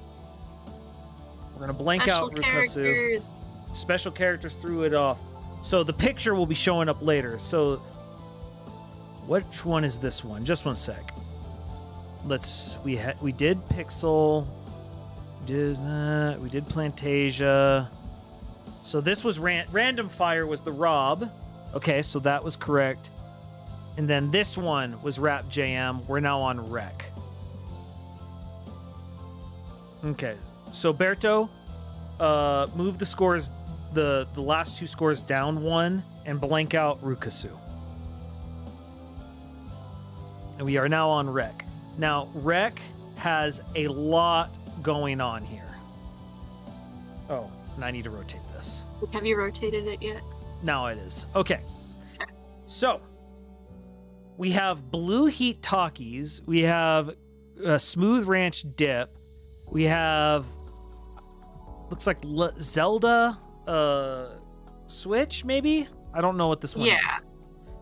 We're going to blank Special out Rukasu. characters. Special characters threw it off. So the picture will be showing up later. So which one is this one? Just one sec. We did Pixel. We did Plantasia. So this was Random Fire was the Rob. Okay, so that was correct. And then this one was Rap JM. We're now on Rec. Okay, so Berto, move the scores, the last 2 scores down 1 and blank out Rukasu. And we are now on Rec. Now, Rec has a lot going on here. Oh, and I need to rotate this. Have you rotated it yet? Now it is. Okay. So, we have Blue Heat Takis. We have Smooth Ranch Dip. We have looks like Zelda Switch, maybe? I don't know what this one is. Yeah.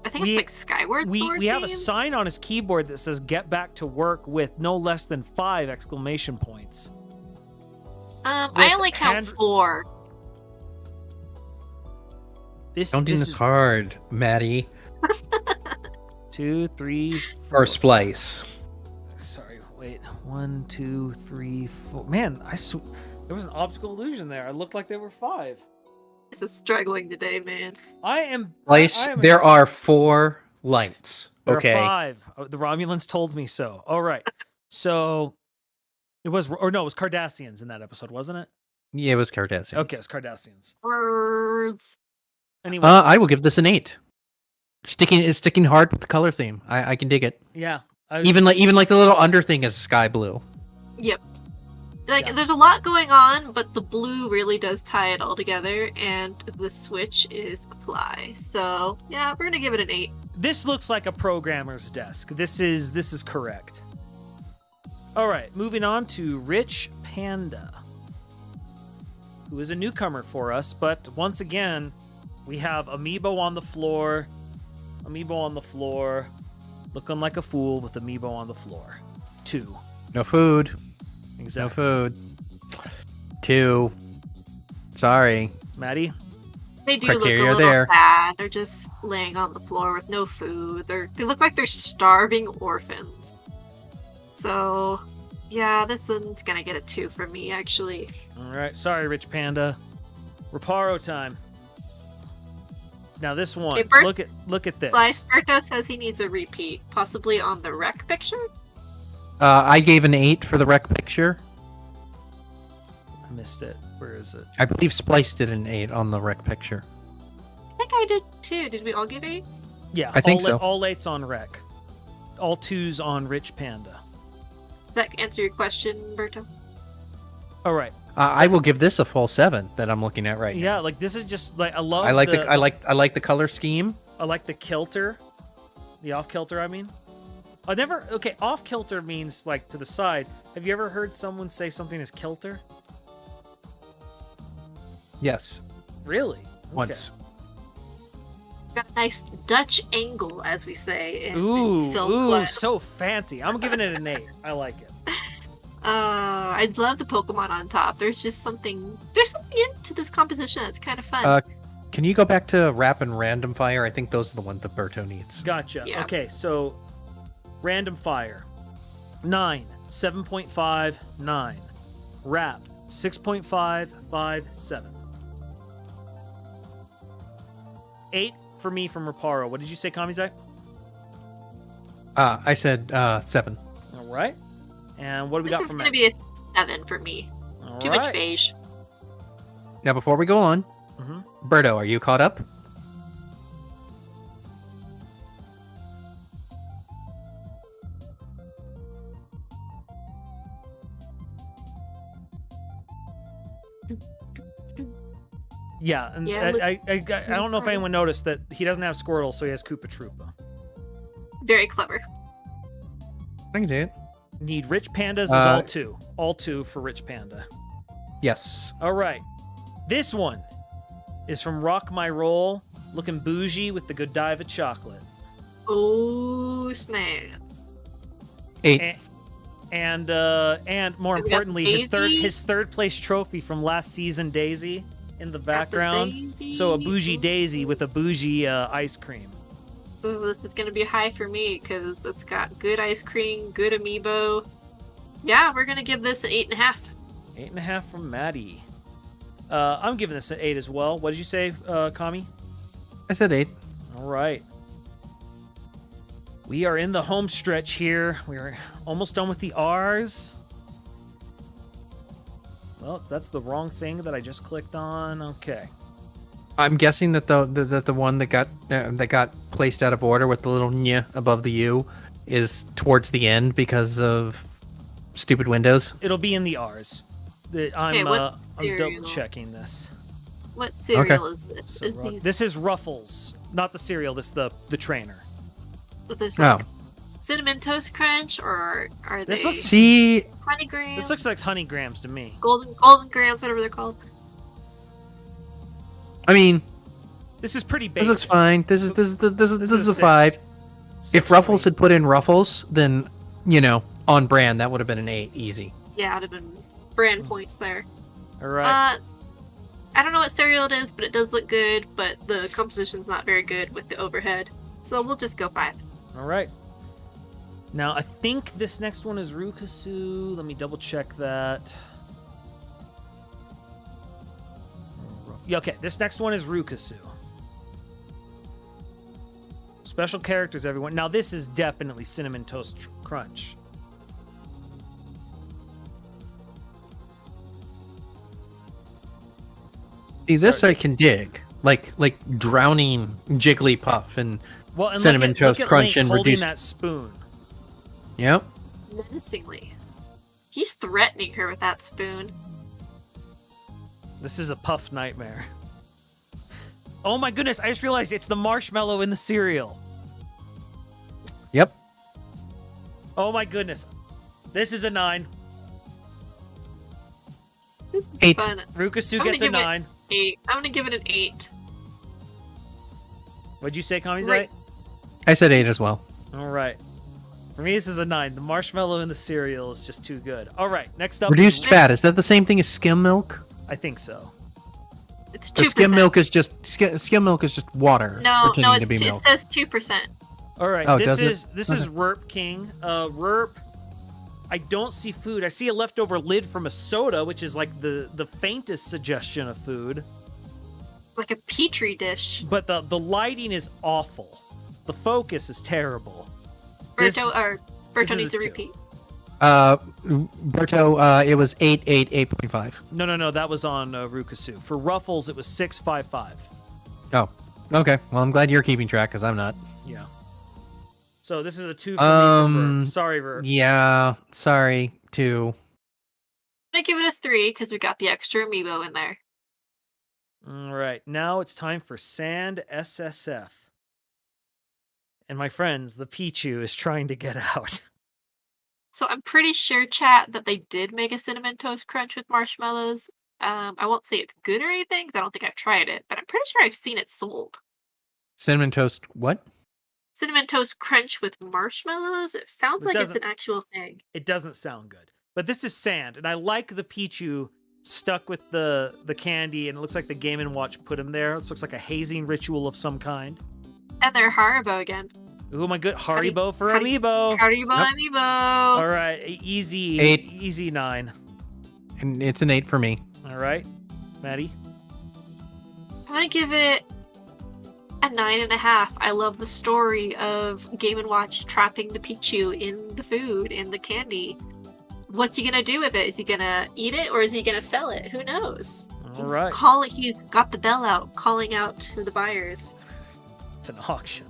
I think it's like Skyward Sword. We have a theme? sign on his keyboard that says "Get back to work" with no less than 5 exclamation points. I only count 4. Don't do this hard, Maddie. 2, 3, 4. Or Splice. Sorry, wait. 1, 2, 3, 4. Man, there was an optical illusion there. I looked like there were 5. This is struggling today, man. I am. Splice. There are 4 lights. There Okay. are 5. The Romulans told me so. All right. So it was, or no, it was Cardassians in that episode, wasn't it? Yeah, it was Cardassians. Okay, it was Cardassians. Words. Anyway. I will give this an 8. It's sticking hard with the color theme. I can dig it. Yeah. Even like the little under thing is sky blue. Yep. Like, Yeah. there's a lot going on, but the blue really does tie it all together, and the switch is fly. So, yeah, we're gonna give it an 8. This looks like a programmer's desk. This is correct. All right, moving on to Rich Panda, who is a newcomer for us, but once again, we have Amiibo on the floor, looking like a fool with Amiibo on the floor. 2. No food. Exactly. No food. 2. Sorry. Maddie? They do Criteria look a little there. sad. They're just laying on the floor with no food. They look like they're starving orphans. So, yeah, this one's gonna get a 2 from me, actually. All right, sorry, Rich Panda. Reparo time. Now this one, Okay, look at this. Splice Berto says he needs a repeat, possibly on the rec picture. I gave an 8 for the rec picture. I missed it. Where is it? I believe Splice did an 8 on the rec picture. I think I did too. Did we all give 8s? Yeah, I think so. All 8s on Rec. All 2s on Rich Panda. Does that answer your question, Berto? All right. I will give this a full 7 that I'm looking at right now. Yeah, like this is just like I love. I like the color scheme. I like the kilter, the off kilter. I mean, off kilter means like to the side. Have you ever heard someone say something is kilter? Yes. Really? Okay. Once. Got a nice Dutch angle, as we say in film Ooh, class. so fancy. I'm giving it an 8. I like it. I love the Pokemon on top. There's something into this composition that's kind of fun. Can you go back to Rap and Random Fire? I think those are the ones that Berto needs. Gotcha. Yeah. Okay, so random fire 9, 7.5, 9. Rap 6.5, 5, 7. 8 for me from Reparo. What did you say, Kamizite? I said 7. All right. And what do we This got is from going to Matt? be a 7 for me. All Too right. much beige. Now, before we go on, Mhm. Berto, are you caught up? Yeah, and Yeah, I don't know if anyone noticed that he doesn't have Squirtle, so he has Koopa Troopa. Very clever. I can do it. Need Rich Pandas is all 2. All 2 for Rich Panda. Yes. All right. This one is from Rock My Roll, looking bougie with the Godiva chocolate. Oh, snap. 8. And more We got importantly, Daisy. his third place trophy from last season, Daisy, in the background. Daisy. So a bougie Daisy with a bougie ice cream. So this is going to be high for me because it's got good ice cream, good amiibo. Yeah, we're going to give this an 8.5. 8.5 from Maddie. I'm giving this an 8 as well. What did you say, Kami? I said 8. All right. We are in the home stretch here. We're almost done with the R's. Well, that's the wrong thing that I just clicked on. Okay. I'm guessing that the one that got placed out of order with the little nya above the U is towards the end because of stupid Windows. It'll be in the R's. I'm double checking this. What cereal is this? So Is this is Ruffles, not the cereal. This is the trainer. There's Oh. like Cinnamon Toast Crunch, or are This they looks- See, honey grams? This looks like honey grams to me. golden grams, whatever they're called. I mean, This is pretty this basic. looks fine. This is a six. 5. Six If for Ruffles me. had put in Ruffles, then on brand that would have been an 8 easy. Yeah, it'd have been brand points there. All right. I don't know what cereal it is, but it does look good. But the composition's not very good with the overhead, so we'll just go 5. All right. Now, I think this next one is Rukasu. Let me double check that. Yeah, okay, this next one is Rukasu. Special characters, everyone. Now, this is definitely Cinnamon Toast Crunch. See, this I can dig. Like drowning Jigglypuff and Well, and Cinnamon look Toast at Crunch Link and holding reduced. that spoon. Yep. Menacingly, he's threatening her with that spoon. This is a puff nightmare. Oh my goodness, I just realized it's the marshmallow in the cereal. Yep. Oh my goodness. This is a 9. This is 8. fun. Rukasu I'm gonna gets a give it 9. 8. I'm gonna give it an 8. What'd you say, Kamizite? Right. I said 8 as well. All right. For me, this is a 9. The marshmallow in the cereal is just too good. All right, next up. Reduced fat, is that the same thing as skim milk? I think so. It's 2%. The skim milk is just water No, pretending it's to be it milk. says 2%. All right, Oh, this does it? is Rurp King. Rurp. I don't see food. I see a leftover lid from a soda, which is like the faintest suggestion of food. Like a petri dish. But the lighting is awful. The focus is terrible. This- Berto this is needs a a 2. repeat. Berto, it was 8.5. No, that was on Rukasu. For Ruffles, it was 655. Oh, okay. Well, I'm glad you're keeping track because I'm not. Yeah. So this is a 2 for me. For Rurp. Sorry, Rurp. Yeah, sorry, 2. I'm gonna give it a 3 because we got the extra amiibo in there. All right, now it's time for Sand SSF. And my friends, the Pichu is trying to get out. So I'm pretty sure, chat, that they did make a Cinnamon Toast Crunch with marshmallows. I won't say it's good or anything because I don't think I've tried it, but I'm pretty sure I've seen it sold. Cinnamon toast, what? Cinnamon Toast Crunch with marshmallows? It sounds It like it's doesn't- an actual thing. It doesn't sound good. But this is Sand, and I like the Pichu stuck with the candy, and it looks like the Game & Watch put him there. This looks like a hazing ritual of some kind. And they're Haribo again. Ooh, my good. How do you- Haribo for how do you- Amiibo. Haribo Yep. amiibo! All right, easy. 8. Easy 9. And it's an 8 for me. All right, Maddie. I'm gonna give it a 9.5. I love the story of Game & Watch trapping the Pichu in the food, in the candy. What's he gonna do with it? Is he gonna eat it or is he gonna sell it? Who knows? All right, He's got the bell out, calling out to the buyers. it's an auction.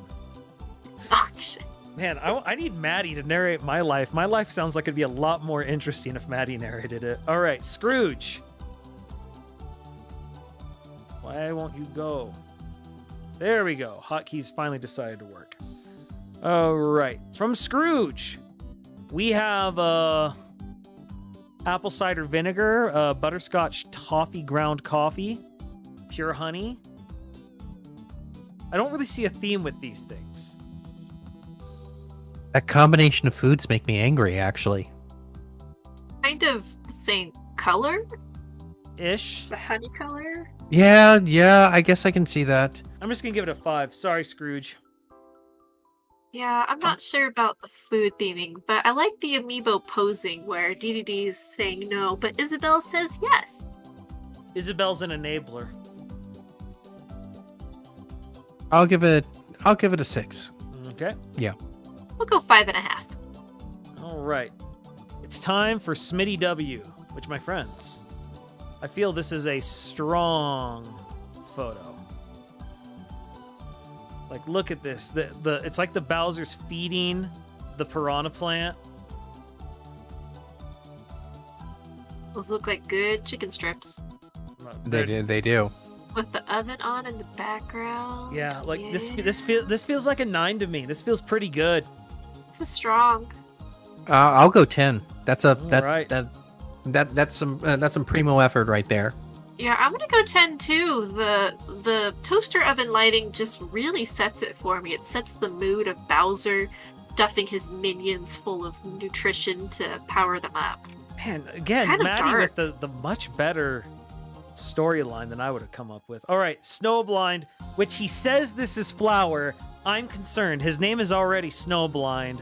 Auction. Man, I need Maddie to narrate my life. My life sounds like it'd be a lot more interesting if Maddie narrated it. All right, Scrooge. Why won't you go? There we go. Hotkeys finally decided to work. All right, from Scrooge, we have apple cider vinegar, butterscotch toffee ground coffee, pure honey. I don't really see a theme with these things. That combination of foods make me angry, actually. Kind of the same color? Ish. The honey color? Yeah, I guess I can see that. I'm just gonna give it a 5. Sorry, Scrooge. Yeah, I'm not sure about the food theming, but I like the amiibo posing where DDD's saying no, but Isabel says yes. Isabel's an enabler. I'll give it a 6. Okay. We'll go 5.5. All right. It's time for Smitty W, which, my friends, I feel this is a strong photo. Like, look at this. It's like the Bowser's feeding the piranha plant. Those look like good chicken strips. They do. With the oven on in the background. Yeah, like Yeah. this feels like a 9 to me. This feels pretty good. This is strong. I'll go 10. That's right. that's some primo effort right there. Yeah, I'm gonna go 10 too. The toaster oven lighting just really sets it for me. It sets the mood of Bowser stuffing his minions full of nutrition to power them up. Man, again, kind of Madde with dark. the much better storyline than I would have come up with. All right, Snowblind, which he says this is Flower. I'm concerned. His name is already Snowblind.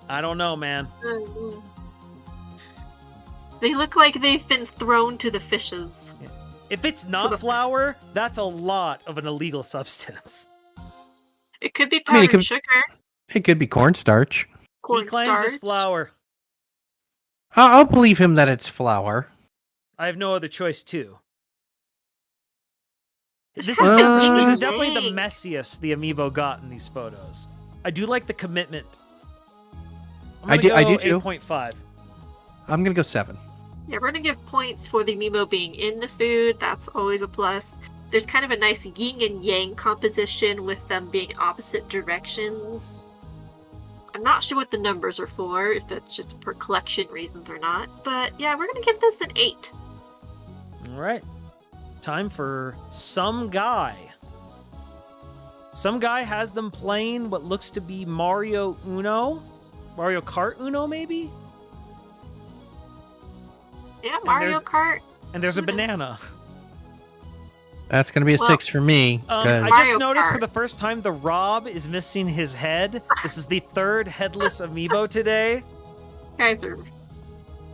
I don't know, man. They look like they've been thrown to the fishes. If it's not flour, that's a lot of an illegal substance. It could be I mean, powdered sugar, It could be cornstarch. He claims it's cornstarch. flour. I'll believe him that it's flour. I have no other choice, too. This This person is really definitely the dang. messiest the amiibo got in these photos. I do like the commitment. I do too. 8.5. I'm gonna go 7. Yeah, we're gonna give points for the amiibo being in the food. That's always a plus. There's kind of a nice yin and yang composition with them being opposite directions. I'm not sure what the numbers are for, if that's just for collection reasons or not. But yeah, we're gonna give this an 8. All right. Time for Some Guy. Some guy has them playing what looks to be Mario Uno. Mario Kart Uno, maybe? Yeah, Mario Kart. And there's a Uno. banana. That's gonna be a Well, 6 for me. I 'cause- just Mario noticed Kart. for the first time the Rob is missing his head. This is the third headless amiibo today. Guys are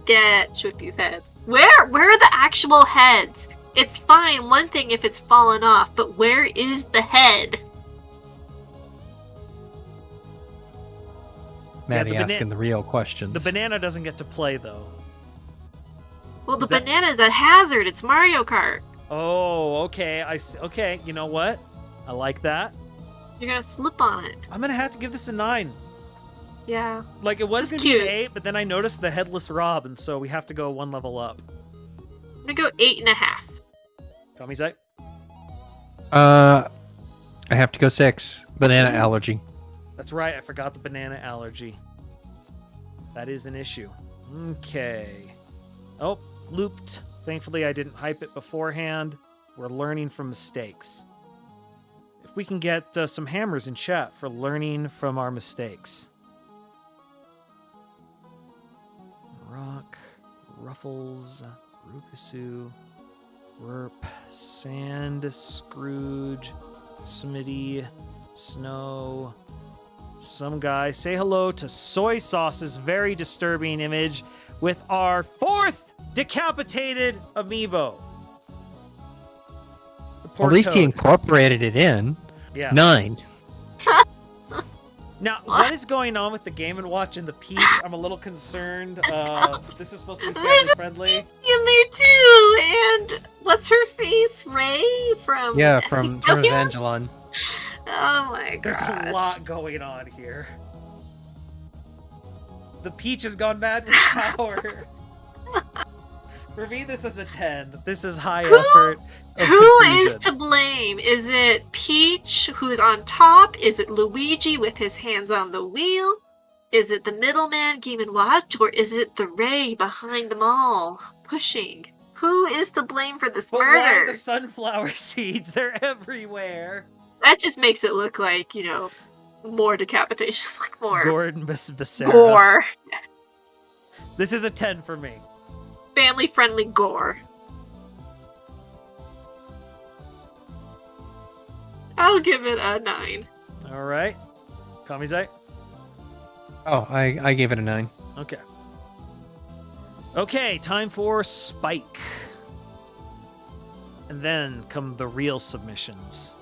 sketch with these heads. Where are the actual heads? It's fine, one thing if it's fallen off, but where is the head? Maddie Yeah, the asking the real questions. The banana doesn't get to play, though. Well, the Is that- banana is a hazard. It's Mario Kart. Oh, okay. Okay, you know what? I like that. You're gonna slip on it. I'm going to have to give this a 9. Yeah. Like, it was That's going to be an cute. 8, but then I noticed the headless Rob, and so we have to go one level up. I'm gonna go 8.5. Kamizite? I have to go 6. Banana allergy. That's right, I forgot the banana allergy. That is an issue. Okay. Oh, looped. Thankfully, I didn't hype it beforehand. We're learning from mistakes. If we can get some hammers in chat for learning from our mistakes. Rock, Ruffles, Rukasu, Werp, Sand, Scrooge, Smitty, Snow, Some Guy. Say hello to Soy Sauce's very disturbing image with our 4th decapitated amiibo. The poor At least he toad. incorporated it in. Yeah. 9. Now, what is going on with the Game & Watch and the Peach? I'm a little concerned. This is supposed to be family friendly. In there too, and what's her face? Ray from Yeah, from Evangelion? Evangelon. Oh my god. There's a lot going on here. The Peach has gone mad with power. For me, this is a 10. This is high effort. of Who is confusion. to blame? Is it Peach who's on top? Is it Luigi with his hands on the wheel? Is it the middleman, Game & Watch? Or is it the Ray behind them all, pushing? Who is to blame for this But why murder? the sunflower seeds? They're everywhere. That just makes it look like, more decapitation, like more Gordon Becerra. gore. This is a 10 for me. Family-friendly gore. I'll give it a 9. All right. Kamizite? Oh, I gave it a 9. Okay. Okay, time for Spike. And then come the real submissions.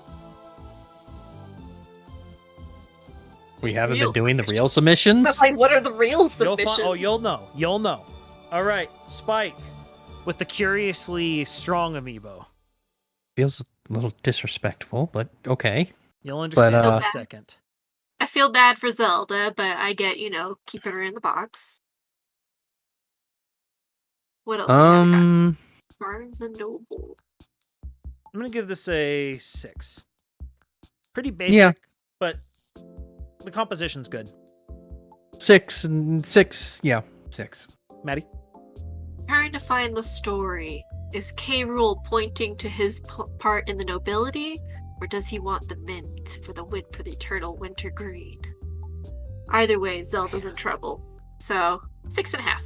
We haven't Real been doing the real submissions? But like, what are the real submissions? You'll know. You'll know. All right, Spike with the curiously strong amiibo. Feels a little disrespectful, but okay. You'll understand in uh, a second. I feel bad for Zelda, but I get, keeping her in the box. What else? We got? Barnes and Noble. I'm gonna give this a 6. Pretty basic, Yeah. but the composition's good. 6 and 6. Yeah, 6. Maddie? Trying to find the story. Is K. Rool pointing to his part in the nobility, or does he want the mint for the win for the eternal winter green? Either way, Zelda's in trouble. So 6.5.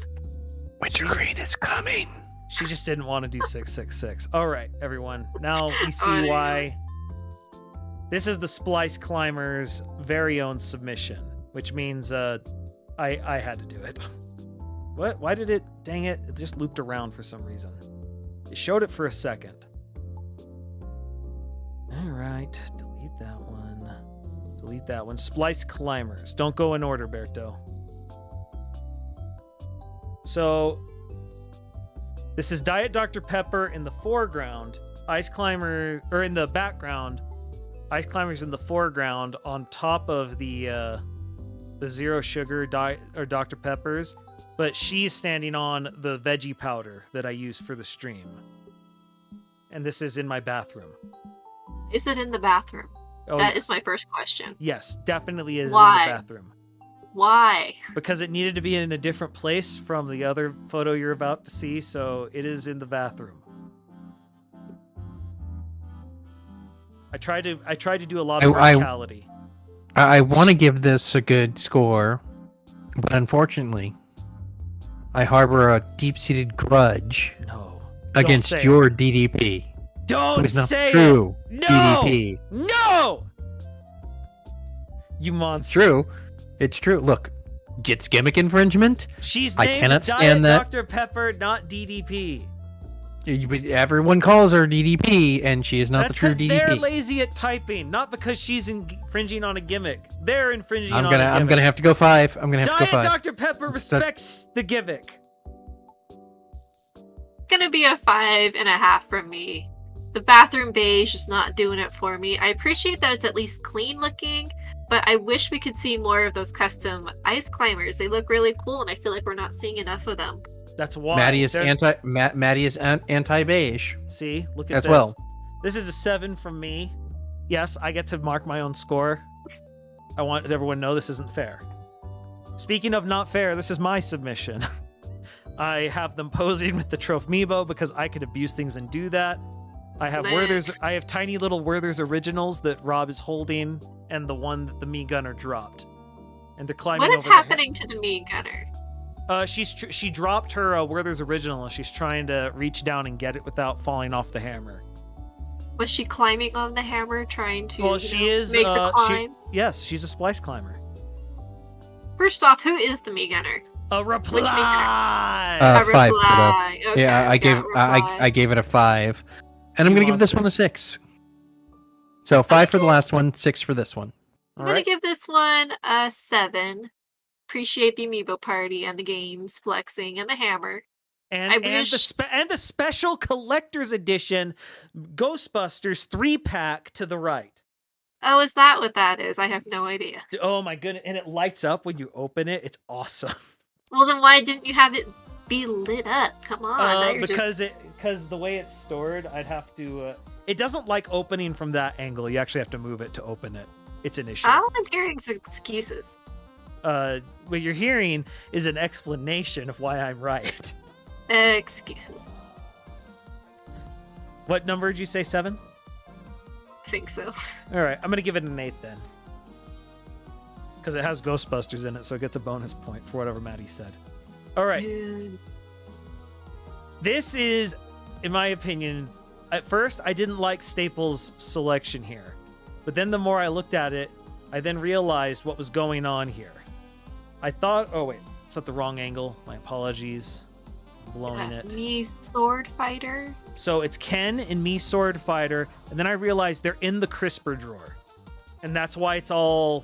Wintergreen is coming. She just didn't want to do 666. All right, everyone. Now we see Oh, yeah. why. This is the Splice Climbers' very own submission, which means I had to do it. What? Why did it? Dang it! It just looped around for some reason. It showed it for a second. All right, delete that one. Delete that one. Splice Climbers. Don't go in order, Berto. So, this is Diet Dr. Pepper in the foreground. Ice Climber, or in the background. Ice Climber's in the foreground on top of the zero sugar diet or Dr. Pepper's, but she's standing on the veggie powder that I use for the stream. And this is in my bathroom. Is it in the bathroom? Oh, That yes. is my first question. Yes, definitely is Why? in the bathroom. Why? Because it needed to be in a different place from the other photo you're about to see, so it is in the bathroom. I tried to do a lot of verticality. I want to give this a good score, but unfortunately, I harbor a deep-seated grudge No. against say your DDP. Don't It's not say true. it. No. DDP. No. You monster. True. It's true. Look, gets gimmick infringement. She's I named cannot Diet stand that. Dr. Pepper, not DDP. Everyone calls her DDP, and she is not That's the true because they're DDP. lazy at typing, not because she's infringing on a gimmick. They're infringing I'm on a gimmick. gonna have to go 5. I'm gonna have to Diet go 5. Dr. Pepper respects the gimmick. Gonna be a 5.5 from me. The bathroom beige is not doing it for me. I appreciate that it's at least clean looking, but I wish we could see more of those custom ice climbers. They look really cool, and I feel like we're not seeing enough of them. That's why. Maddie is They're- Maddie is anti-beige See, look at as this. well. This is a 7 from me. Yes, I get to mark my own score. I want everyone to know this isn't fair. Speaking of not fair, this is my submission. I have them posing with the Troph Amiibo because I could abuse things and do that. I have Nice. I have tiny little Werther's originals that Rob is holding, and the one that the Me Gunner dropped. And they're climbing What is over the happening to the Me Gunner? she dropped her Werther's original, and she's trying to reach down and get it without falling off the hammer. Was she climbing on the hammer, trying to Well, she is. make the climb? Yes, she's a splice climber. First off, who is the Me Gunner? A reply. A 5 for the- reply. Okay, yeah, I gave reply. I gave it a 5, and I'm You gonna give this monster. one a 6. So 5 for the last one, 6 for this one. I'm All gonna right. give this one a 7. Appreciate the amiibo party and the games flexing and the hammer. I And wish- the special collector's edition Ghostbusters 3-pack to the right. Oh, is that what that is? I have no idea. Oh my goodness! And it lights up when you open it. It's awesome. Well, then why didn't you have it be lit up? Come on. now you're because just... because the way it's stored, I'd have to. It doesn't like opening from that angle. You actually have to move it to open it. It's an issue. All I'm hearing is excuses. What you're hearing is an explanation of why I'm right. Excuses. What number did you say? 7? I think so. All right, I'm gonna give it an 8 then, because it has Ghostbusters in it, so it gets a bonus point for whatever Maddie said. All right, this is, in my opinion, at first I didn't like Staples' selection here, but then the more I looked at it, I then realized what was going on here. I thought, oh wait, it's at the wrong angle. My apologies. I'm blowing it. Me sword fighter. So it's Ken and me sword fighter, and then I realized they're in the crisper drawer, and that's why it's all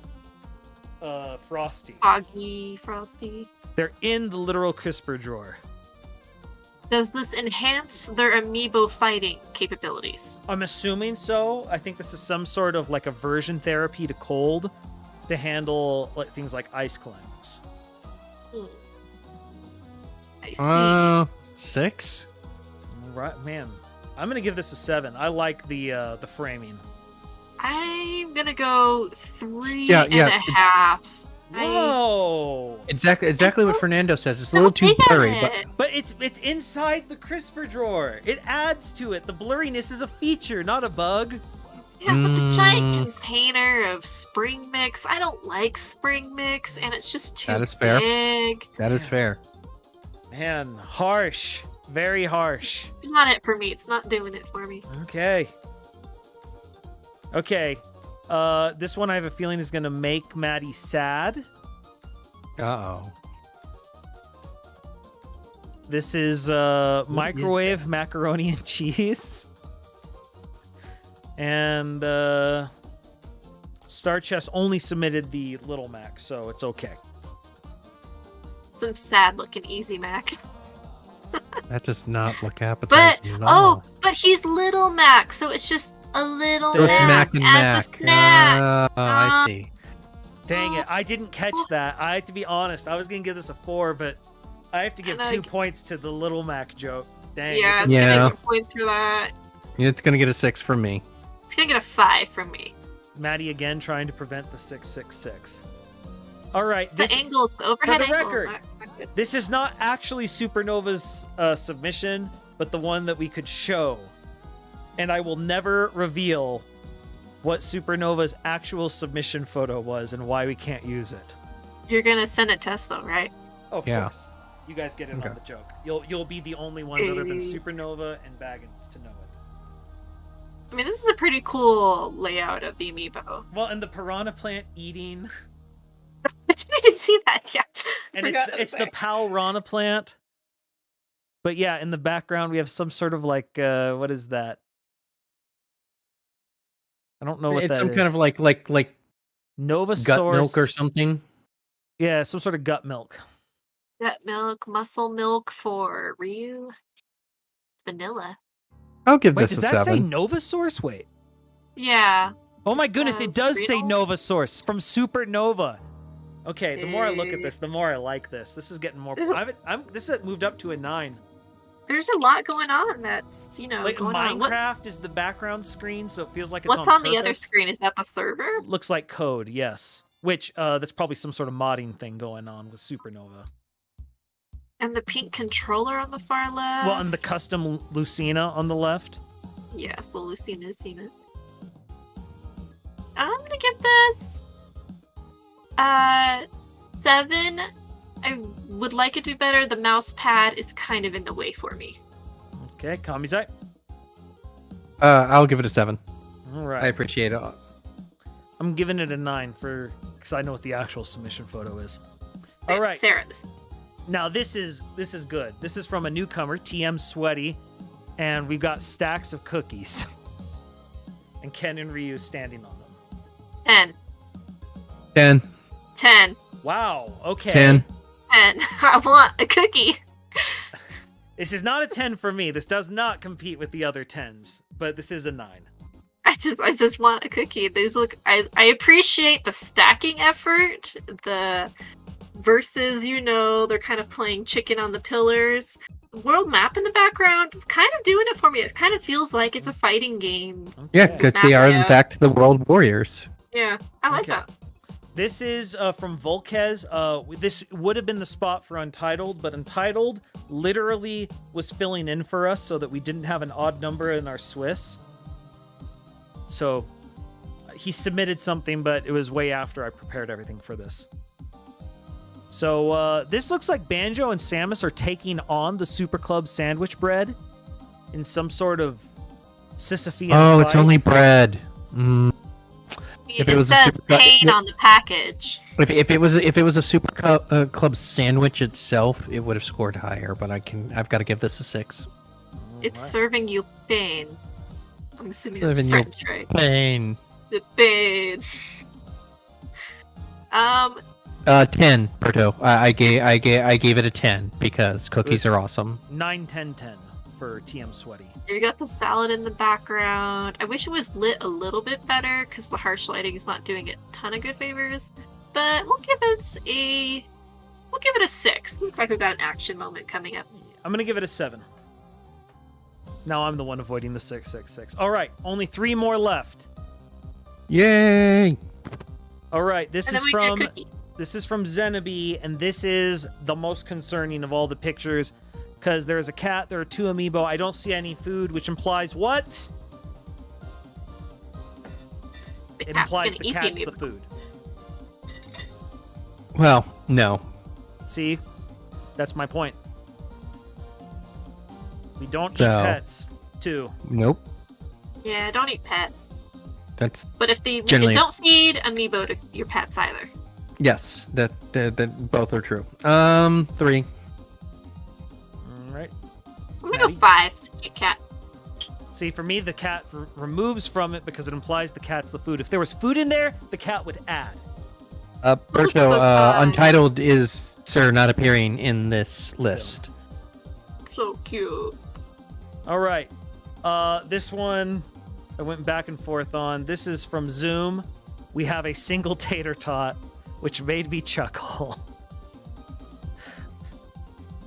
frosty. Foggy, frosty. They're in the literal crisper drawer. Does this enhance their amiibo fighting capabilities? I'm assuming so. I think this is some sort of like aversion therapy to cold to handle like things like ice climbs. I see. 6. Right, man. I'm gonna give this a 7. I like the framing. I'm gonna go 3 Yeah, and yeah, a half. Whoa! Exactly what Fernando says. It's a little too blurry, but But it's inside the crisper drawer. It adds to it. The blurriness is a feature, not a bug. Yeah, but the giant container of spring mix, I don't like spring mix, and it's just too That is fair. big. that is fair. Man, harsh. Very harsh. It's not it for me. It's not doing it for me. Okay. Okay. This one I have a feeling is gonna make Maddie sad. Uh-oh. This is microwave macaroni and cheese. And Star Chess only submitted the Little Mac, so it's okay. Some sad looking Easy Mac. That does not look But appetizing at all. but he's Little Mac, so it's just a little So it's Mac Mac and as Mac. a snack. I see. Dang it, I didn't catch that. I have to be honest. I was going to give this a 4, but I have to give And 2 points to the Little Mac joke. Dang. Yeah, this it's is- Yeah. gonna get points for that. It's gonna get a 6 from me. It's gonna get a 5 from me. Maddie again trying to prevent the 666. All right, The this angles, the overhead the angle. record. not good. this is not actually Supernova's submission, but the one that we could show. And I will never reveal what Supernova's actual submission photo was and why we can't use it. You're gonna send it to us though, right? Of Yeah. course. You guys get in Okay. on the joke. You'll be the only ones other than Hey. Supernova and Baggins to know it. I mean, this is a pretty cool layout of the amiibo. Well, and the piranha plant eating, I didn't even see that. Yeah, and Forgot it's to the say. pal rana plant. But yeah, in the background we have some sort of like what is that? I don't know what It's that some is. kind of like Nova gut milk or something. Yeah, some sort of gut milk. gut milk, muscle milk for Ryu. Vanilla. I'll give Wait, this does a that say 7. Nova Source? Wait. Yeah. Oh my goodness, it does say Renal? Nova Source from Supernova. Okay, the more I look at Hey. this, the more I like this. This is getting more. There's a- This has moved up to a 9. There's a lot going on that's, Like going on. Minecraft is the background screen, so it feels like it's What's on the other purpose. screen? Is that the server? Looks like code, yes. Which that's probably some sort of modding thing going on with Supernova. And the pink controller on the far left. Well, and the custom Lucina on the left. Yes, the Lucina Lucina. I'm gonna give this 7. I would like it to be better. The mouse pad is kind of in the way for me. Okay, Kamizite. I'll give it a 7. All I right. appreciate it. I'm giving it a 9 because I know what the actual submission photo is. All right. Sarah's. Now this is good. This is from a newcomer, TM Sweaty, and we've got stacks of cookies. And Ken and Ryu standing on them. 10. 10. 10. Wow. Okay. 10. 10. I want a cookie. This is not a 10 for me. This does not compete with the other 10s, but this is a 9. I just want a cookie. These look. I appreciate the stacking effort. The versus, they're kind of playing chicken on the pillars. The world map in the background is kind of doing it for me. It kind of feels like it's a fighting game. Yeah, Okay. because they are in Yeah. fact the World Warriors. Yeah, I like Okay. that. This is from Volquez. This would have been the spot for Untitled, but Untitled literally was filling in for us so that we didn't have an odd number in our Swiss. So he submitted something, but it was way after I prepared everything for this. So this looks like Banjo and Samus are taking on the Super Club sandwich bread in some sort of Sisyphean Oh, it's fight. only bread. If it It was a says super- pain on the package. If it was a Super Club sandwich itself, it would have scored higher. But I've got to give this a 6. It's Alright. serving you pain. I'm assuming that's Serving you French, right? Pain. The pain. 10, Berto. I gave it a 10 because cookies are awesome. 9, 10, 10 for TM Sweaty. You got the salad in the background. I wish it was lit a little bit better because the harsh lighting is not doing it a ton of good favors. But we'll give it a 6. Looks like we've got an action moment coming up. I'm going to give it a 7. Now I'm the one avoiding the 666. All right, only 3 more left. Yay! All right, this And is then we get from Cookie. Zenobi, and this is the most concerning of all the pictures because there's a cat, there are 2 amiibo. I don't see any food, which implies what? The It cat's implies gonna the eat cat's the amiibo. food. Well, no. See, that's my point. We don't eat So- pets, too. Nope. Yeah, don't eat pets. That's But if they Generally- don't feed amiibo to your pets either. yes. That both are true. 3. All right. I'm gonna go Maddie? 5. It's a cute cat. See, for me, the cat removes from it because it implies the cat's the food. If there was food in there, the cat would add. Berto, Those eyes. Untitled is sir not appearing in this list. So cute. All right. This one I went back and forth on. This is from Zoom. We have a single tater tot, which made me chuckle.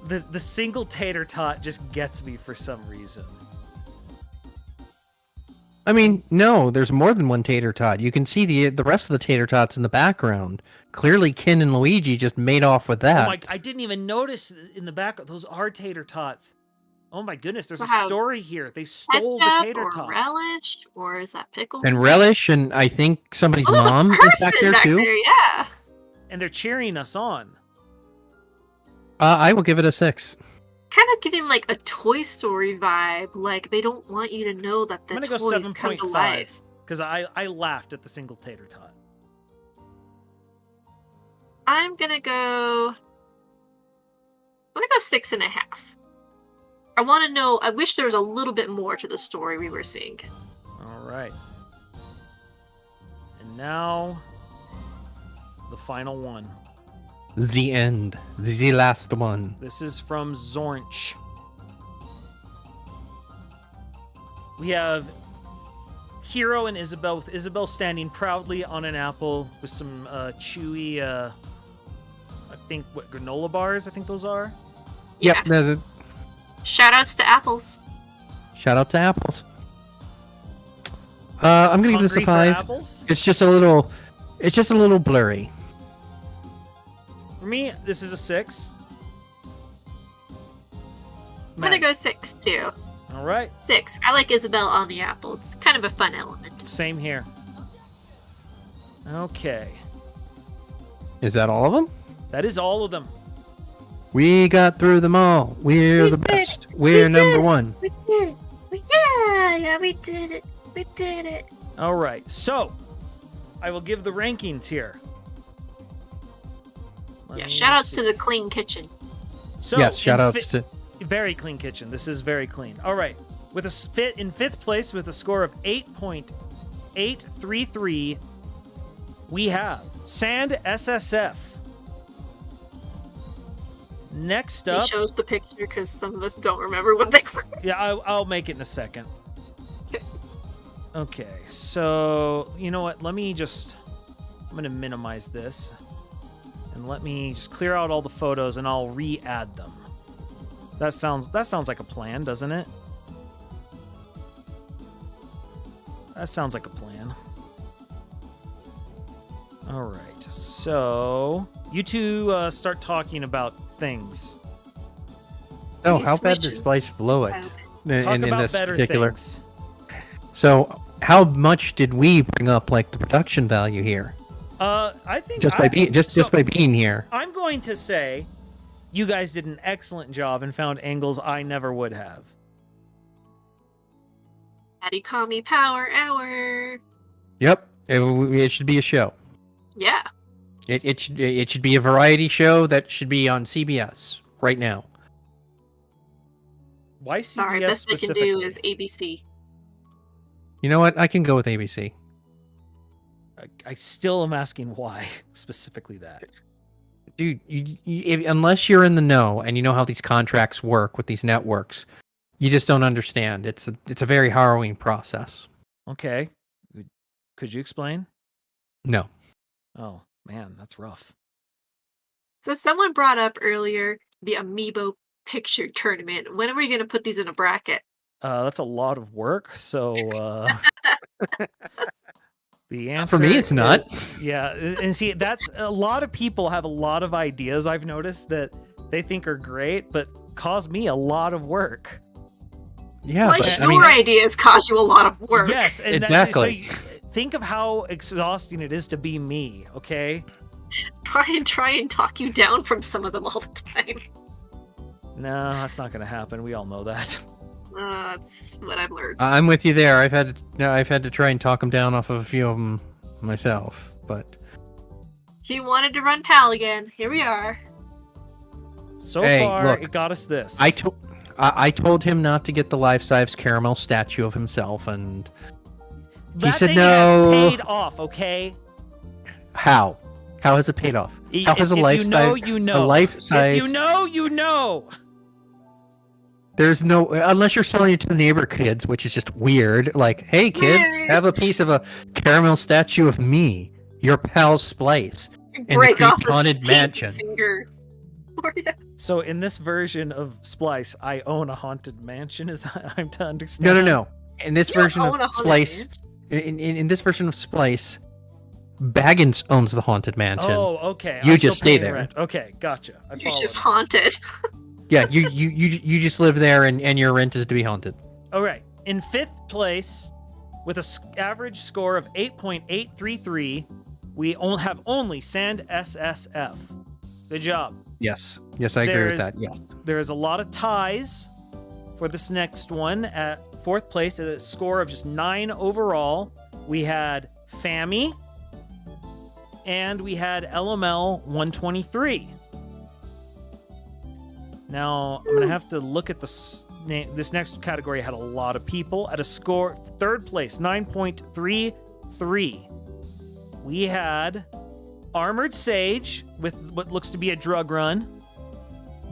The single tater tot just gets me for some reason. I mean, no, there's more than one tater tot. You can see the rest of the tater tots in the background. Clearly, Ken and Luigi just made off with that. Oh my! I didn't even notice in the back. Those are tater tots. Oh my goodness! There's So a how- story here. They stole the Ketchup tater or tot. relish, or is that pickle? And relish, and I think somebody's Oh, there's a mom is back person there too. yeah. And they're cheering us on. I will give it a 6. Kind of giving like a Toy Story vibe. Like they don't want you to know that the I'm gonna toys go come to 7.5 life. because I laughed at the single tater tot. I'm gonna go 6.5. I want to know. I wish there was a little bit more to the story we were seeing. All right. And now the final one. The end. The last one. This is from Zornch. We have Hero and Isabel, with Isabel standing proudly on an apple with some chewy, I think, what, granola bars, I think those are. Yeah. Yep. there's a- Shout outs to apples. Shout out to apples. I'm gonna give this a Hungry for 5. apples? It's just a little blurry. For me, this is a 6. I'm gonna go 6 too. All right. 6. I like Isabel on the apple. It's kind of a fun element. Same here. Okay. Is that all of them? That is all of them. We got through them all. We're the best. We're number 1. We did it. Yeah, we did it. We did it. All right. So, I will give the rankings here. Let Yeah, me shout outs see. to the clean kitchen. So, Yes, shout in outs to very clean kitchen. This is very clean. All right. With a fit in 5th place with a score of 8.833, we have Sand SSF. Next He up, shows the picture because some of us don't remember what they were. yeah, I'll make it in a second. Okay, so you know what? I'm gonna minimize this, and let me just clear out all the photos, and I'll re-add them. That sounds like a plan, doesn't it? That sounds like a plan. All right, so you two start talking about things. Oh, He how bad did switches. Splice blow it Talk in about this better particular? things. So, how much did we bring up, like the production value here, I think just by being just by being here? I'm going to say you guys did an excellent job and found angles I never would have. Daddy call me Power Hour. Yep, it should be a show. Yeah. It should be a variety show that should be on CBS right now. Why CBS Sorry, best I can specifically? do is ABC. You know what? I can go with ABC. I still am asking why specifically that. Dude, unless you're in the know and you know how these contracts work with these networks, you just don't understand. It's a very harrowing process. Okay, could you explain? No. Oh man, that's rough. So someone brought up earlier the Amiibo picture tournament. When are we going to put these in a bracket? That's a lot of work. So The answer For me, it's not. Yeah, and see, that's a lot of people have a lot of ideas I've noticed that they think are great, but cause me a lot of work. Yeah, Like but your ideas cost you a lot of work. Yes, and Exactly. so think of how exhausting it is to be me, okay? Try and talk you down from some of them all the time. No, that's not going to happen. We all know that. That's what I've learned. I'm with you there. I've had to try and talk him down off of a few of them myself, but He wanted to run PAL again. Here we are. So Hey, far, look, it got us this. I told him not to get the life-size caramel statue of himself, and that said thing no. has paid off, okay? how has it paid off? How has If a life-size? you know. A life-size. If you know. There's no, unless you're selling it to the neighbor kids, which is just weird. Like, hey kids, Weird. have a piece of a caramel statue of me, your pal Splice, in the Break off creepy this haunted pink mansion. finger. for you. So in this version of Splice, I own a haunted mansion. Is I'm to understand? No. In this You don't version of own a haunted Splice, in this version of Splice, Baggins owns the haunted mansion. Oh, okay. You I'm just still stay paying there. rent. Okay, gotcha. I You're follow. just haunted. Yeah, you just live there, and your rent is to be haunted. All right. In fifth place, with an average score of 8.833, we have only Sand SSF. Good job. Yes, I agree with that. Yes. There is a lot of ties for this next one. At fourth place, at a score of just 9 overall, we had Fami, and we had LML 123. Now, I'm going to have to look at this next category. Had a lot of people. At a score, third place, 9.33. We had Armored Sage with what looks to be a drug run.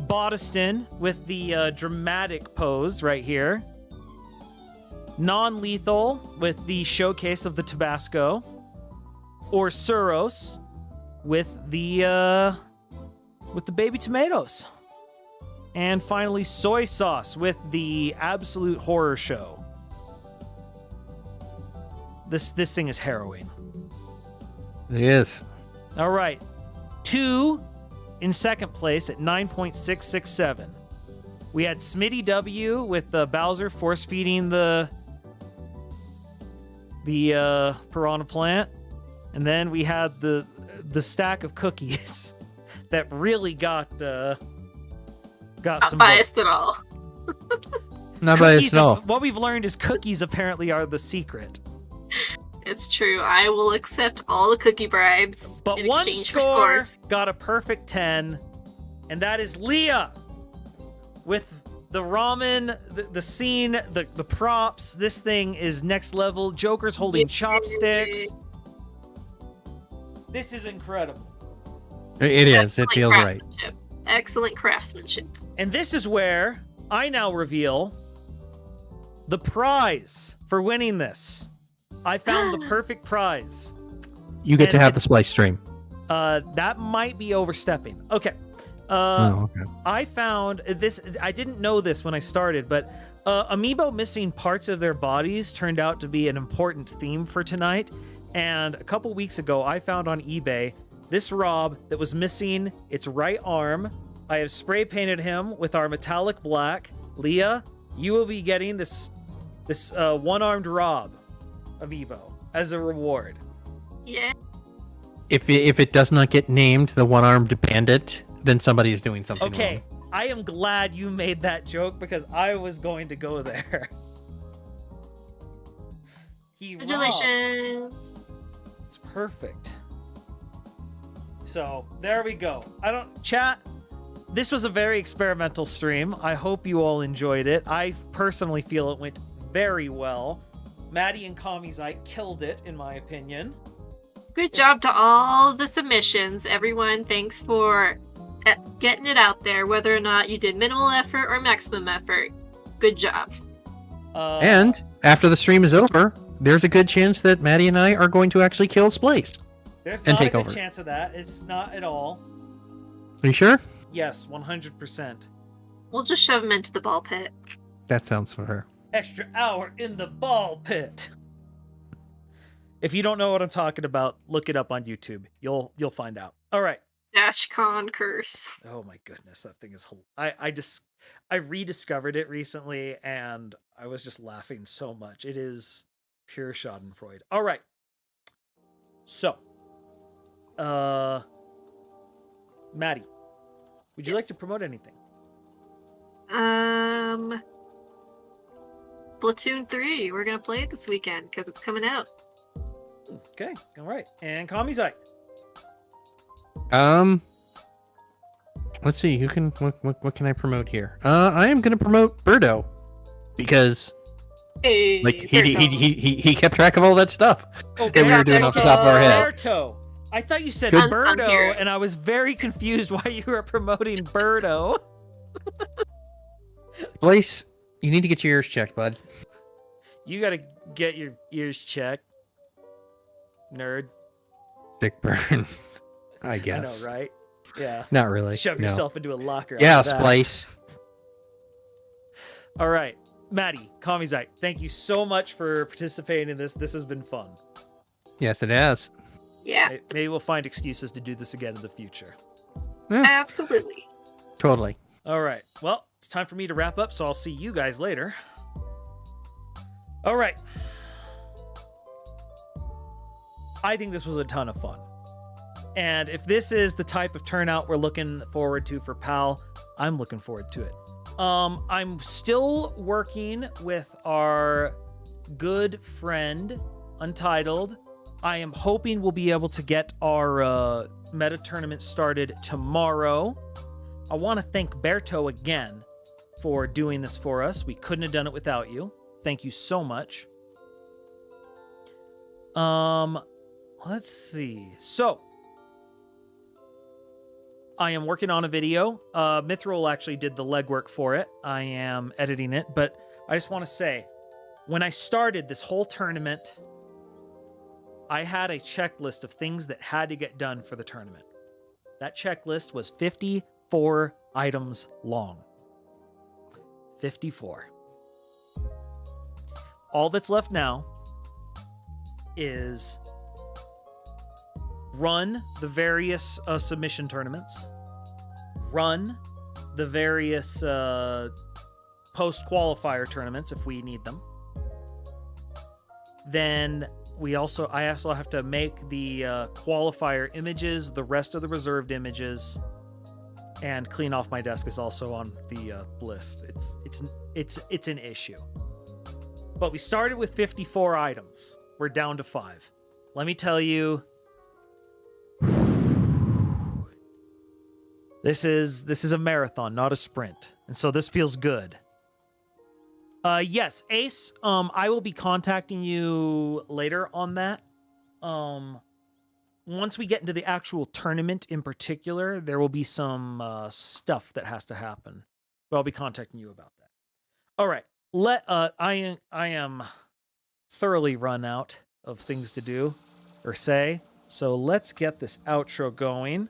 Bodiston with the dramatic pose right here. Non-lethal with the showcase of the Tabasco. Or Suros with the baby tomatoes. And finally, Soy Sauce with the absolute horror show. This thing is harrowing. It is. All right. 2 in second place at 9.667. We had Smitty W with the Bowser force feeding the piranha plant. And then we had the stack of cookies that really got Not some biased votes. at all. Not biased Cookies, at all. what we've learned is cookies apparently are the secret. It's true. I will accept all the cookie bribes But in one exchange for score scores. got a perfect 10, and that is Leah with the ramen, the scene, the props. This thing is next level. Joker's holding Yay. chopsticks. This is incredible. It is. It Excellent feels right. craftsmanship. Excellent craftsmanship. And this is where I now reveal the prize for winning this. I found the perfect prize. You get to And have the Splice stream. That might be overstepping. Okay. Okay. I found this. I didn't know this when I started, but Amiibo missing parts of their bodies turned out to be an important theme for tonight. And a couple weeks ago, I found on eBay this Rob that was missing its right arm. I have spray painted him with our metallic black. Leah, you will be getting this one-armed Rob Amiibo as a reward. Yeah. If it does not get named the one-armed bandit, then somebody is doing something Okay, wrong. I am glad you made that joke because I was going to go there. He robbed. Congratulations. It's perfect. So there we go. Chat. This was a very experimental stream. I hope you all enjoyed it. I personally feel it went very well. Madde and Kamizite killed it, in my opinion. Good job to all the submissions. Everyone, thanks for getting it out there, whether or not you did minimal effort or maximum effort. Good job. And after the stream is over, there's a good chance that Maddie and I are going to actually kill Splice. there's and not take a good over. chance of that. It's not at all. Are you sure? Yes, 100%. We'll just shove him into the ball pit. That sounds for her. Extra hour in the ball pit. If you don't know what I'm talking about, look it up on YouTube. You'll find out. All right. Dashcon curse. Oh my goodness, that thing is. I rediscovered it recently, and I was just laughing so much. It is pure Schadenfreude. All right. So, Maddie, would you like to promote anything? Splatoon 3. We're gonna play it this weekend because it's coming out. Okay. All right. And Kamizite. Let's see. What can I promote here? I am gonna promote Birdo because Hey, like he kept track of all that stuff Oh, that we were doing off the top of our head. Berto. I thought you said Good. Birdo, and I was very confused why you were promoting Birdo. Splice, you need to get your ears checked, bud. You gotta get your ears checked, nerd. Sick burn. I guess. I know, right? Yeah. Not really. Shove no. yourself into a locker. Yeah, after that. Splice. All right. Maddie, Kamizite, thank you so much for participating in this. This has been fun. Yes, it has. Yeah, Maybe we'll find excuses to do this again in the future. Yeah, absolutely. totally. All right. Well, it's time for me to wrap up, so I'll see you guys later. All right. I think this was a ton of fun. And if this is the type of turnout we're looking forward to for PAL, I'm looking forward to it. I'm still working with our good friend, Untitled. I am hoping we'll be able to get our meta tournament started tomorrow. I want to thank Berto again for doing this for us. We couldn't have done it without you. Thank you so much. Let's see. So, I am working on a video. Mithril actually did the legwork for it. I am editing it, but I just want to say, when I started this whole tournament, I had a checklist of things that had to get done for the tournament. That checklist was 54 items long. 54. All that's left now is run the various submission tournaments, run the various post-qualifier tournaments if we need them. Then I also have to make the qualifier images, the rest of the reserved images, and clean off my desk is also on the list. It's an issue. But we started with 54 items. We're down to 5. Let me tell you, this is a marathon, not a sprint. And so this feels good. Yes, Ace, I will be contacting you later on that. Once we get into the actual tournament in particular, there will be some stuff that has to happen. But I'll be contacting you about that. All right. I am thoroughly run out of things to do or say. So let's get this outro going.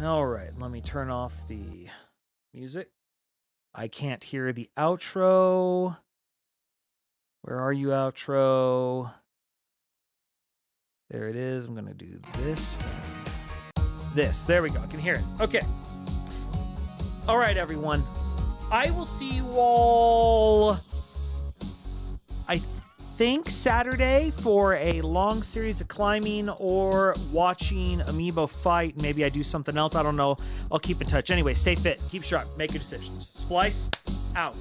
All right, let me turn off the music. I can't hear the outro. Where are you, outro? There it is. I'm going to do this. This. There we go. I can hear it. Okay. All right, everyone. I will see you all, I think, Saturday for a long series of climbing or watching Amiibo fight. Maybe I do something else. I don't know. I'll keep in touch. Anyway, stay fit. Keep sharp. Make your decisions. Splice out.